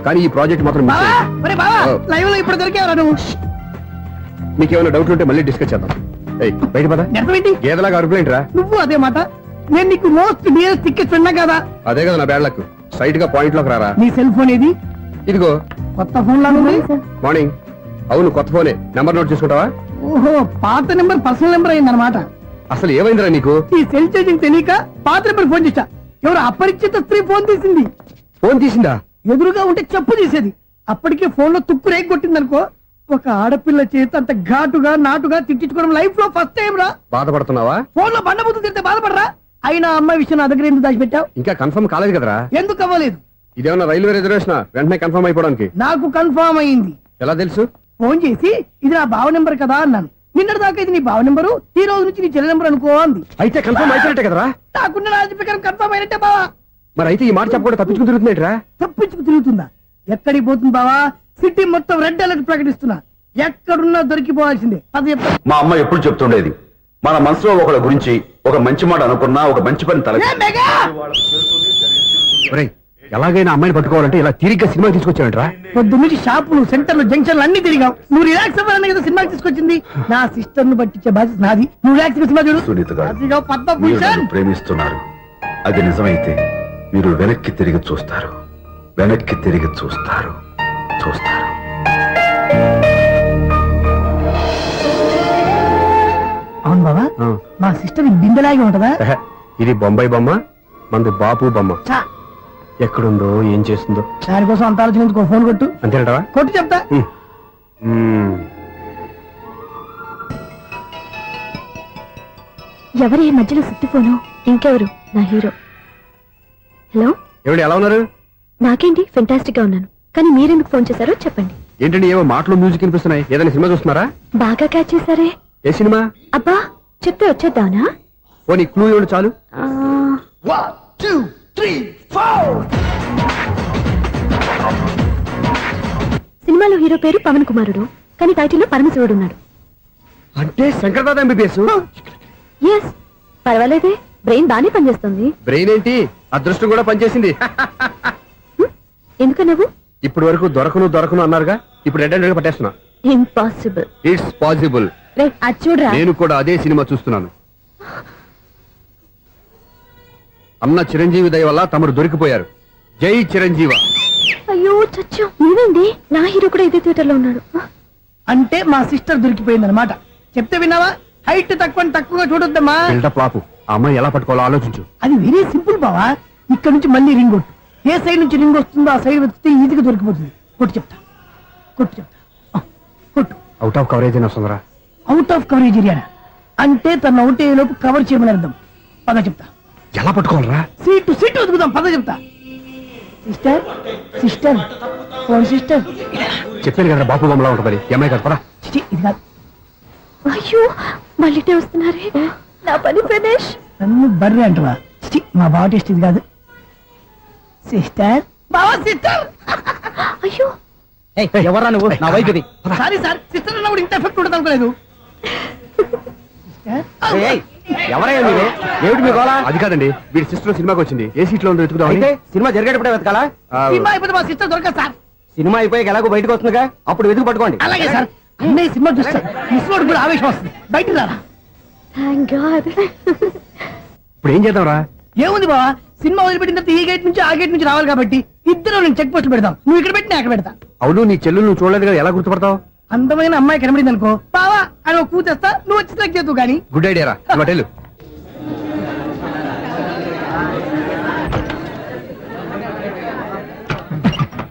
కానీ ఈ ప్రాజెక్ట్ మాత్రం మిస్ చేయొద్దు. ఒరే బావా, లైవ్ లో ఇప్పుడు దొరికేవరా నువ్వు? మీకేమైనా డౌట్ ఉంటే మళ్ళీ డిస్కస్ చేద్దాం. బయట పద. నిజమేంటి? గేదలాగా అరుపులేంట్రా? నువ్వు అదే మాట. నేను నీకు మోస్ట్ డియరెస్ట్ టికెట్స్ ఉన్నా కదా. అదే కదా నా బ్యాడ్ లక్. స్ట్రైట్ గా పాయింట్ లోకి రారా. నీ సెల్ ఫోన్ ఏది? ఇదిగో కొత్త ఫోన్ లాగా ఉంది. మార్నింగ్. అవును, కొత్త ఫోనే. నెంబర్ నోట్ చేసుకుంటావా? ఓహో, పాత నెంబర్ పర్సనల్ నెంబర్ అయిందన్నమాట. అసలు ఏమైందిరా నీకు? ఈ సెల్ చేంజింగ్ తెలియక పాత నెంబర్ ఫోన్ చేశా. ఎవరు అపరిచిత స్త్రీ ఫోన్ తీసింది. ఫోన్ తీసిందా? ఎదురుగా ఉంటే చెప్పు తీసేది. అప్పటికే ఫోన్ లో తుక్కు రేగి కొట్టిందనుకో. ఒక ఆడపిల్ల చేత అంత ఘాటుగా నాటుగా తిట్టించుకోవడం లైఫ్ లో ఫస్ట్ టైం రా. బాధపడుతున్నావా? ఫోన్ లో బండబుద్ధి తిడితే బాధపడరా? అయినా అమ్మాయి విషయం నా దగ్గర ఎందుకు దాచిపెట్టావు? ఇంకా కన్ఫర్మ్ కాలేదు కదరా. ఎందుకు అవ్వలేదు? ఇదేమన్నా రైల్వే రిజర్వేషన్? వెంటనే కన్ఫర్మ్ అయిపోవడానికి. నాకు కన్ఫర్మ్ అయింది. ఎలా తెలుసు? ఫోన్ చేసి ఇది నా బావ నెంబర్ కదా అన్నాను. నిన్నటి దాకా ఇది నీ బావ నెంబరు, ఈ రోజు నుంచి నీ చెల్లి నెంబర్ అనుకో అంది. అయితే కన్ఫర్మ్ అయిపోయినట్టే కదరా. నాకున్న రాజు ప్రకారం కన్ఫర్మ్ అయినట్టే బావా. మరి అయితే ఈ మాట చెప్పకుండా తప్పించుకుని తిరుగుతున్నట్రా? తప్పించుకు తిరుగుతుందా? ఎక్కడికి పోతుంది బావా? సిటీ మొత్తం రెడ్ అలర్ట్ ప్రకటిస్తున్నా. ఎక్కడున్నా దొరికిపోవాల్సిందే. అది చెప్తా. మా అమ్మ ఎప్పుడు చెప్తుండేది, మన మనసులో ఒకళ్ళ గురించి ఒక మంచి మాట అనుకున్నా, ఒక మంచి పని తల. ఎలాగైనా అమ్మాయిని పట్టుకోవాలంటే ఇలా తిరిగ్గా సినిమా తీసుకొచ్చావంటరా? పొద్దు నుంచి షాపులు, సెంటర్లు, జంక్షన్లు అన్ని తిరిగాం. నువ్వు రిలాక్స్ అవ్వాలని కదా సినిమాకి తీసుకొచ్చింది. నా సిస్టర్ ను పట్టించే బాధ్యత నాది. నువ్వు రిలాక్స్ సినిమా చూడు. సునీత గారు, అదిగో మీరు పద్మభూషణ్. నన్ను ప్రేమిస్తున్నారు. అది నిజమైతే మీరు వెనక్కి తిరిగి చూస్తారు, వెనక్కి తిరిగి చూస్తారు, చూస్తారు. అవును బాబా, మా సిస్టర్ బిందెలాగే ఉంటదా? ఇది బొంబాయి బొమ్మ, మంది బాపు బొమ్మ. చా, ఎక్కడుందో ఏం చేస్తుందో దానికోసం అంత ఆలోచించుకో. ఫోన్ కొట్టు. అంతేనటవా? కొట్టు చెప్తా. ఎవరు ఈ మధ్యలో సుత్తి ఫోను? ఇంకెవరు? నా హీరో. హలో, ఏమిటి ఎలా ఉన్నారు? నాకేంటి ఫెంటాస్టిక్ గా ఉన్నాను, కానీ మీరెందుకు ఫోన్ చేశారో చెప్పండి. ఏంటండి ఏవో మాటలు మ్యూజిక్ వినిపిస్తున్నాయి. ఏదైనా సినిమా చూస్తున్నారా? బాగా క్యాచ్ చేశారే. ఏ సినిమా? అబ్బా, చెప్తే వచ్చేద్దానా? ఓ నీ క్లూ ఇవ్వండి చాలు. సినిమాలో హీరో పేరు పవన్ కుమారుడు, కానీ టైటిల్లో పరమశివుడు ఉన్నాడు. అంటే శంకర్దాద ఎంబీబీఎస్. ఎస్, పర్వాలేదే, బ్రెయిన్ బానే పనిచేస్తుంది. బ్రెయిన్ ఏంటి, అదృష్టం కూడా పనిచేసింది. ఎందుకన్నావు? ఇప్పటి వరకు దొరకను అన్నారుగా, ఇప్పుడు రెడ్ హ్యాండెడ్ గా పట్టేస్తున్నా. ఇంపాసిబుల్. It's possible. అది చూడరా. నేను కూడా అదే సినిమా చూస్తున్నాను. అన్న చిరంజీవి దయ వల్ల తమరు దొరికిపోయారు. జై చిరంజీవ. అయ్యో చచ్చా, ఏమైంది? నా హీరో కూడా ఇదే థియేటర్ లో ఉన్నాడు. అంటే మా సిస్టర్ దొరికిపోయింది అనమాట. చెప్తే విన్నావా? హైట్ తక్కువగా చూడొద్దమ్మా. బిల్డప్ లాపు. ఆ అమ్మాయి ఎలా పట్టుకోవాలో ఆలోచించు. అది వెరీ సింపుల్ బావా. ఇక్కడ నుంచి మళ్ళీ రింగ్ కొట్టు. ఏ సైడ్ నుంచి రింగ్ వస్తుందో ఆ సైడ్ వస్తే ఈజీగా దొరికిపోతుంది. కొట్టు చెప్తా. కొట్టు. అవుట్ ఆఫ్ కవరేజ్ అయినా వస్తుందరా? అవుట్ ఆఫ్ కవరేజ్ ఏరియా అంటే తన అవుట్ అయ్యే లోపు కవర్ చేయమని అర్థం. పద చెప్తా. ఎలా పట్టుకోవాలరా? సీటు వెతుకుదాం. పద చెప్తా. Sister phone sister. చెప్పాను కదా బాపు బొమ్మలా ఉంటుంది. అమ్మాయి కదా, పదా. ఇది కాదు. అయ్యో, మళ్ళీ వస్తున్నారే. నా పని ఫినిష్. నన్ను బర్రె అంటవా? మా బావ టేస్ట్ ఇది కాదు. సిస్టర్ బావా సిస్టర్ అయ్యో ఎవరా నువ్వు నా వైపు ఇది సారీ సార్ సిస్టర్ అన్నప్పుడు ఇంత ఎఫెక్ట్ ఉంటుంది అనుకోలేదు ఎవరైనా మీరే ఏమిటి మీ గోళ అది కాదండి వీడి సిస్టర్ సినిమాకి వచ్చింది ఏ సీట్ లో ఉందో వెతుకుదాం అయితే సినిమా జరిగేటప్పుడే వెతకాలా సినిమా అయిపోతే మా సిస్టర్ దొరకదు సార్ సినిమా అయిపోయాక ఎలాగో బయటకు వస్తుందిగా అప్పుడు వెతుకు పట్టుకోండి అలాగే సార్ అన్నయ్య సినిమా చూస్తారు మిస్లోడు కూడా ఆవేశం వస్తుంది బయట రారా ఇప్పుడు ఏం చేద్దాంరా ఏముంది బావా సినిమా వదిలిపెట్టిన తర్వాత ఈ గేట్ నుంచి ఆ గేట్ నుంచి రావాలి కాబట్టి ఇద్దరు నేను చెక్ పోస్ట్ పెడతాం నువ్వు ఇక్కడ పెట్టి నేను అక్కడ పెడతా అవును నీ చెల్లెలు నువ్వు చూడలేదు కదా ఎలా గుర్తుపడతావు అందమైన అమ్మాయి కనబడింది అనుకో బావా అని ఒక కూతేస్తా నువ్వు వచ్చి సెలెక్ట్ చేద్దు కానీ గుడ్ ఐడియా రా హోటల్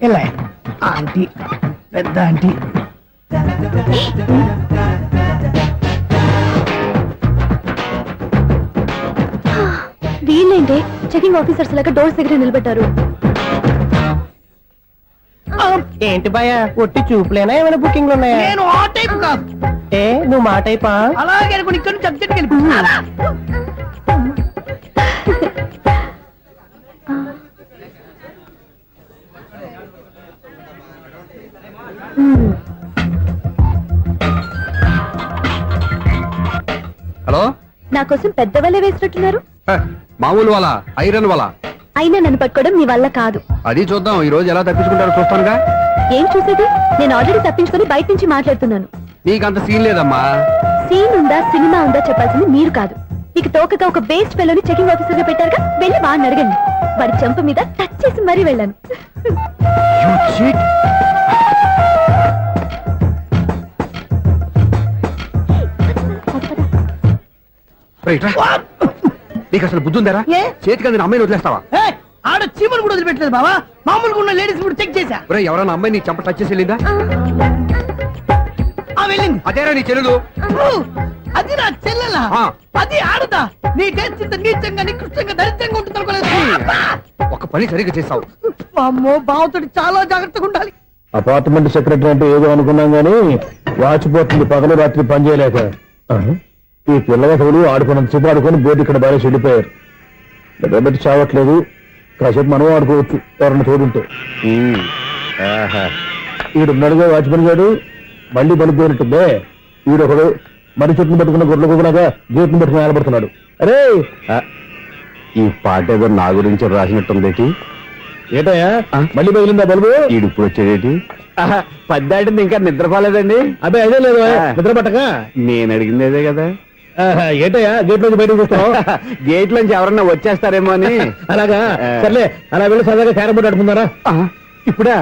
ఎలా ఆంటీ పెద్ద ఆంటీ వీళ్ళేంటి చెకింగ్ ఆఫీసర్స్ లాగా డోర్స్ దగ్గర నిలబెట్టారు ఏంటి భయ ఒట్టి చూపులేనా ఏమైనా బుకింగ్ ఉన్నాయా నేను ఆ టైప్ కాదు ఏ నువ్వు మా టైపా అలాగే అనుకుని ఇక్కడ నుంచి అర్జెంట్కి వెళ్ళిపోతా హలో నా కోసం పెద్ద వలే వేసినట్టున్నారు మామూలు వాళ్ళ ఐరన్ వాళ్ళ అయినా నన్ను పట్టుకోవడం మీ వల్ల కాదు అది చూద్దాం ఈ రోజు ఎలా తప్పించుకుంటారో చూస్తానుగా ఏం చూసేది నేను ఆల్రెడీ తప్పించుకొని బయట నుంచి మాట్లాడుతున్నాను నీకంత సీన్ లేదమ్మా సీన్ ఉందా సినిమా ఉందా చెప్పాల్సింది మీరు కాదు మీకు తోకగా ఒక బేస్ట్ ఫెలోని చెకింగ్ ఆఫీసర్ గా పెట్టారుగా వెళ్ళి వాడిని అడగండి వాడి చెంప మీద టచ్ చేసి మరీ వెళ్ళాను నీకు అసలు బుద్ధి ఉందారా చేతికి అందిన అమ్మాయిని వదిలేస్తావా ఆడ చీమలు కూడా వదిలిపెట్టలేదు బావా మామూలుగా ఉన్న లేడీస్ కూడా చెక్ చేశా ఎవరైనా అమ్మాయి నీ చెంప టచ్ చేసి వెళ్ళిందా వెళ్ళింది అదేరా నీ చెల్లెలు అది నా చెల్లెలా అది ఆడదా నీ టేస్ట్ ఇంత నీచంగా నికృష్టంగా దరిద్రంగా ఉంటుంది అనుకోలేదు ఒక పని సరిగ్గా చేస్తావు అమ్మో బావతోటి చాలా జాగ్రత్తగా ఉండాలి అపార్ట్మెంట్ సెక్రటరీ అంటే ఏదో అనుకున్నాం గానీ వాచిపోతుంది పగలు రాత్రి పని చేయలేక ఈ పిల్లగతులు ఆడుకున్నంత సేపు ఆడుకొని బోర్డు ఇక్కడ బాగా చెడిపోయారు నిద్రబెట్టి చావట్లేదు కాసేపు మనం ఆడుకోవచ్చు ఎవరన్నా తోడుంటే ఈడున్నాడుగా వాచ్మెన్ గారు మళ్ళీ బలిపోయినట్టుందే ఈడొకడు మరి చెట్టును పట్టుకున్న గొడ్ల కుక్కలాగా గేట్ను పట్టుకుని నిలబడుతున్నాడు అరే ఈ పాట ఏదో నా గురించి రాసినట్టుంది ఏటయ్యా మళ్ళీ బదిలిందా బలుబు ఈడు ఇప్పుడు వచ్చేదేటి పద్దాటింది ఇంకా నిద్రపోలేదండి అదే అదే లేదు నిద్ర పట్టక నేను అడిగింది అదే కదా ఏటయ్యా గేట్ నుంచి బయటకు చూస్తావు గేట్ నుంచి ఎవరన్నా వచ్చేస్తారేమో అని అలాగా సర్లే అలా వెళ్ళి సరదాగా క్యారం బోర్డు ఆడుకున్నారా ఇప్పుడా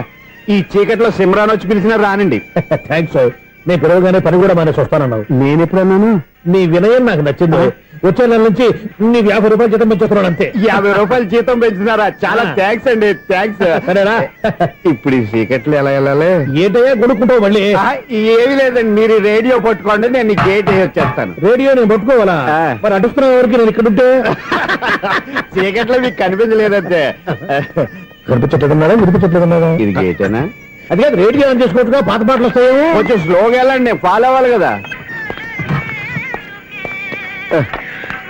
ఈ చీకట్లో సిమ్రాన్ వచ్చి పిలిచినా రానండి థ్యాంక్స్ నేను పిలవగానే పని కూడా మానేసి వస్తానన్నావు నేను ఎప్పుడన్నాను నీ వినయం నాకు నచ్చింది వచ్చే నెల నుంచి నీకు 50 రూపాయలు జీతం పెంచుతున్నాను అంతే 50 రూపాయలు జీతం పెంచుతున్నారా చాలా థ్యాంక్స్ అండి థ్యాంక్స్ సరేనా ఇప్పుడు ఈ చీకట్లు ఎలా వెళ్ళాలి ఏంటయ్యా కొనుక్కుంటావు మళ్ళీ ఏమి లేదండి మీరు రేడియో పట్టుకోండి నేను గేట్ వచ్చేస్తాను రేడియో నేను పట్టుకోవాలా మరి అడుస్తున్న వరకు నేను ఇక్కడ ఉంటే చీకట్లో మీకు కనిపించలేదంటే కనిపించట్లేదన్నారా వినిపించట్లేదన్నారా ఇది గేటేనా అది కాదు రేడియో ఆన్ చేసుకోవచ్చుగా పాత పాటలు వస్తాయి కొంచెం స్లోగా వెళ్ళండి ఫాలో అవ్వాలి కదా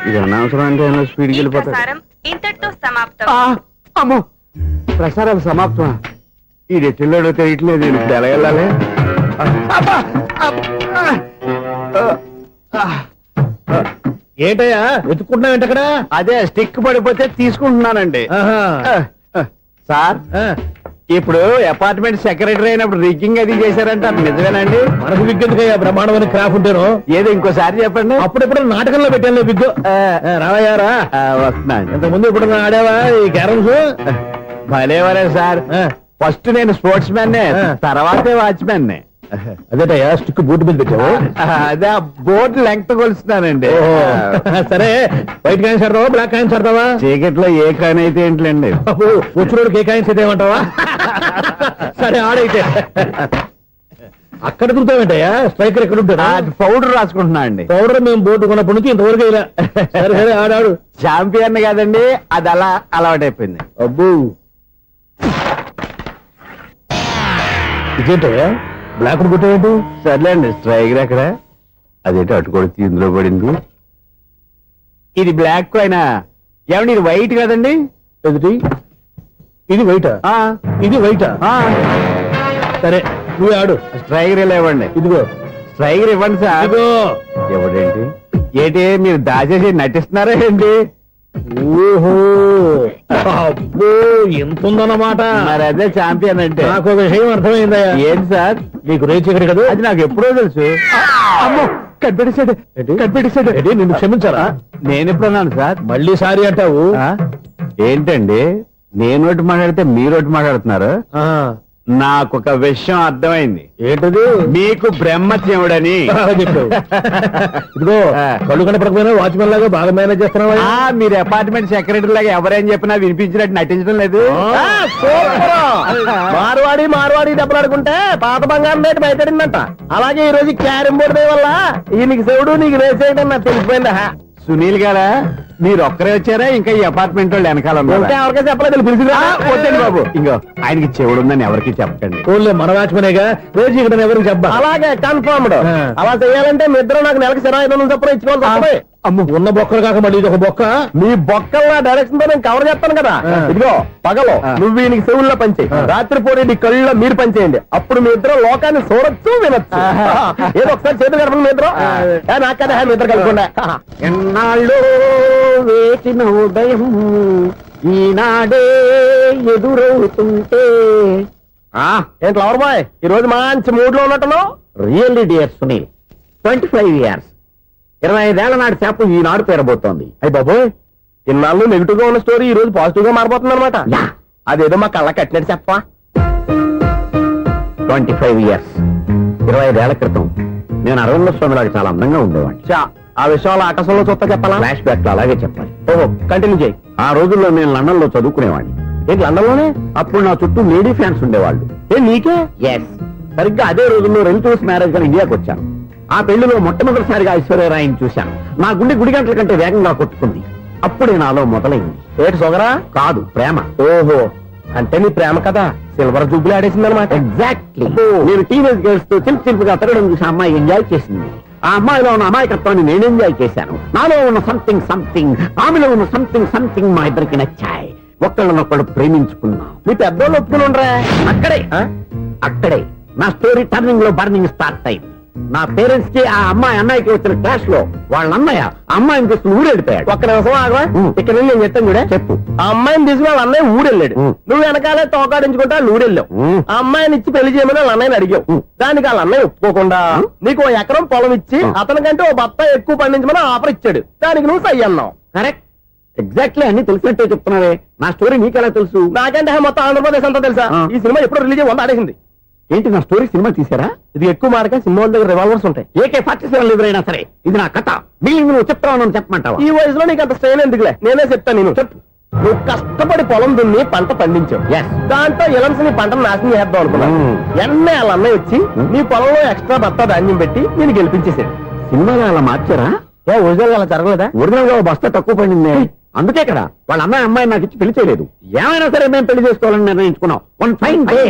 ఇది అనవసరం అంటే స్పీడ్కి వెళ్ళిపోతాడు ఇంతటితో సమాప్తం అమ్మో ప్రసారాలు సమాప్తం ఇది ఎట్టిల్లాడో తెలియట్లేదు నేను ఇప్పుడు ఎలా వెళ్ళాలి ఏంటయ్యా వెతుక్కుంటున్నావు ఏంటక్కడ అదే స్టిక్ పడిపోతే తీసుకుంటున్నానండి సార్ ఇప్పుడు అపార్ట్మెంట్ సెక్రటరీ అయినప్పుడు రిగ్గింగ్ అది చేశారంటే అది నిజమేనండి మనకు విగ్గెందుకయ్యా బ్రహ్మాండమైన క్రాఫ్ ఉంటాను ఏదో ఇంకోసారి చెప్పండి అప్పుడెప్పుడు నాటకంలో పెట్టాను విగ్గు రావయ్యారా వస్తున్నాను ఇంతకుముందు ఇప్పుడు ఆడావా ఈ క్యారమ్స్ భలేవరే సార్ ఫస్ట్ నేను స్పోర్ట్స్ మ్యాన్ తర్వాతే వాచ్మెన్ అదేటయ్యా స్టిక్ బూట్ మీద పెట్టావు అదే బోర్డు లెంగ్త్ కొలుస్తున్నానండి సరే వైట్ కాయిన్స్ ఆడతావా బ్లాక్ కాయిన్స్ ఆడతావా చీకట్ లో ఏ కాయిన్ అయితే ఏంటండి వచ్చినోడికి ఏ కాయిన్స్ అయితే ఏమంటావా సరే ఆడైతే అక్కడ దొరుకుతావేంటయ్యా స్ట్రైకర్ ఎక్కడ ఉంటాడా పౌడర్ రాసుకుంటున్నా అండి పౌడర్ మేము బోర్డు కొన్నప్పటి నుంచి ఇంతవరకు ఇలా సరే సరే ఆడాడు చాంపియన్ కాదండి అది అలా అలవాటైపోయింది అబ్బు ఇదేంటయ్యా బ్లాక్ కొట్టేంటి సర్లేండి స్ట్రైకర్ ఎక్కడ అదేంటి అటుకొడితే ఇందులో పడింది ఇది బ్లాక్ అయినా ఏమండి ఇది వైట్ కదండి ఎదుటి ఇది వైట్ ఇది వైట్ సరే నువ్వు ఆడు. స్ట్రైగర్ ఇలా ఇవ్వండి. ఇదిగో స్ట్రైగర్ ఇవ్వండి సార్. ఇదిగో ఎవడేంటి ఏంటి మీరు దాచేసి నటిస్తున్నారా ఏంటి? ఓహో అబ్బో ఎంత ఉందన్నమాట. మరి అదే ఛాంపియన్ అంటే. నాకు ఒక విషయం అర్థమైందయ్యా. ఏంటి సార్? నీకు రేచి ఇక్కడ కదా. అది నాకు ఎప్పుడో తెలుసు. అమ్మో కనిపెట్టేశాడు కనిపెట్టేశాడు. నిన్ను క్షమించారా? నేను ఎప్పుడన్నాను సార్? మళ్ళీ సారీ అంటావు. ఏంటండి నేను ఒకటి మాట్లాడితే మీరు ఒకటి మాట్లాడుతున్నారు. నాకు ఒక విషయం అర్థమైంది. ఏంటది? మీకు బ్రహ్మత్యముడని చెప్పావు. ఇదిగో కళ్ళు కనపడకపోయినా వాచ్మెన్ లాగా బాగా మేనేజ్ చేస్తున్నావా? మీరు అపార్ట్మెంట్ సెక్రటరీ లాగా ఎవరేం చెప్పినా వినిపించినట్టు నటించడం లేదు. మార్వాడి దెబ్బలాడుకుంటే పాత బంగారం రేటు బయటడిందంట. అలాగే ఈ రోజు క్యారం బోర్డు దే వల్ల ఈయనకి శివుడు నీకు రేసేయడం నాకు తెలిసిపోయిందా? సునీల్ గారా మీరు ఒక్కరే వచ్చారా? ఇంకా ఈ అపార్ట్మెంట్ వాళ్ళు వెనకాల ఎవరికైనా చెప్పలేదు పిలిచిరా. వద్దండి బాబు. ఇంకో ఆయనకి చెవుడుందని ఎవరికి చెప్పకండి. ఓన్లీ మన వాచ్మనేగా రోజు ఇక్కడ ఎవరికి చెప్పా. అలాగే కన్ఫర్మ్డ్. అలా చేయాలంటే మీ ఇద్దరు నాకు నెలకు 500 చొప్పున ఇచ్చుకోవాలి. అమ్మ ఉన్న బొక్కలు కాక మళ్ళీ ఇది ఒక బొక్క. మీ బొక్కల డైరెక్షన్ తో నేను కవర్ చేస్తాను కదా. ఇదిగో పగలో నువ్వు ఈయనకి చెవుల్లో పనిచేయి, రాత్రిపూట నీ కళ్ళలో మీరు పనిచేయండి. అప్పుడు మీ ఇద్దరు లోకాన్ని చూడొచ్చు వినొచ్చు. ఏదో ఒకసారి చేతులు గడపండి మీ ఇద్దరు. నాకు కదా మీ ఇద్దరు కలుపుకుండా. ఎన్నాళ్ళు వేసిన ఉదయం ఈనాడే ఎదురవుతుంటే. ఏంటి లవర్ బాయ్ ఈ రోజు మంచి మూడ్ లో ఉన్నట్టున్నావు? రియల్లీ డియర్ సునీల్, 25 years 25 ఏళ్ల నాటి చేప ఈనాడు పేరబోతోంది. అయ్యి బాబోయ్ ఇన్నాళ్ళు నెగిటివ్ గా ఉన్న స్టోరీ ఈ రోజు పాజిటివ్ గా మారిపోతుంది అనమాట. అదేదో మా కళ్ళ కట్టినట్టు చెప్పా. 25 years 25 ఏళ్ల క్రితం నేను అరవింద స్వామిలాగా చాలా అందంగా ఉండేవాడిని. ఆ విషయాలు ఆకాశంలో చూస్తా చెప్పాలా? ఫ్లాష్ బ్యాక్ లో అలాగే చెప్పాలి. ఓహో కంటిన్యూ చేయి. ఆ రోజుల్లో నేను లండన్ లో చదువుకునేవాడిని. ఏంటి లండన్ లోనే? అప్పుడు నా చుట్టూ లేడీ ఫ్యాన్స్ ఉండేవాళ్ళు. నీకే? ఎస్. సరిగ్గా అదే రోజుల్లో రిలేటివ్స్ మ్యారేజ్ గా ఇండియాకి వచ్చాను. ఆ పెళ్లిలో మొట్టమొదటిసారిగా ఐశ్వర్యరాయని చూశాను. నా గుండె గుడి గంటల కంటే వేగంగా కొట్టుకుంది. అప్పుడే నాలో మొదలైంది. ఏటి సొగరా? కాదు, ప్రేమ. ఓహో అంటే నీ ప్రేమ కదా సిల్వర్ జూబ్లీ ఆడేసింది అనమాట. ఎగ్జాక్ట్లీ. నేను టీనేజ్ గర్ల్స్ తో చిలుపుగా తిరగడం చూసి అమ్మాయి ఎంజాయ్ చేసింది. ఆ అమ్మాయిలో ఉన్న అమాయకత్వాన్ని నేను ఎంజాయ్ చేశాను. నాలో ఉన్న సంథింగ్ ఆమెలో ఉన్న సంథింగ్ మా ఇద్దరికి నచ్చాయి. ఒక్కళ్ళనొక్కడు ప్రేమించుకున్నాం. మీ పెద్దోళ్ళు ఒప్పుకుని ఉండరా? అక్కడే నా స్టోరీ టర్నింగ్ లో బర్నింగ్ స్టార్ట్ అయింది. నా పేరెంట్స్ కి ఆ అమ్మాయి అన్నయ్యకి వచ్చిన క్లాష్ లో వాళ్ళ అన్నయ్య అమ్మాయిని తీసుకుని ఊరెళ్ళిపోయాడు. ఒక్క నిమిషం ఆగవా? ఇక్కడ నేను చెప్తాను కూడా చెప్పు. ఆ అమ్మాయిని తీసుకుని వాళ్ళ అన్నయ్య ఊరెళ్ళాడు. నువ్వు వెనకాలే తోకాడించుకుంటా ఊరెళ్ళావు. ఆ అమ్మాయిని ఇచ్చి పెళ్లి చేయమని వాళ్ళ అన్నయ్యని అడిగావు. దానికి వాళ్ళ అన్నయ్య ఒప్పుకోకుండా నీకు 1 ఎకరం పొలం ఇచ్చి అతనికంటే 1 బత్త ఎక్కువ పండించమని ఆఫర్ ఇచ్చాడు. దానికి నువ్వు సై అన్నావు. కరెక్ట్. ఎగ్జాక్ట్లీ అన్ని తెలిసినట్టే చెప్తున్నావే. నా స్టోరీ నీకెలా తెలుసు? నాకంటే మొత్తం ఆంధ్రప్రదేశ్ అంతా తెలుసా? ఈ సినిమా ఎప్పుడు రిలీజ్ 100 ఆడేసింది. ఏంటి నా స్టోరీ సినిమా తీసారా? ఇది ఎక్కువ మార్గా సినిమా దగ్గర రివాల్వర్స్ ఉంటాయి. AK-47 ఎదురైనా సరే ఇది నా కథ. మిగిలిన నువ్వు చెప్తావు చెప్పమంటావా? ఈ వయసులో నీకు అంత స్టైల్ ఎందుకులే, నేనే చెప్తాను. నేను చెప్పు. నువ్వు కష్టపడి పొలం దున్ని పంట పండించావు. దాంతో ఎలన్స్ నీ పంటను నాశనం చేద్దాం అనుకున్నావు. ఎన్నే వాళ్ళ అన్నయ్య వచ్చి నీ పొలంలో ఎక్స్ట్రా బత్తా ధాన్యం పెట్టి నేను గెలిపించేసాడు. సినిమాలో అలా మార్చారా? ఒరిజినల్ అలా జరగలేదా? ఒరిజినల్ గా బస్తా తక్కువ పండింది. అందుకే కదా వాళ్ళ అమ్మాయి నాకు ఇచ్చి పెళ్లి చేయలేదు. ఏమైనా సరే మేము పెళ్లి చేసుకోవాలని నిర్ణయించుకున్నాం. One fine day.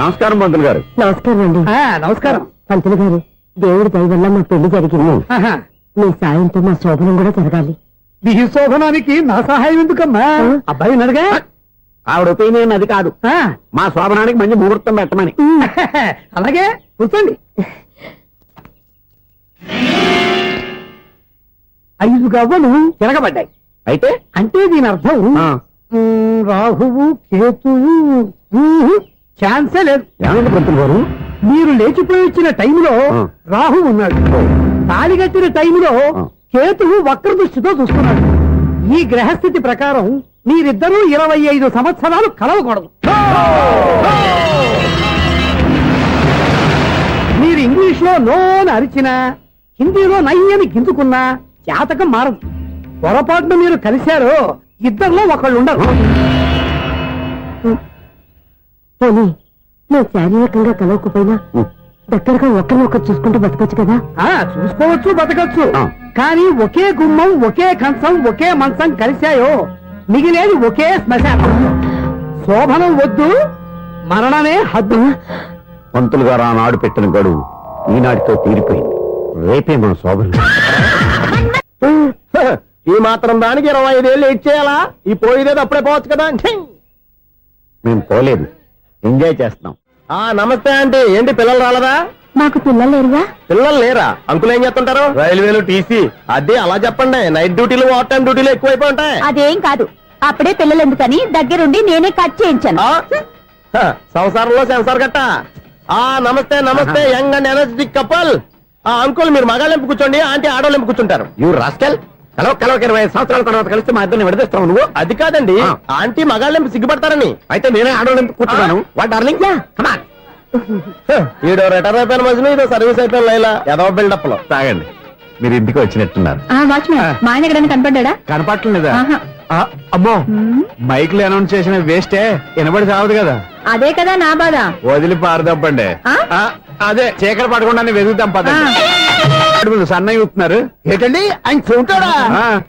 నమస్కారం పంతులు గారు. నమస్కారం అండి. నమస్కారం పంతులు గారు. దేవుడి దయ వల్ల మా పెళ్లి జరిగింది. మీ సాయంతో మా శోభనం కూడా జరగాలి. నీ శోభనానికి నా సహాయం ఎందుకమ్మా? అబ్బాయి అడగా. ఆవిడ ఒపీనియన్ అది కాదు. మా శోభనానికి మంచి ముహూర్తం పెట్టమని. అలాగే కూర్చోండి. 5 గవ్వలు తిరగబడ్డాయి. అయితే అంటే దీని అర్థం రాహువు కేతువు ఛాన్సే లేదు. ఏమైంది పంతులు గారు? మీరు లేచిపోయి వచ్చిన టైంలో రాహు ఉన్నాడు. తాళి కట్టిన టైంలో కేతువు వక్ర దృష్టితో చూస్తున్నాడు. ఈ గ్రహస్థితి ప్రకారం మీరిద్దరూ 25 సంవత్సరాలు కలవకూడదు. మీరు ఇంగ్లీష్ లో నో అని అరిచినా హిందీలో నయ్యని గింజుకున్నా జాతకం మారదు. పొరపాటున మీరు కలిశారు, ఇద్దరిలో ఒకళ్ళు ఉండరు. పోనీ నువ్వు శారీరకంగా కలవకపోయినా దగ్గరగా ఒకరినొకరు చూసుకుంటూ బతకొచ్చు కదా. చూసుకోవచ్చు, బతకచ్చు. కానీ ఒకే గుమ్మం, ఒకే కంచం, ఒకే మంచం కలిశాయో మిగిలేది ఒకే శ్మశానం. శోభనం వద్దు, మరణమే హద్దు. పంతులు గారు ఆనాడు పెట్టిన గడువు ఈనాటితో తీరిపోయింది. రేపే మన శోభనం. ఈ మాత్రం దానికి 25 ఏళ్ళు ఇచ్చేయాలా? ఈ పోయేదేది అప్పుడే పోవచ్చు కదా. మేము పోలేదు, ఎంజాయ్ చేస్తున్నాం. నమస్తే ఆంటీ. ఏంటి పిల్లలు రాలదా? మాకు పిల్లలు లేరుగా. పిల్లలు లేరా? అంకులు ఏం చేస్తుంటారు? రైల్వేలు, టీసీ. అదే అలా చెప్పండి. నైట్ డ్యూటీలు, ఓవర్ టైం డ్యూటీలు ఎక్కువైపోయి ఉంటాయి. అదేం కాదు, అప్పుడే పిల్లలు ఎందుకని దగ్గరుండి నేనే కట్ చేయించాను. సంసారంలో సెన్సార్ గట్ట. నమస్తే నమస్తే, young and energetic couple. Uncle మీరు మగాళ్ళు ఎంపు కూర్చోండి, ఆంటీ ఆడోళ్ళు ఎంపు కూర్చుంటారు. యూ రాస్కెల్, కలవక 20 సంవత్సరాల తర్వాత కలిస్తే మా ఇద్దరిని విడదీస్తావు నువ్వు. అది కాదండి, ఆంటీ మగాళ్ళు ఎంపు సిగ్గుపడతారని. అయితే నేనే ఆడోళ్ళు కూర్చున్నాను. వాట్ డార్లింగ్, ఈడో రిటైర్ అయిపోయిన మధ్యన ఇదో సర్వీస్ అయిపోయిన లైలా ఏదో బిల్డప్ లో. తాగండి, మీరు ఇంటికి వచ్చినట్టున్నారు. వాచ్మెన్ మా ఆయన ఎక్కడైనా కనపడ్డా? కనపట్లేదా? అమ్మో, మైక్ లో అనౌన్స్ చేసిన వేస్టే, వినబడి సావదు కదా. అదే కదా నా బాధ. వదిలి పారదప్పండి. అదే చీకటి పడకుండా వెతుకుతాం పదండి. సన్నయ్య చూస్తున్నారు ఏంటండి ఆయన చూంటాడా?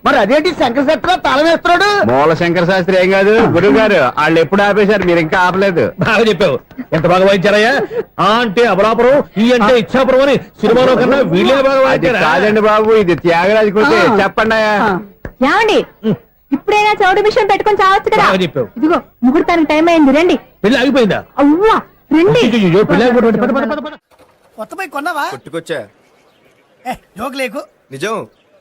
మరి అదేంటి శంకర శెట్టిలో తాళం వేస్తున్నాడు? మూల శంకర శాస్త్రి ఏం కాదు, గురువు గారు వాళ్ళు ఎప్పుడు ఆపేశారు, మీరు ఇంకా ఆపలేదు. బాగా చెప్పావు. ఎంత బాగా వాయించారయ్యా. అంటే అమలాపురం, ఈ అంటే ఇచ్చాపురం అని సినిమాలో కన్నా వీళ్ళే బాగా వాయించారు. కాదండి బాబు, ఇది త్యాగరాజ కృతి. చెప్పండి అయ్యా. ఏమండి, ఇప్పుడైనా చౌడు విషయం పెట్టుకొని చావచ్చు కదా. చెప్పావు. ఇదిగో ముహూర్తానికి టైం అయింది, రండి. పెళ్లి ఆగిపోయిందా? అవ్వా రండి. కొత్త బైక్ కొన్నావా? కొట్టుకొచ్చా. జోక్ లేకు. నిజం,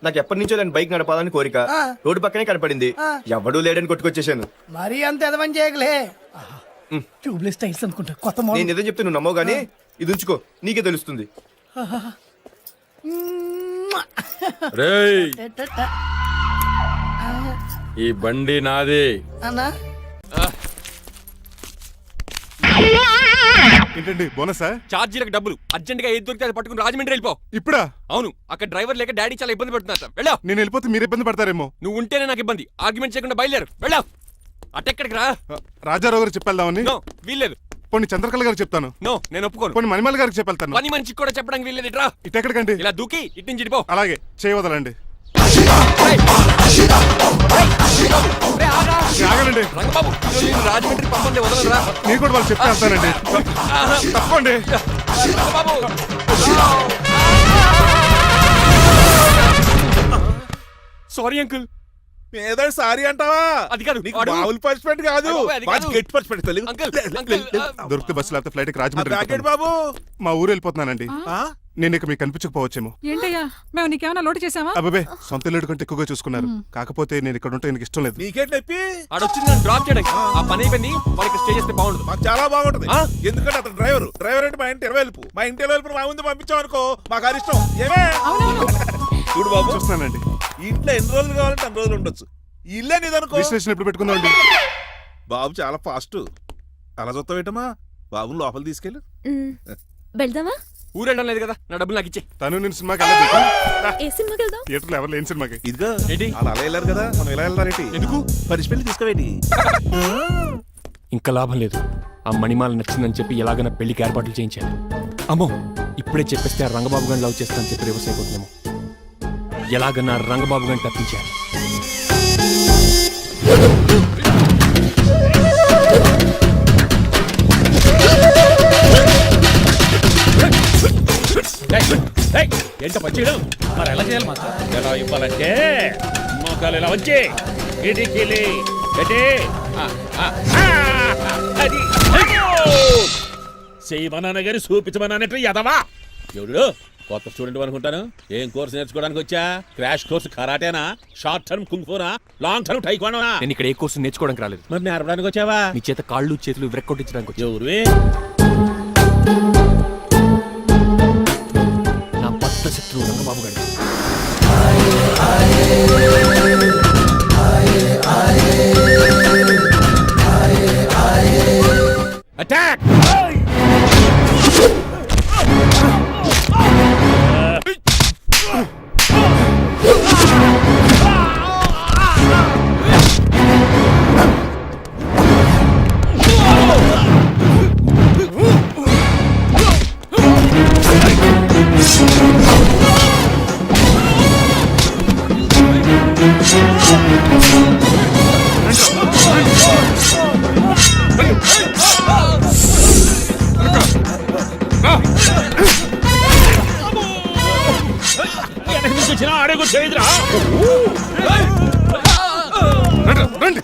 నాకు ఎప్పటి నుంచో నేను బైక్ నడపాలని కోరిక. రోడ్డు పక్కనే కనపడింది, ఎవడూ లేడని కొట్టుకొచ్చేసాను. మరీ అంత ఎదవని చేయగలే. ట్యూబ్లెస్ టైల్స్ అనుకుంటా, కొత్త మోడల్. నేను ఏదో చెప్తే నువ్వు నమ్మవు గానీ ఇది ఉంచుకో, నీకే తెలుస్తుంది. ఈ బండి నాది. అన్నా ఏంటండి బోనసా? ఛార్జీలకు డబ్బులు అర్జెంట్ గా ఏది దొరికితే అది పట్టుకుని రాజమండ్రి వెళ్ళిపో. ఇప్పుడా? అవును, అక్కడ డ్రైవర్ లేక డాడీ చాలా ఇబ్బంది పడుతున్నారు. వెళ్ళావు. నేను వెళ్ళిపోతే మీరు ఇబ్బంది పడతారేమో. నువ్వు ఉంటేనే నాకు ఇబ్బంది. ఆర్గ్యుమెంట్ చేయకుండా బయలుదేరు. వెళ్ళావు. అటెక్కడికి రా. రాజారావు గారు చెప్పేద్దామని. వీల్లేదు. పోనీ చంద్రకళ గారు చెప్తాను. నో, నేను ఒప్పుకోను. పోనీ మణిమాల గారికి చెప్పేళ్తాను. పని మనిషికి కూడా చెప్పడానికి వీల్లేదు. ఇట్రా. ఇటెక్కడికండి? ఇలా దూకి ఇటు నుంచి ఇడిపో. అలాగే చేయవదలండి. ఆగనండి రంగబాబు, రాజమండ్రి పంపండి, వదలరా. మీరు కూడా వాళ్ళు చెప్తే వెళ్తానండి. తప్పండి. Sorry uncle. ఏదో సారీ అంటావా? అది కాదు, మామూలు పనిష్మెంట్ కాదు, గట్టి పనిష్మెంట్. దొరికితే బస్సు లేకపోతే ఫ్లైట్ రాజమండ్రి. బాబు మా ఊరు వెళ్ళిపోతున్నానండి. నేను ఇక మీకు కనిపించకపోవచ్చేమో. ఏంటయ్యా, మేము నీకేమైనా లోటు చేసావా? అబ్బాబే, సొంత లేడు కంటే ఎక్కువగా చూసుకున్నారు. కాకపోతే నేను ఇక్కడ ఉంటే నాకు ఇష్టం లేదు. నీకేంటి నొప్పి? ఆడొచ్చింది నన్ను డ్రాప్ చేయడానికి. ఆ పని అయిపోయింది, వాడికి స్టే చేస్తే బాగుంటుంది. మాకు చాలా బాగుంటుంది. ఎందుకంటే అతను డ్రైవర్ అంటే మా ఇంటి వెళ్ళిపు. మా ఇంటి వెళ్ళిపు మా ముందు పంపించాం అనుకో, మాకు అది ఇష్టం. ఏమే చూడు బాబు, చూస్తున్నానండి. ఇంట్లో ఎన్ని రోజులు కావాలంటే అన్ని రోజులు ఉండొచ్చు. ఇల్లే నీదనుకో. రిజిస్ట్రేషన్ ఎప్పుడు పెట్టుకుందామండి? బాబు చాలా ఫాస్ట్. అలా చూస్తావు ఏంటమ్మా? బాబుని లోపల తీసుకెళ్ళు. వెళ్దామా? ఊరెళ్ళడం లేదు కదా, నా డబ్బులు నాకు ఇచ్చే. తను నేను సినిమాకి ఏ సినిమాకి వెళ్దాం? థియేటర్లో ఎవరు లేని సినిమాకి. ఇదిగో అలా అలా వెళ్ళారు కదా, మనం ఇలా వెళ్దారేంటి? ఎందుకు? పనిష్మెంట్ తీసుకోవేటి? ఇంకా లాభం లేదు. ఆ మణిమాల నచ్చిందని చెప్పి ఎలాగైనా పెళ్లికి ఏర్పాట్లు చేయించాను. అమ్మో, ఇప్పుడే చెప్పేస్తే ఆ రంగబాబు గారిని లవ్ చేస్తానని చెప్పి రివర్స్ అయిపోతున్నాము. ఎలాగన్నా రంగబాబు గారిని తప్పించాలి. ఏంట పచ్చీడు మరి ఎలా చేయాలి మాత్రం? ఎలా ఇవ్వాలంటే మోకాలు ఇలా వచ్చి ఇడికిలి అది చేయమన్నాను గాని చూపించమన్నానంటే ఎదవా. ఎవడు కొత్త స్టూడెంట్ అనుకుంటాను. ఏం కోర్సు నేర్చుకోవడానికి వచ్చా? క్రాష్ కోర్సు కరాటేనా, షార్ట్ టర్మ్ కుంగ్ఫూనా, లాంగ్ టర్మ్ టైక్వాండోనా? నేను ఇక్కడ ఏ కోర్సు నేర్చుకోవడానికి రాలేదు. మరి నేర్పడానికి వచ్చావా? మీ చేత కాళ్ళు చేతులు విరక్కొట్టించడానికి వచ్చా. ఎవరు? నా పట్ల శత్రువు రంగబాబు గారు. అటాక్! వచ్చినా అడుగు చేయదురా. రండి.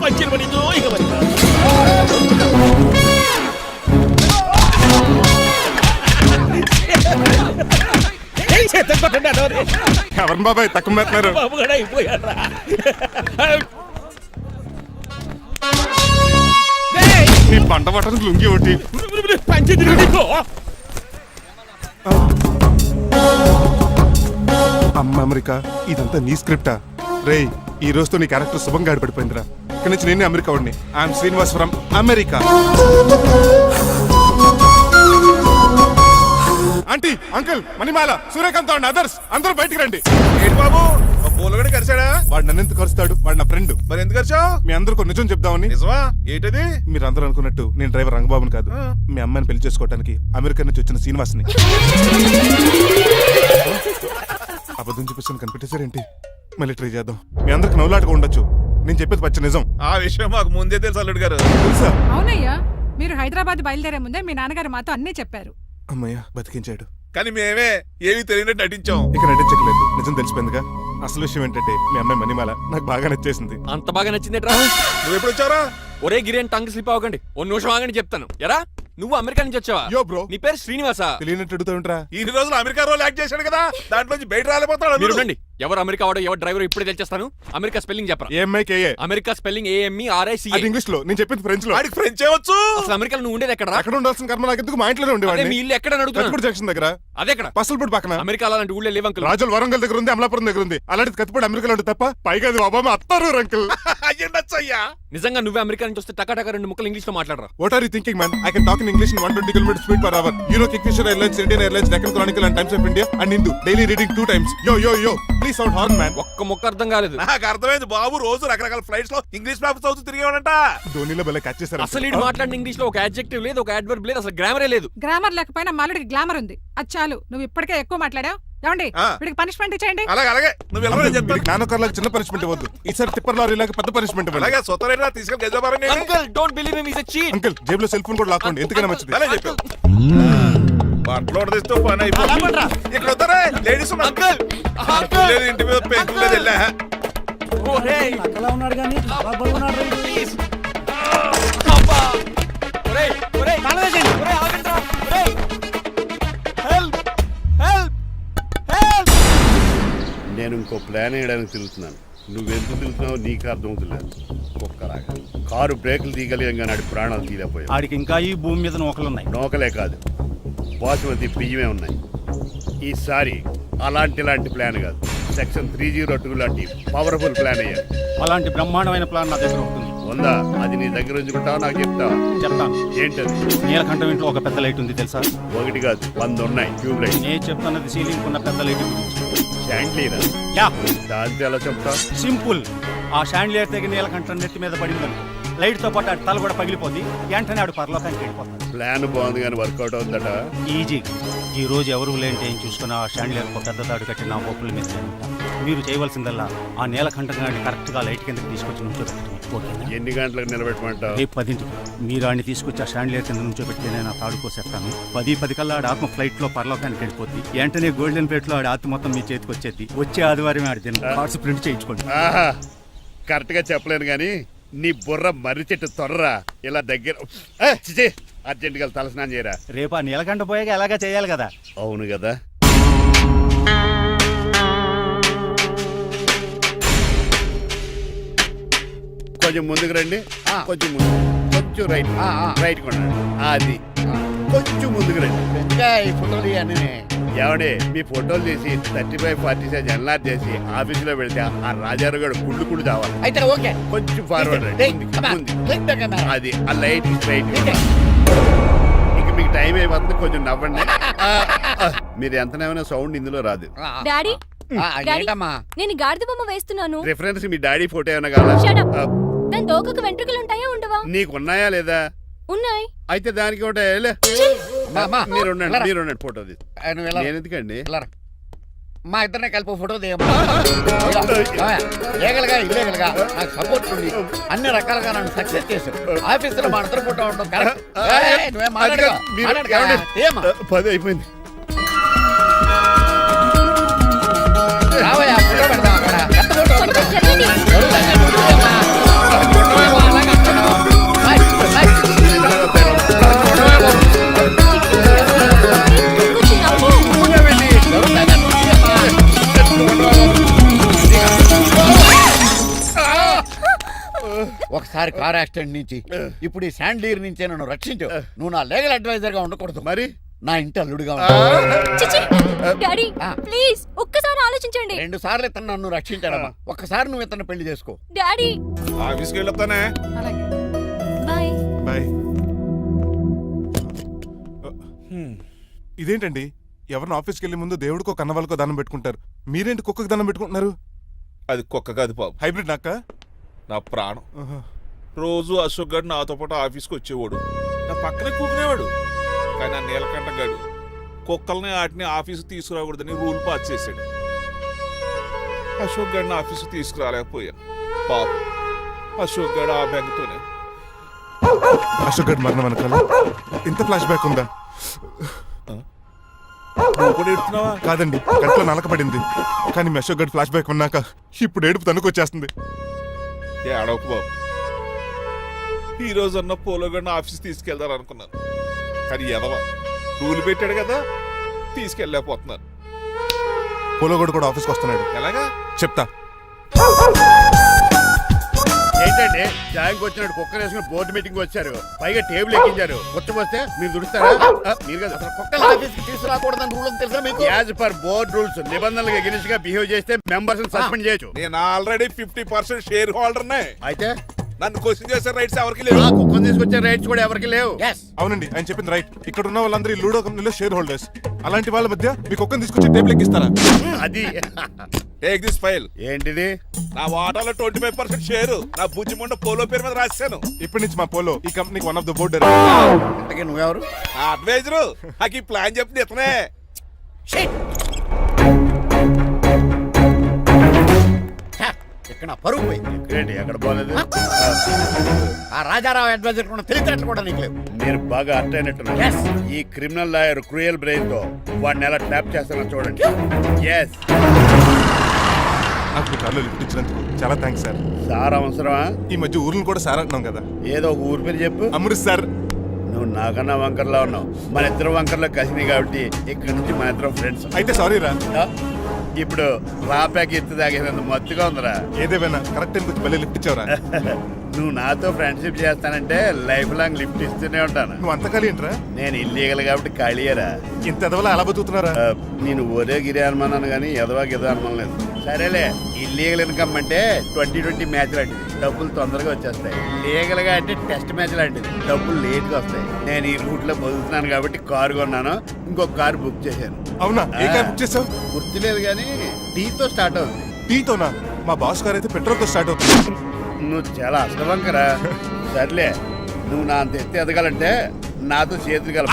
పంచిన పడిందో ఇక పడిందా. ఎవరు బాబాయ్ తక్కువ పెడుతున్నారు? బాబు కూడా అయిపోయారా. నీ పంట పట్టడానికి లుంగి ఒకటి పంచి తిరిగి అమ్మ అమెరికా ఇదంతా నీ స్క్రిప్టా? రేయ్ ఈ రోజుతో నీ క్యారెక్టర్ శుభంగా ఆడిపడిపోయిందిరా. ఇక్కడి నుంచి నేనే అమెరికా వాడిని. I'm Srinivas from America. Aunty uncle Manimala Suryakant and others అందరూ బయటికి రండి. ఏంటి బాబు పూలగడ కరిచాడా? వాడు నన్ను ఎందుకు కరుస్తాడు? వాడు నా ఫ్రెండ్. మరి ఎందుకు కరిచావు? మీ అందరికీ నిజం చెప్దామని. నిజమా? ఏంటది? మీరు అందరూ అనుకున్నట్టు నేను డ్రైవర్ రంగబాబుని కాదు. మీ అమ్మాయిని పెళ్లి చేసుకోవడానికి అమెరికా నుంచి వచ్చిన శ్రీనివాస్ని. అబద్ధం చూపిస్తాను కనిపెట్టేశారేంటి? మళ్ళీ ట్రై చేద్దాం. మీ అందరికి నవ్వులాటగా ఉండొచ్చు. నేను చెప్పేది పచ్చ నిజం. ఆ విషయం మాకు ముందే తెలుసు అల్లుడు గారు. తెలుసా? అవునయ్యా, మీరు హైదరాబాద్ బయలుదేరే ముందే మీ నాన్నగారు మాతో అన్నీ చెప్పారు. అమ్మయ్య బతికించాడు. కానీ మేమే ఏమీ తెలియనట్టు నటించాం. ఇక నటించట్లేదు, నిజం తెలిసిపోయిందిగా. అసలు విషయం ఏంటంటే మీ అమ్మాయి మణిమాల నాకు బాగా నచ్చేసింది. అంత బాగా నచ్చిందేట్రా? నువ్వు ఎప్పుడు వచ్చారా? ఒరే గిరేన్ టంగ్ స్లిప్ అవ్వకండి. ఓ నిమిషం ఆగండి చెప్తాను. ఎరా నువ్వు అమెరికా నుంచి వచ్చావా? యో బ్రో, నీ పేరు శ్రీనివాసా? తెలియనట్టు అడుగుతా. ఇన్ని రోజులు అమెరికా రోల్ యాక్ట్ చేశాడు కదా, దాంట్లో నుంచి బయట రాలేపోతాడు. మీరు రండి. ఎవరు అమెరికా వాడో ఎవరు డ్రైవర్ ఇప్పుడే తెలిచేస్తాను. అమెరికా స్పెల్లింగ్ చెప్పరా? ఏఎంఐకేఏ. America spelling AMERICA. అది ఇంగ్లీష్ లో, నేను చెప్పింది ఫ్రెంచ్ లో. ఆడికి ఫ్రెంచ్ ఏవచ్చు. అసలు అమెరికాలో నువ్వు ఉండేది ఎక్కడ? అక్కడ ఉండాల్సిన కర్మ నాకు ఎందుకు? మా ఇంట్లోనే ఉండేవాడిని. మీ ఇల్లు ఎక్కడ అడుగుతున్నా? జంక్షన్ దగ్గర. అదెక్కడ? పసల్పూడి పక్కన. అమెరికా అలాంటి ఊళ్ళో లేవు అంకుల్. రాజుల వరంగల్ దగ్గర ఉంది, అమలాపురం దగ్గర ఉంది. అలాంటి కత్తిపూడి అమెరికాలో ఉంటుంది తప్ప. పైగా అది ఒబామా అత్తారు అంకుల్. నిజంగా నువ్వే అమెరికా నుంచి వస్తే టకా రెండు ముక్కలు ఇంగ్లీష్ లో మాట్లాడరా? What are you thinking man? I can talk in English in 120 kilometres speed per hour. You know Kingfisher Airlines, Indian Airlines, Deccan Chronicle and Times of India and Hindu daily reading 2 times. యో యో యో please sound horn man. ఒక్క మొక్క అర్థం కాలేదు. నాకు అర్థమైంది బాబు. రోజు రకరకాల ఫ్లైట్స్ లో ఇంగ్లీష్ పేపర్స్ చదువుతూ తిరిగేవాడంట. ధోనిలో బలే క్యాచ్ చేశారు. అసలు ఇది మాట్లాడిన ఇంగ్లీష్ లో ఒక అడ్జెక్టివ్ లేదు, ఒక అడ్వర్బ్ లేదు, అసలు గ్రామరే లేదు. గ్రామర్ లేకపోయినా మాలుడికి గ్లామర్ ఉంది. అది చాలు. నువ్వు ఇప్పటికే ఎక్కువ మాట్లాడావు. ఏమండి, వీడికి పనిష్మెంట్ ఇచ్చేయండి. అలాగే నువ్వు ఎలా చెప్తాను. నాన్నకర్లకు చిన్న పనిష్మెంట్ ఇవ్వద్దు. ఈసారి టిప్పర్ లారీలాగా పెద్ద పనిష్మెంట్ ఇవ్వాలి. అలాగే సొంత తీసుకెళ్ళి గజాబారండి. Uncle don't believe him, he is a cheat. Uncle జేబులో సెల్ ఫోన్ కూడా లాక్కోండి, ఎందుకైనా మంచిది. అలా చెప్పు. బట్టలు తీస్తూ పని అయిపోయింది. ఇక్కడ వస్తారా లేడీస్? అంకుల్ అంకుల్ ఇంటి మీద పెంకులు లేదు. వెళ్ళా ఓరేయ్ అలా ఉన్నాడు కానీ బాగున్నాడు. ప్లీజ్ అబ్బా. ఒరేయ్ ఒరేయ్ కాలవేశండి. ఒరేయ్ ఆగండిరా. ఒరేయ్ హెల్ప్ హెల్ప్ హెల్ప్. నేను ఇంకో ప్లాన్ వేయడానికి తిరుగుతున్నాను. నువ్వెందుకు తిరుగుతున్నావు నీకు అర్థమవుతులేదు. ఒక్కలాగా కారు బ్రేకులు తీయగలిగాం కానీ ఆడి ప్రాణాలు తీయలేకపోయాయి. ఆడికి ఇంకా ఈ భూమి మీద నూకలున్నాయి. నోకలే కాదు, బాసుమతి బియ్యమే ఉన్నాయి. ఈసారి ఇలాంటి ప్లాన్ కాదు, సెక్షన్ 302 లాంటి పవర్ఫుల్ ప్లాన్ అయ్యారు. అలాంటి బ్రహ్మాండమైన ప్లాన్ నా దగ్గర ఉంటుంది. ఉందా? అది నీ దగ్గర ఉంచుకుంటావా? నాకు చెప్తావా? చెప్తాను. ఏంటది? నీలకంఠం ఇంట్లో ఒక పెద్ద లైట్ ఉంది తెలుసా? ఒకటి కాదు 100 ఉన్నాయి ట్యూబ్ లైట్. నేను చెప్తున్నది సీలింగ్ ఉన్న పెద్ద లైట్ షాండ్లీరా? యా. దాంతో ఎలా చెప్తా? సింపుల్. ఆ షాండ్లియర్ తెగి నీలకంఠం నెత్తి మీద పడిందని లైట్ తో పాటు ఆడి తల కూడా పగిలిపోద్ది. వెంటనే ఆడు పరలోకానికి వెళ్ళిపోతాడు. ప్లాన్ బాగుంది కానీ వర్కౌట్ అవుతుందట. ఈజీ. ఈ రోజు ఎవరు లేంటే ఏం చూసుకున్న ఆ షాండ్లియర్ పెద్ద తాడు కట్టి నా ఓపుల మీద మీరు చేయవలసిందల్లా ఆ నీలకంఠం గారిని కరెక్ట్ గా లైట్ కిందకి తీసుకొచ్చి నుంచోబెట్టి. ఎన్ని గంటలకు నిలబెట్టమంటావు? రేపు 10ంటికి మీరు ఆడిని తీసుకొచ్చి ఆ షాండ్లియర్ కింద నుంచోబెట్టి నేను ఆ తాడు కోసేస్తాను. 10 కల్లా ఆడ ఆత్మ ఫ్లైట్ లో పరలోకానికి వెళ్ళిపోద్ది. వెంటనే గోల్డెన్ ప్లేట్ లో ఆడి ఆత్మ మొత్తం మీ చేతికి వచ్చేది. వచ్చే ఆదివారం ఆడి దిన కార్డ్స్ ప్రింట్ చేయించుకోండి. కరెక్ట్ గా చెప్పలేను కానీ నీ బుర్ర మర్రి చెట్టు తొర్రా. ఇలా దగ్గర అర్జెంట్ గా తలస్నానం చేయరా. రేపు ఆ నీలకంఠ పోయాక ఎలాగా చేయాలి కదా. అవును కదా. కొంచెం ముందుకు రండి. కొంచెం ముందు, కొంచెం రైట్, రైట్ కొనండి. అది కొంచెం ముందుకు రండి. ఈ ఫోటోలు ఇవన్నీ ఏమండి మీ ఫోటోలు తీసి 35-40 సైజ్ ఎన్లార్ చేసి ఆఫీసులో పెడితే ఆ రాజారావు గారు కుళ్ళు కావాలి. అయితే ఓకే, కొంచెం ఫార్వర్డ్ రండి. అది ఆ లైట్ స్ట్రైట్. ఇక మీకు టైం అయిపోతుంది, కొంచెం నవ్వండి. మీరు ఎంతనేమైనా సౌండ్ ఇందులో రాదు. డాడీ నేను గాడిద బొమ్మ వేస్తున్నాను. రిఫరెన్స్ మీ డాడీ ఫోటో ఏమైనా కావాలా? దాని తోకకు వెంట్రుకలు ఉంటాయా ఉండవా? నీకున్నాయా లేదా? ఉన్నాయి. అయితే దానికి ఒకటే మీరు ఉండండి ఫోటో తీసి. నేను ఎందుకండి మా ఇద్దరిని కలిపి ఫోటో దిగలుగా ఇల్లేగలుగా నాకు సపోర్ట్ ఉంది అన్ని రకాలుగా నన్ను సక్సెస్ చేశారు ఆఫీసులో మా ఇద్దరు ఫోటో ఉండడం కరెక్ట్. నువ్వేం మాట్లాడుకో, మాట్లాడుకో. ఏమ్మా? 10 అయిపోయింది. రావయ్యా, ఫోటో పెడదాం అక్కడ. ఎంత ఫోటో ఉంటుందో? ఒకసారి కార్ యాక్సిడెంట్ నుంచి ఇప్పుడు ఈ శాండ్లీర్ నుంచే నన్ను రక్షించు. నువ్వు నా లీగల్ అడ్వైజర్ గా ఉండకూడదు, మరి నా ఇంటి అల్లుడుగా డాడీ ప్లీజ్ ఒక్కసారి ఆలోచించండి. 2 సార్లు ఇతను నన్ను రక్షించాడమ్మా. ఒక్కసారి నువ్వు ఇతను పెళ్లి చేసుకో. డాడీ ఆఫీస్కి వెళ్ళొస్తానే. బాయ్. బాయ్. ఇదేంటండి, ఎవరిని ఆఫీస్కి వెళ్ళే ముందు దేవుడికో కన్నవాళ్ళకో దండం పెట్టుకుంటారు, మీరేంటి కుక్కకి దండం పెట్టుకుంటున్నారు? అది కుక్క కాదు బాబు, హైబ్రిడ్ నాక నా ప్రాణం. రోజు అశోక్ గడు నాతో పాటు ఆఫీస్కి వచ్చేవాడు, నా పక్కనే కూకునేవాడు. కానీ ఆ నీలకంఠ గడు కుక్కల్ని వాటిని ఆఫీసు తీసుకురాకూడదని రూల్ పాస్ చేశాడు. అశోక్ గడిని ఆఫీసు తీసుకురాలేకపోయాను. పాప అశోక్ గడు ఆ బెంగతోనే. అశోక్ గడ్ మరణం వెనకాల ఇంత ఫ్లాష్ బ్యాక్ ఉందా? కాదండి, కంట్లో నలకబడింది. కానీ మీ అశోక్ గడ్ ఫ్లాష్ బ్యాక్ ఉన్నాక ఇప్పుడు ఏడుపు తనుకొచ్చేస్తుంది. ఏడవకు బాబు, ఈ రోజన్న పోలో గడిని ఆఫీస్ తీసుకెళ్దాను అనుకున్నాను. కానీ ఎదవ రూల్ పెట్టాడు కదా, తీసుకెళ్ళలేకపోతున్నాను. పోలోగోడు కూడా ఆఫీస్కి వస్తున్నాడు. ఎలాగా చెప్తా. ఏంటండి జాయింగ్ వచ్చినట్టు కుక్కర్ వేసుకుని బోర్డు మీటింగ్ వచ్చారు, పైగా టేబుల్ ఎక్కించారు. వస్తే మీరు దుడుస్తారా? మీరు కదా అసలు కుక్కలు ఆఫీస్కి తీసుకురాకూడదని రూల్ తెలుసా మీకు? యాజ్ పర్ బోర్డ్ రూల్స్ నిబంధనలకు ఎగనిస్ట్ గా బిహేవ్ చేస్తే మెంబర్స్ సస్పెండ్ చేయొచ్చు. నేను ఆల్రెడీ 50% షేర్ హోల్డర్నే. అయితే నన్ను క్వశ్చన్ చేసే రైట్స్ ఎవరికి లేవు. కుక్కను తీసుకొచ్చే రైట్స్ కూడా ఎవరికి లేవు. అవునండి, ఆయన చెప్పింది రైట్. ఇక్కడ ఉన్న వాళ్ళందరూ ఈ లూడో కంపెనీలో షేర్ హోల్డర్స్. అలాంటి వాళ్ళ మధ్య మీ కుక్కను తీసుకొచ్చి టేబుల్ ఎక్కిస్తారా? అది టేక్ దిస్ ఫైల్. ఏంటిది? నా వాటాలో 25% షేరు నా బుజ్జిమండ పోలో పేరు మీద రాశాను. ఇప్పటి నుంచి మా పోలో ఈ కంపెనీకి వన్ ఆఫ్ ద బోర్డు. నువ్వెవరు? అడ్వైజరు. నాకు ఈ ప్లాన్ చెప్పింది ఇతనే. ఇక్కడ పరుగు పోయింది. ఎక్కడ పోలేదు. ఆ రాజారావు అడ్వైజర్ కూడా తెలిసినట్లు కూడా నీకు లేవు. మీరు బాగా అర్థ అయినట్టున్నారు. ఈ క్రిమినల్ లాయర్ క్రూయల్ బ్రెయిన్ తో వాడిని ఎలా ట్యాప్ చేస్తానో చూడండి. ఎస్, నాకు మీ కార్లో లిఫ్ట్ ఇచ్చినందుకు చాలా థ్యాంక్స్ సార్. సార్ అవసరమా? ఈ మధ్య ఊర్లు కూడా సార్ అంటున్నాం కదా. ఏదో ఒక ఊరి పేరు చెప్పు. అమృత్ సార్. నువ్వు నాకన్నా వంకర్లా ఉన్నావు. మన ఇద్దరు వంకర్లో కలిసినాయి కాబట్టి ఇక్కడ నుంచి మన ఇద్దరం ఫ్రెండ్స్. అయితే సారీ రా. ఇప్పుడు రాపాకి ఎత్తు తాగేంత మత్తుగా ఉందిరా. ఏదేమైనా కరెక్ట్ టైంకి వచ్చి మళ్ళీ లిఫ్ట్ ఇచ్చావురా. నువ్వు నాతో ఫ్రెండ్షిప్ చేస్తానంటే లైఫ్ లాంగ్ లిఫ్ట్ ఇస్తూనే ఉంటాను. నువ్వు అంత ఖాళీ ఏంట్రా? నేను ఇల్లీగల్ కాబట్టి ఖాళీయరా. ఇంత ఎదవలా ఎలా బతుకుతున్నారా? నేను ఒరే గిరి అనుమానాను కానీ ఎదవాకి ఎదో అనుమానం లేదు. సరేలే, ఇల్లీగల్ ఇన్కమ్ అంటే 2020 మ్యాచ్ లాంటిది, డబ్బులు తొందరగా వచ్చేస్తాయి. లీగల్ గా అంటే టెస్ట్ మ్యాచ్ లాంటిది, డబ్బులు లేట్ గా వస్తాయి. నేను ఈ రూట్ లో బతుకుతున్నాను కాబట్టి కారు కొన్నాను, ఇంకొక కారు బుక్ చేశాను. అవునా? ఏ కార్ బుక్ చేసావు? గుర్తులేదు కానీ టీతో స్టార్ట్ అవుతుంది. టీతోనా? మా బాస్ కార్ అయితే పెట్రోల్ తో స్టార్ట్ అవుతుంది. నువ్వు చాలా అష్టవంకరా. సర్లే, నువ్వు నా అంత ఎత్తి ఎదగాలంటే నాతో చేతులు కలప.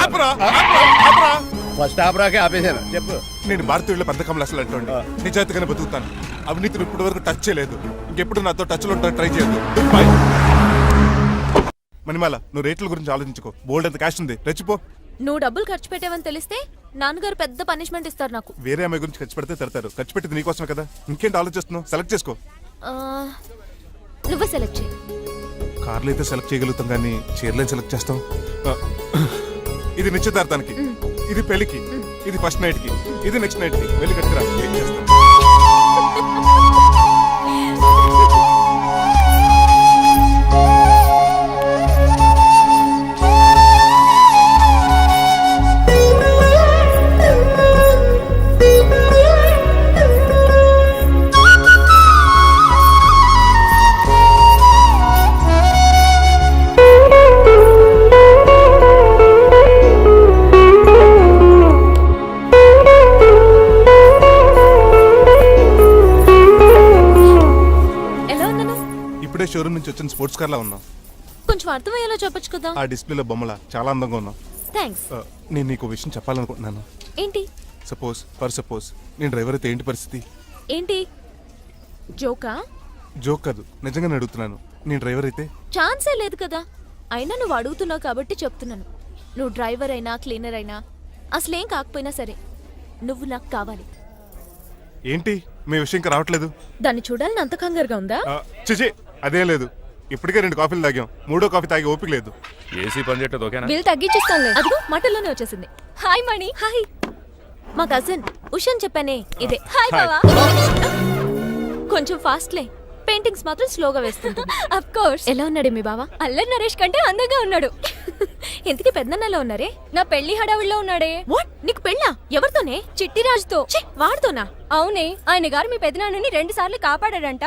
ఫస్ట్ ఆపరాకే ఆపేశాను. చెప్పు. నేను భారతీయుల పెద్ద కమలు అసలు అంటోండి. నిజాయితీగానే బతుకుతాను. అవినీతిని ఇప్పటి వరకు టచ్ చేయలేదు. ఇంకెప్పుడు నాతో టచ్ లో ట్రై చేయొద్దు. మణిమాల, నువ్వు రేట్ల గురించి ఆలోచించుకో. బోల్డ్ అంత క్యాష్ ఉంది, రెచ్చిపో. నువ్వు డబ్బులు ఖర్చు పెట్టావని తెలిస్తే నాన్నగారు పెద్ద పనిష్మెంట్ ఇస్తారు నాకు. వేరే అమ్మాయి గురించి ఖర్చు పెడితే తిడతారు. ఖర్చు పెట్టింది నీకోసమే కదా. ఇంకేంటి ఆలోచిస్తున్నావు? సెలెక్ట్ చేసుకో. నువ్వే సెలెక్ట్ చేయి. కార్లు అయితే సెలెక్ట్ చేయగలుగుతాం కానీ చీరలే సెలెక్ట్ చేస్తాం. ఇది నిశ్చితార్థానికి, ఇది పెళ్లికి, ఇది ఫస్ట్ నైట్ కి, ఇది నెక్స్ట్ నైట్ కి. వెళ్ళి కట్టుకురా. ఏం చేస్తాం? షోరూమ్ నుంచి వచ్చిన స్పోర్ట్స్ కార్ లా ఉన్నావు. కొంచెం అర్థమయ్యేలా చెప్పొచ్చు కదా. ఆ డిస్ప్లేలో బొమ్మలా చాలా అందంగా ఉన్నావు. థాంక్స్. నేను నీకు విషయం చెప్పాలనుకుంటున్నాను. ఏంటి? సపోజ్ నేను డ్రైవర్ అయితే ఏంటి పరిస్థితి? ఏంటి జోకా? జోక్ కాదు, నిజంగానే అడుగుతున్నాను. నేను డ్రైవర్ అయితే ఛాన్సే లేదు కదా. అయినా నువ్వు అడుగుతున్నావు కాబట్టి చెప్తున్నాను. నువ్వు డ్రైవర్ అయినా క్లీనర్ అయినా అసలేం కాకపోయినా సరే నువ్వు నాకు కావాలి. ఏంటి మీ విషయం ఇంకా రావట్లేదు? దాన్ని చూడాలని అంత కంగారుగా ఉందా? చిచి అదేం లేదు. ఇప్పటికే 2 కాఫీలు తాగాం, 3వ కాఫీ తాగి ఓపిక లేదు. ఏసీ పని చేయట్లేదు ఓకేనా? బిల్ తగ్గించిస్తానులే. అదిగో మాటల్లోనే వచ్చేసింది. హాయ్ మణి. హాయ్. మా కజిన్ ఉషాన్ చెప్పానే ఇదే. హాయ్ బావా. కొంచెం ఫాస్ట్లే, పెయింటింగ్స్ మాత్రం స్లోగా వేస్తుంటుంది. Of course. ఎలా ఉన్నాడే మీ బావ? అల్లరి నరేష్ కంటే అందంగా ఉన్నాడు. ఇంతకీ పెద్దన్నలో ఉన్నారే? నా పెళ్లి హడావిడిలో ఉన్నాడే. వాట్? నీకు పెళ్ళా? ఎవరితోనే? చిట్టిరాజుతో. వాడితోనా? అవునే, ఆయన గారు మీ పెద్దనాన్నని 2 సార్లు కాపాడాడంట.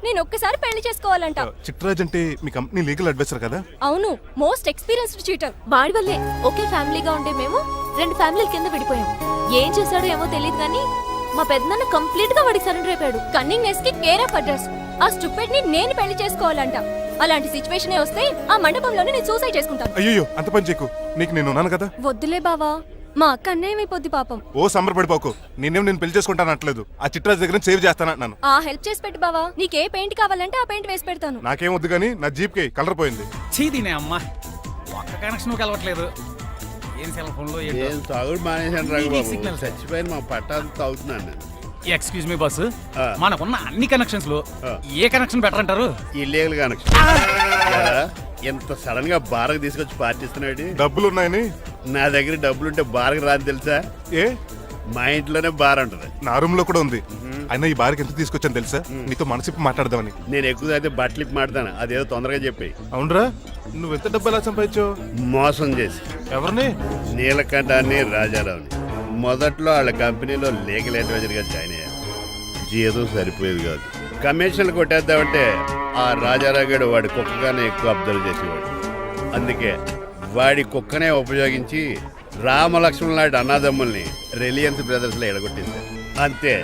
నేను ఒక్కసారి పెళ్లి చేసుకోవాలంట. చిట్రాజ్ అంటే మీ కంపెనీ లీగల్ అడ్వైజర్ కదా? అవును, మోస్ట్ ఎక్స్పీరియన్స్డ్ చీటర్. వాడి వల్లే ఒకే ఫ్యామిలీగా ఉండే మేము 2 ఫ్యామిలీల కింద విడిపోయాం. ఏం చేశాడో ఏమో తెలియదు కానీ మా పెద్దనాన్న కంప్లీట్ గా వాడికి సరెండర్ అయిపోయాడు. కన్నింగ్ నెస్ కి కేర్ ఆఫ్ అడ్రస్. ఆ స్టూపిడ్ ని నేను పెళ్లి చేసుకోవాలంట. అలాంటి సిచ్యువేషన్ వస్తే ఆ మండపంలోనే నేను సూసైడ్ చేసుకుంటాను. అయ్యో అంత పని చేయకు, నీకు నేను ఉన్నాను కదా. వద్దులే బావా, మా అక్క అన్యాయం అయిపోద్ది పాపం. ఓ సంబరపడిపోకు, నేను పెళ్లి చేసుకుంటాను అనట్లేదు. ఆ చిట్రాజ్ దగ్గర సేవ్ చేస్తానంటున్నాను. ఆ హెల్ప్ చేసి పెట్టు బావా. నీకే పెయింట్ కావాలంటే ఆ పెయింట్ వేసి పెడతాను. నాకేం వద్దు కానీ నా జీప్ కి కలర్ పోయింది. చీదీనే అమ్మా, ఒక్క కనెక్షన్ కలవట్లేదు. ఏం సెల్ ఫోన్ లో ఏం తాగుడు మానేశాను రాఘబాబు. సిగ్నల్ చచ్చిపోయిన మా పట్టాలు తాగుతున్నాను. ఎక్స్క్యూజ్ మీ బాస్, మనకున్న అన్ని కనెక్షన్స్ లో ఏ కనెక్షన్ బెటర్ అంటారు? Illegal connection. ఎంత సడన్ గా బారకు తీసుకొచ్చి పార్టీస్తున్నాడు. డబ్బులు ఉన్నాయని? నా దగ్గర డబ్బులుంటే బారకు రాని తెలుసా? ఏ? మా ఇంట్లోనే బార్ ఉంటది. నా రూమ్ లో కూడా ఉంది. అయినా ఈ బార్కి ఎంత తీసుకొచ్చాను తెలుసా? నీతో మనసిప్పి మాట్లాడదామని. నేను ఎక్కువ అయితే బట్టలు ఇప్పి మాడతాను, అదేదో తొందరగా చెప్పి. అవునరా, నువ్వు ఎంత డబ్బు ఎలా సంపాదించావు? మోసం చేసి. ఎవరిని? నీలకంఠాన్ని, రాజారావుని. మొదట్లో వాళ్ళ కంపెనీలో లీగల్ అడ్వైజర్ గా జాయిన్ అయ్యారు. జీతం సరిపోయేది కాదు. కమిషన్లు కొట్టేద్దామంటే ఆ రాజారావు గడు వాడి కుక్కగానే ఎక్కువ అబ్జర్వ్ చేసేవాడు. అందుకే వాడి కుక్కనే ఉపయోగించి రామలక్ష్మణ్ లాంటి అన్నదమ్ముల్ని రిలయన్స్ బ్రదర్స్ లో ఎడగొట్టింది. అంతే,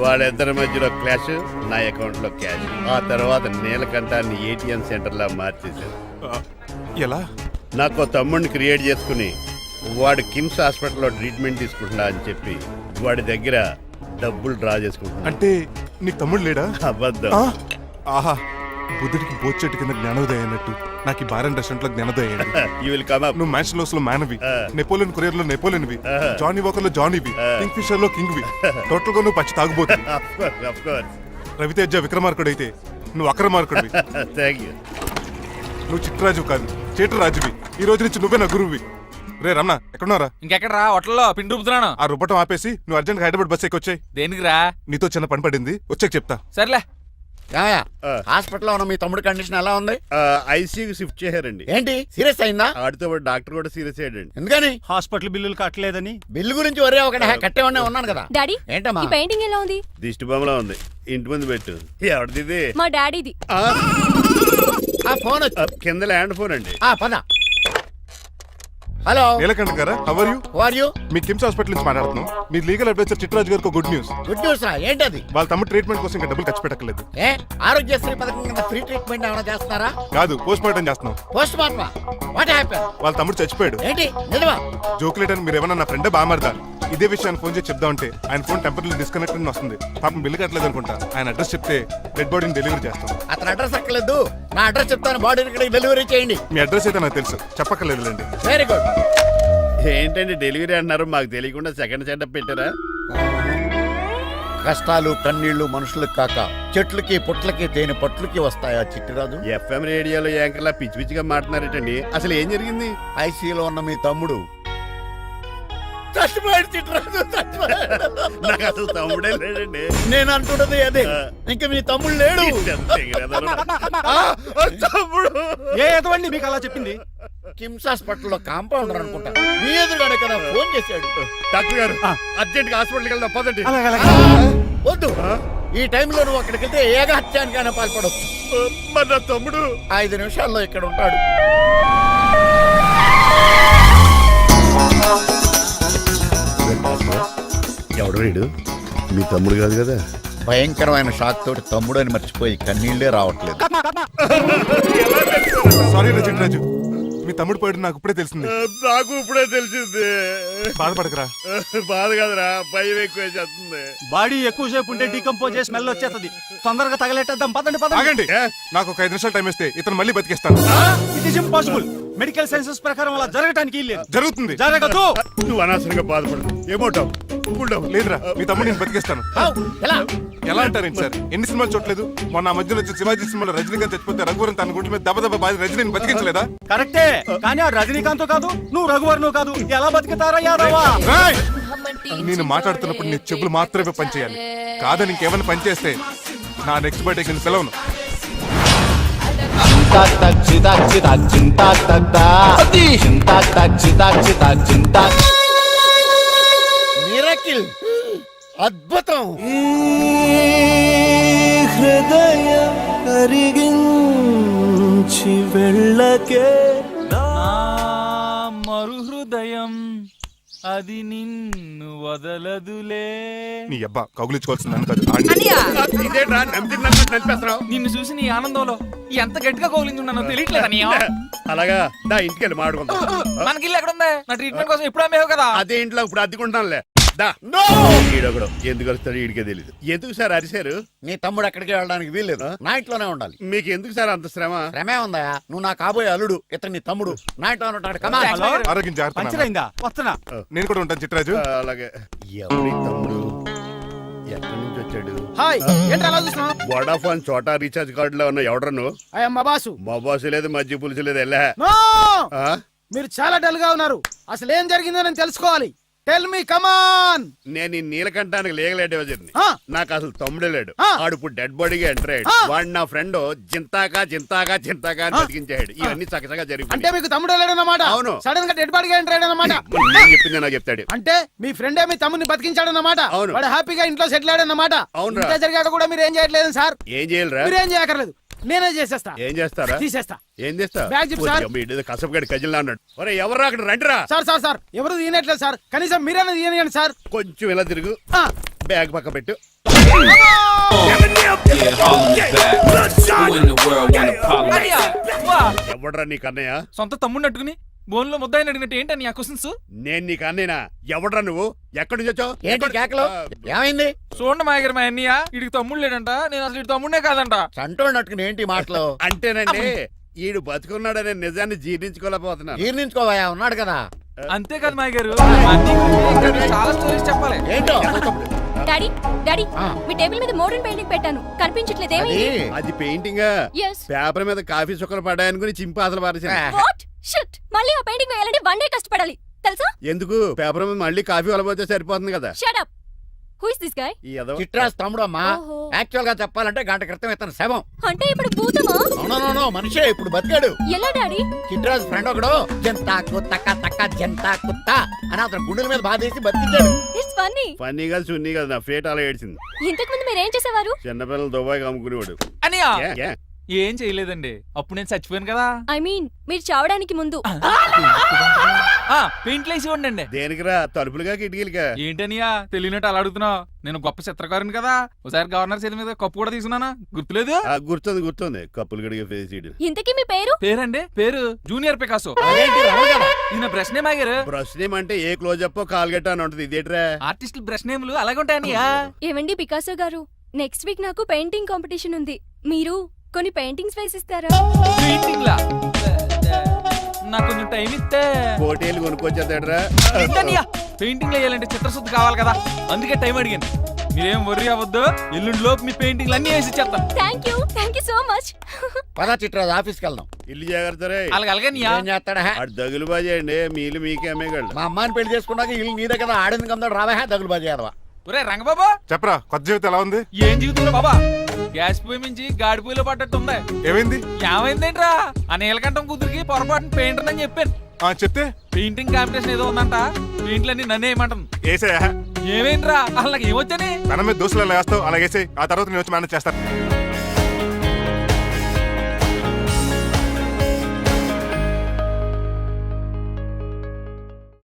వాళ్ళిద్దరి మధ్యలో క్లాష్, నా అకౌంట్ లో క్యాష్. ఆ తర్వాత నీలకంఠాన్ని ఏటీఎం సెంటర్ లా మార్చేశారు. ఎలా? నాకు తమ్ముడిని క్రియేట్ చేసుకుని వాడు కిమ్స్ హాస్పిటల్లో ట్రీట్మెంట్ తీసుకుంటున్నా అని చెప్పి వాడి దగ్గర డబ్బులు డ్రా చేసుకుంటున్నా. అంటే నీకు తమ్ముడు లేడా? అబద్ధం. ఆహా, బుద్ధుడికి బోచెట్టు కింద జ్ఞానోదయం అన్నట్టు నాకు ఈ బార్ అండ్ రెస్టారెంట్ లో జ్ఞానోదయం. నువ్వు మ్యాన్షన్ హౌస్ లో మ్యాన్వి, నెపోలియన్ కొరియర్ లో నెపోలియన్వి, జానీ వాకర్ లో జానీవి, కింగ్ ఫిషర్ లో కింగ్వి. టోటల్ గా నువ్వు పచ్చి తాగుబోతుంది. రవితేజ విక్రమార్కుడు అయితే నువ్వు అక్రమార్కుడివి. నువ్వు చిట్రాజు కాదు, చీటరాజువి. ఈ రోజు నుంచి నువ్వే నా గురువువి. రే రమణ, ఎక్కడున్నారా? ఇంకెక్కడ రా, హోటల్లో పిండి రుబ్బుతున్నాను. ఆ రుబ్బటం ఆపేసి నువ్వు అర్జెంట్ హైదరాబాద్ బస్ ఎక్కి వచ్చాయి. దేనికిరా? నీతో చిన్న పని పడింది, వచ్చాక చెప్తా. సర్లే. హాస్పిటల్లో ఉన్న మీ తమ్ముడు కండిషన్ ఎలా ఉంది? ఐసీయూకి షిఫ్ట్ చేశారండి. ఏంటి, సీరియస్ అయిందా? ఆడితో డాక్టర్ కూడా సీరియస్ అయ్యాడండి. ఎందుకని? హాస్పిటల్ బిల్లులు కట్టలేదని. బిల్లు గురించి ఒరే ఒకటి కట్టేవాడినే ఉన్నాను కదా. డాడీ, ఏంటమ్మా ఈ పెయింటింగ్ ఎలా ఉంది? దిష్టి బొమ్మలా ఉంది. ఇంటి ముందు పెట్టు. ఎవరిది? మా డాడీది. ఆ ఫోన్ కింద ల్యాండ్ ఫోన్ అండి. పద. హలో నీలకంఠ గారా, how are you? How are you? మీ కిమ్స్ హాస్పిటల్ నుంచి మాట్లాడుతున్నాం. మీ లీగల్ అడ్వైజర్ చిట్రాజ్ గారికి గుడ్ న్యూస్. గుడ్ న్యూస్ రా, ఏంటది? వాళ్ళ తమ్ముడు ట్రీట్మెంట్ కోసం ఇంకా డబ్బులు ఖర్చు పెట్టలేదు. ఏ ఆరోగ్యశ్రీ పథకం కింద ఫ్రీ ట్రీట్మెంట్ ఏమైనా చేస్తున్నారా? కాదు, పోస్ట్ మార్టం చేస్తున్నాం. పోస్ట్ మార్టమా? What happen? వాళ్ళ తమ్ముడు చచ్చిపోయాడు. ఏంటి నిజమా? జోకులేటని మీరు ఏమన్నా నా ఫ్రెండ్ బామర్దా? ఇదే విషయాన్ని ఫోన్ చేసి చెప్దామంటే ఆయన ఫోన్ టెంపరీ డిస్కనెక్ట్ అని వస్తుంది. పాపం బిల్లు కట్టలేదు అనుకుంటా. ఆయన అడ్రస్ చెప్తే డెడ్ బాడీని డెలివరీ చేస్తాం. అతను అడ్రస్ అక్కర్లేదు, నా అడ్రస్ చెప్తాను, బాడీని ఇక్కడికి డెలివరీ చేయండి. మీ అడ్రస్ అయితే నాకు తెలుసు, చెప్పక్కర్లేదులేండి. Very good. ఏంటండి డెలివరీ అన్నారు, మాకు తెలియకుండా సెకండ్ సెటప్ పెట్టారా? కష్టాలు కన్నీళ్లు మనుషులకు కాక చెట్లకి పుట్లకి తేనె పట్లకి వస్తాయా చిట్టిరాజు? ఎఫ్ఎం రేడియోలో యాంకర్లా పిచ్చి పిచ్చిగా మాట్లాడారటండి. అసలు ఏం జరిగింది? ఐసీయూలో ఉన్న మీ తమ్ముడు చచ్చిపోయాడు. చిట్టిరాజు చచ్చిపోయాడు. నాకు అసలు తమ్ముడే లేడండి. నేను అంటున్నది అదే, ఇంకా మీ తమ్ముడు లేడు. తమ్ముడు ఏదండి మీకు అలా చెప్పింది? కిమ్స్ హాస్పిటల్లో కాంపౌండర్ అనుకుంటా, మీ ఎదురుగానే కదా ఫోన్ చేశాడు. డాక్టర్ గారు అర్జెంట్ గా హాస్పిటల్కి వెళ్దాం పదండి. వద్దు, ఈ టైంలో నువ్వు అక్కడికి వెళ్తే ఏకహత్యానికైనా పాల్పడవచ్చు. మరి నా తమ్ముడు 5 నిమిషాల్లో ఇక్కడ ఉంటాడు. ఎవడు వీడు? మీ తమ్ముడు కాదు కదా? భయంకరమైన షాక్ తోటి తమ్ముడు అని మర్చిపోయి కన్నీళ్లే రావట్లేదు. సారీ చిట్రాజు, మీ తమ్ముడు పోయాడు నాకు ఇప్పుడే తెలిసింది. నాకు ఇప్పుడే తెలిసింది. బాధపడకరా. బాధ కదరా, భయం ఎక్కువ చేస్తుంది. బాడీ ఎక్కువసేపు ఉంటే డీకంపోజ్ చేసి స్మెల్ వచ్చేస్తుంది. తొందరగా తగలెట్టేద్దాం, పదండి పదండి. ఆగండి, నాకు ఒక 5 నిమిషాలు టైం ఇస్తే ఇతను మళ్ళీ బతికేస్తాను. It is impossible. Medical sciences ప్రకారం అలా జరగటానికి లేదు. జరుగుతుంది. జరగదు. నువ్వు అనవసరంగా బాధపడదు. ఏమోటావు? లేదురా, మీ తమ్ముడు నేను బతికేస్తాను. ఎలా అంటారేంటి సార్? ఎన్ని సినిమాలు చూడలేదు? మొన్న ఆ మధ్యలో వచ్చిన శివాజీ సినిమాలో రజనీకాంత్ చచ్చిపోతే రఘువరన్ తన గుండె మీద దెబ్బ బాధ రజనీని బతికించలేదా? కరెక్టే, కానీ ఆ రజనీకాంత్ కాదు, నువ్వు రఘువర్ను కాదు. ఎలా బతుకుతారా యాదవా? నేను మాట్లాడుతున్నప్పుడు నీ చెప్పులు మాత్రమే పనిచేయాలి. కాదని ఇంకేమైనా పనిచేస్తే నా నెక్స్ట్ బర్త్డే కింద పిలవను. మిరకిల్, అద్భుతం. హృదయం కరిగించి వెళ్ళకే మరు హృదయం అది నిన్ను వదలదులే. నీ అబ్బా కౌగులించుకోవాల్సిందని కాదు. ఇదేంట్రా నమ్మినట్టు నడిపేస్తున్నావు? నిన్ను చూసి నీ ఆనందంలో ఎంత గట్టిగా కౌలించున్నానో తెలియట్లేదా? అలాగా దా ఇంటికి వెళ్ళి మాట్లాడుకుందాం. మనకి ఇల్లు ఎక్కడుంది? నా ట్రీట్మెంట్ కోసం ఎప్పుడు అమ్మేవు కదా. అదే ఇంట్లో ఇప్పుడు అద్దెకుంటానులే. ఈడొకడు ఎందుకు వస్తాడు ఈడికే తెలీదు. ఎందుకు సార్ అరిశారు? నీ తమ్ముడు ఎక్కడికి వెళ్ళడానికి వీల్లేదు, నా ఇంట్లోనే ఉండాలి. మీకు ఎందుకు సార్ అంత శ్రమ? శ్రమే ఉందా? నువ్వు నా కాబోయే అల్లుడు, ఇతను నీ తమ్ముడు, నా ఇంట్లోనే ఉంటాడు. కమా. ఆరోగ్యం జాగ్రత్త. వస్తున్నా. నేను కూడా ఉంటాను చిట్రాజు. అలాగే. ఎవరి తమ్ముడు? ఎక్కడి నుంచి వచ్చాడు? హాయ్, ఏంటి అలా చూస్తున్నావు? వోడాఫోన్ చోటా రీఛార్జ్ కార్డులో ఉన్న ఎవడను? మా బాసు. మా బాసు లేదు, మజ్జి పులుసు లేదు. వెళ్ళా. మీరు చాలా డల్ గా ఉన్నారు. అసలు ఏం జరిగిందో నేను తెలుసుకోవాలి. టెల్ మీ, కమాన్. నేను ఈ నీలకంఠానికి లేగలేడే వచ్చింది. నాకు అసలు తమ్ముడే లేడు. ఆడు ఇప్పుడు డెడ్ బాడీగా ఎంటర్ అయ్యాడు. వాడు నా ఫ్రెండ్ జింతాగా జింతాగా జింతాగా అని బతికించాడు. ఇవన్నీ చక్కగా జరిగింది. అంటే మీకు తమ్ముడు లేడన్నమాట? అవును. సడన్ గా డెడ్ బాడీగా ఎంటర్ అయ్యాడన్నమాట. నేను చెప్పింది నాకు చెప్తాడు. అంటే మీ ఫ్రెండే మీ తమ్ముడిని బతికించాడన్నమాట. అవును. వాడు హ్యాపీగా ఇంట్లో సెటిల్ అయ్యాడన్నమాట. అవును. ఇంత జరిగాక కూడా మీరు ఏం చేయట్లేదు సార్. ఏం చేయాలరా? మీరేం చేయక్కర్లేదు, నేనే చేసేస్తా. ఏం చేస్తారా? తీసేస్తా. ఏం చేస్తా? Bag zip sir. కసపగడి కజిల్లా అన్నాడు. ఒరే ఎవరు అక్కడ రండిరా. సార్ సార్ సార్, ఎవరు తీయనట్లేదు సార్. కనీసం మీరైనా తీయనియండి సార్. కొంచెం ఇలా తిరుగు. బ్యాగ్ పక్క పెట్టు. ఎవడరా నీకు అన్నయ్య? సొంత తమ్ముడిని అట్టుకుని బోన్లో ముద్దాయిని అడిగినట్టు ఏంటని ఆ క్వశ్చన్స్? నేను నీకు అన్నయ్యనా? ఎవడరా నువ్వు? ఎక్కడి నుంచి వచ్చావు? ఏంటి కేకలు? ఏమైంది? చూడండి మా దగ్గర మా అన్నయ్య ఇడికి తమ్ముడు లేడంట. నేను అసలు ఇటు తమ్ముడే కాదంట. సంటోడు నట్టుకుని ఏంటి మాటలు? అంటేనండి ఈడు బతుకున్నాడనే నిజాన్ని జీర్ణించుకోలేకపోతున్నా. జీర్ణించుకోవా, ఉన్నాడు కదా. అంతేకాదు మా గారు, చాలా స్టోరీస్ చెప్పాలి. ఏంటో? డాడీ డాడీ, మీ టేబుల్ మీద మోడర్న్ పెయింటింగ్ పెట్టాను, కనిపించట్లేదు. అది పెయింటింగ్. పేపర్ మీద కాఫీ చుక్కలు పడ్డాయనుకుని చింపి అసలు పారేసాను. వాట్ షిట్, మళ్ళీ ఆ పెయింటింగ్ వేయాలంటే 1 డే కష్టపడాలి తెలుసా? ఎందుకు? పేపర్ మీద మళ్ళీ కాఫీ వలపోతే సరిపోతుంది కదా. Shut up. Who is this guy? Chitraj తమ్ముడు అమ్మా. యాక్చువల్ గా చెప్పాలంటే గంట క్రితం ఇతను శవం. అంటే ఇప్పుడు భూతమా? అవునో మనిషే, ఇప్పుడు బతికాడు. ఎలా డాడీ? చిట్రాజ్ ఫ్రెండ్ ఒకడు జంతా కుత్తక తక్క జంతా కుత్త అని అతను గుండెల మీద బాధేసి బతికించాడు. It's funny. ఫన్నీ కాదు, సున్నీ కాదు, నా ఫేట్ అలా ఏడ్చింది. ఇంతకు ముందు మీరు ఏం చేసేవారు? చిన్నపిల్లలు దుబాయ్ అమ్ముకునేవాడు. అనియా ఏం చేయలేదండి, అప్పుడు నేను చచ్చిపోయాను కదా. ఐ మీన్ మీరు చావడానికి ముందు. పెయింట్లు వేసి ఉండండి. దేనికిరా? తలుపులుగా కిటికీలుగా? ఏంటనియా తెలియనట్టు అలా అడుగుతున్నావు? నేను గొప్ప చిత్రకారుని కదా. ఒకసారి గవర్నర్ చేతి మీద కప్పు కూడా తీసుకున్నానా? గుర్తులేదు? గుర్తుంది. కప్పులు గడిగే ఫేస్. ఇంతకీ మీ పేరు? పేరండి, పేరు జూనియర్ పికాసో. ఈయన బ్రష్ నేమ్ ఆగారు. బ్రష్ నేమ్ అంటే ఏ క్లోజప్ కాల్గెట్ అని ఉంటది. ఇదేట్రా? ఆర్టిస్టులు బ్రష్ నేమ్లు అలాగే ఉంటాయనియా. ఏమండి పికాసో గారు, నెక్స్ట్ వీక్ నాకు పెయింటింగ్ కాంపిటీషన్ ఉంది. మీరు కొన్ని పెయింటింగ్స్ వేసిస్తారా? పెయింటింగ్ లా? నాకు కొంచెం టైం ఇస్తే పోటీలు కొనుక్కొచ్చేదేట్రా? పెయింటింగ్ వేయాలంటే చిత్రశుద్ధి కావాలి కదా, అందుకే టైం అడిగాను. మీరేం వర్రీ అవ్వద్దు, ఎల్లుండి లోపు మీ పెయింటింగ్లు అన్ని వేసి ఇచ్చేస్తాను. Thank you so much. పదా చిట్రాజ్ ఆఫీస్కి వెళ్దాం. ఇల్లు జాగ్రత్త రే. అలాగే ఏం చేస్తాడా? దగులు బాజీ అండి, మీలు మీకే అమ్మేగాళ్ళు. మా అమ్మాయిని పెళ్లి చేసుకున్నాక ఇల్లు నీదే కదా, ఆడింది కదా, రావా దగులు బాజీ అదవా. ఒరే రంగబాబా, చెప్పరా కొత్త జీవితం ఎలా ఉంది? ఏం జీవితంలో బాబా, గ్యాస్ పొయ్యి మించి గాడి పొయ్యిలో పడ్డట్టు ఉంది. ఏమైంది? ఏమైందేంట్రా, ఆ నీలకంఠం కూతురికి పొరపాటున పెయింటర్ అని చెప్పాను. చెప్తే పెయింటింగ్ కాంపిటీషన్ ఏదో ఉందంట, పెయింట్లన్నీ నన్ను ఏమంటాను. ఏసే ఏమైందిరా, అసలు నాకు ఏమొచ్చని? తన మీద దోశలు వేస్తావు, అలాగేసే. ఆ తర్వాత నేను వచ్చి మేనేజ్ చేస్తాను.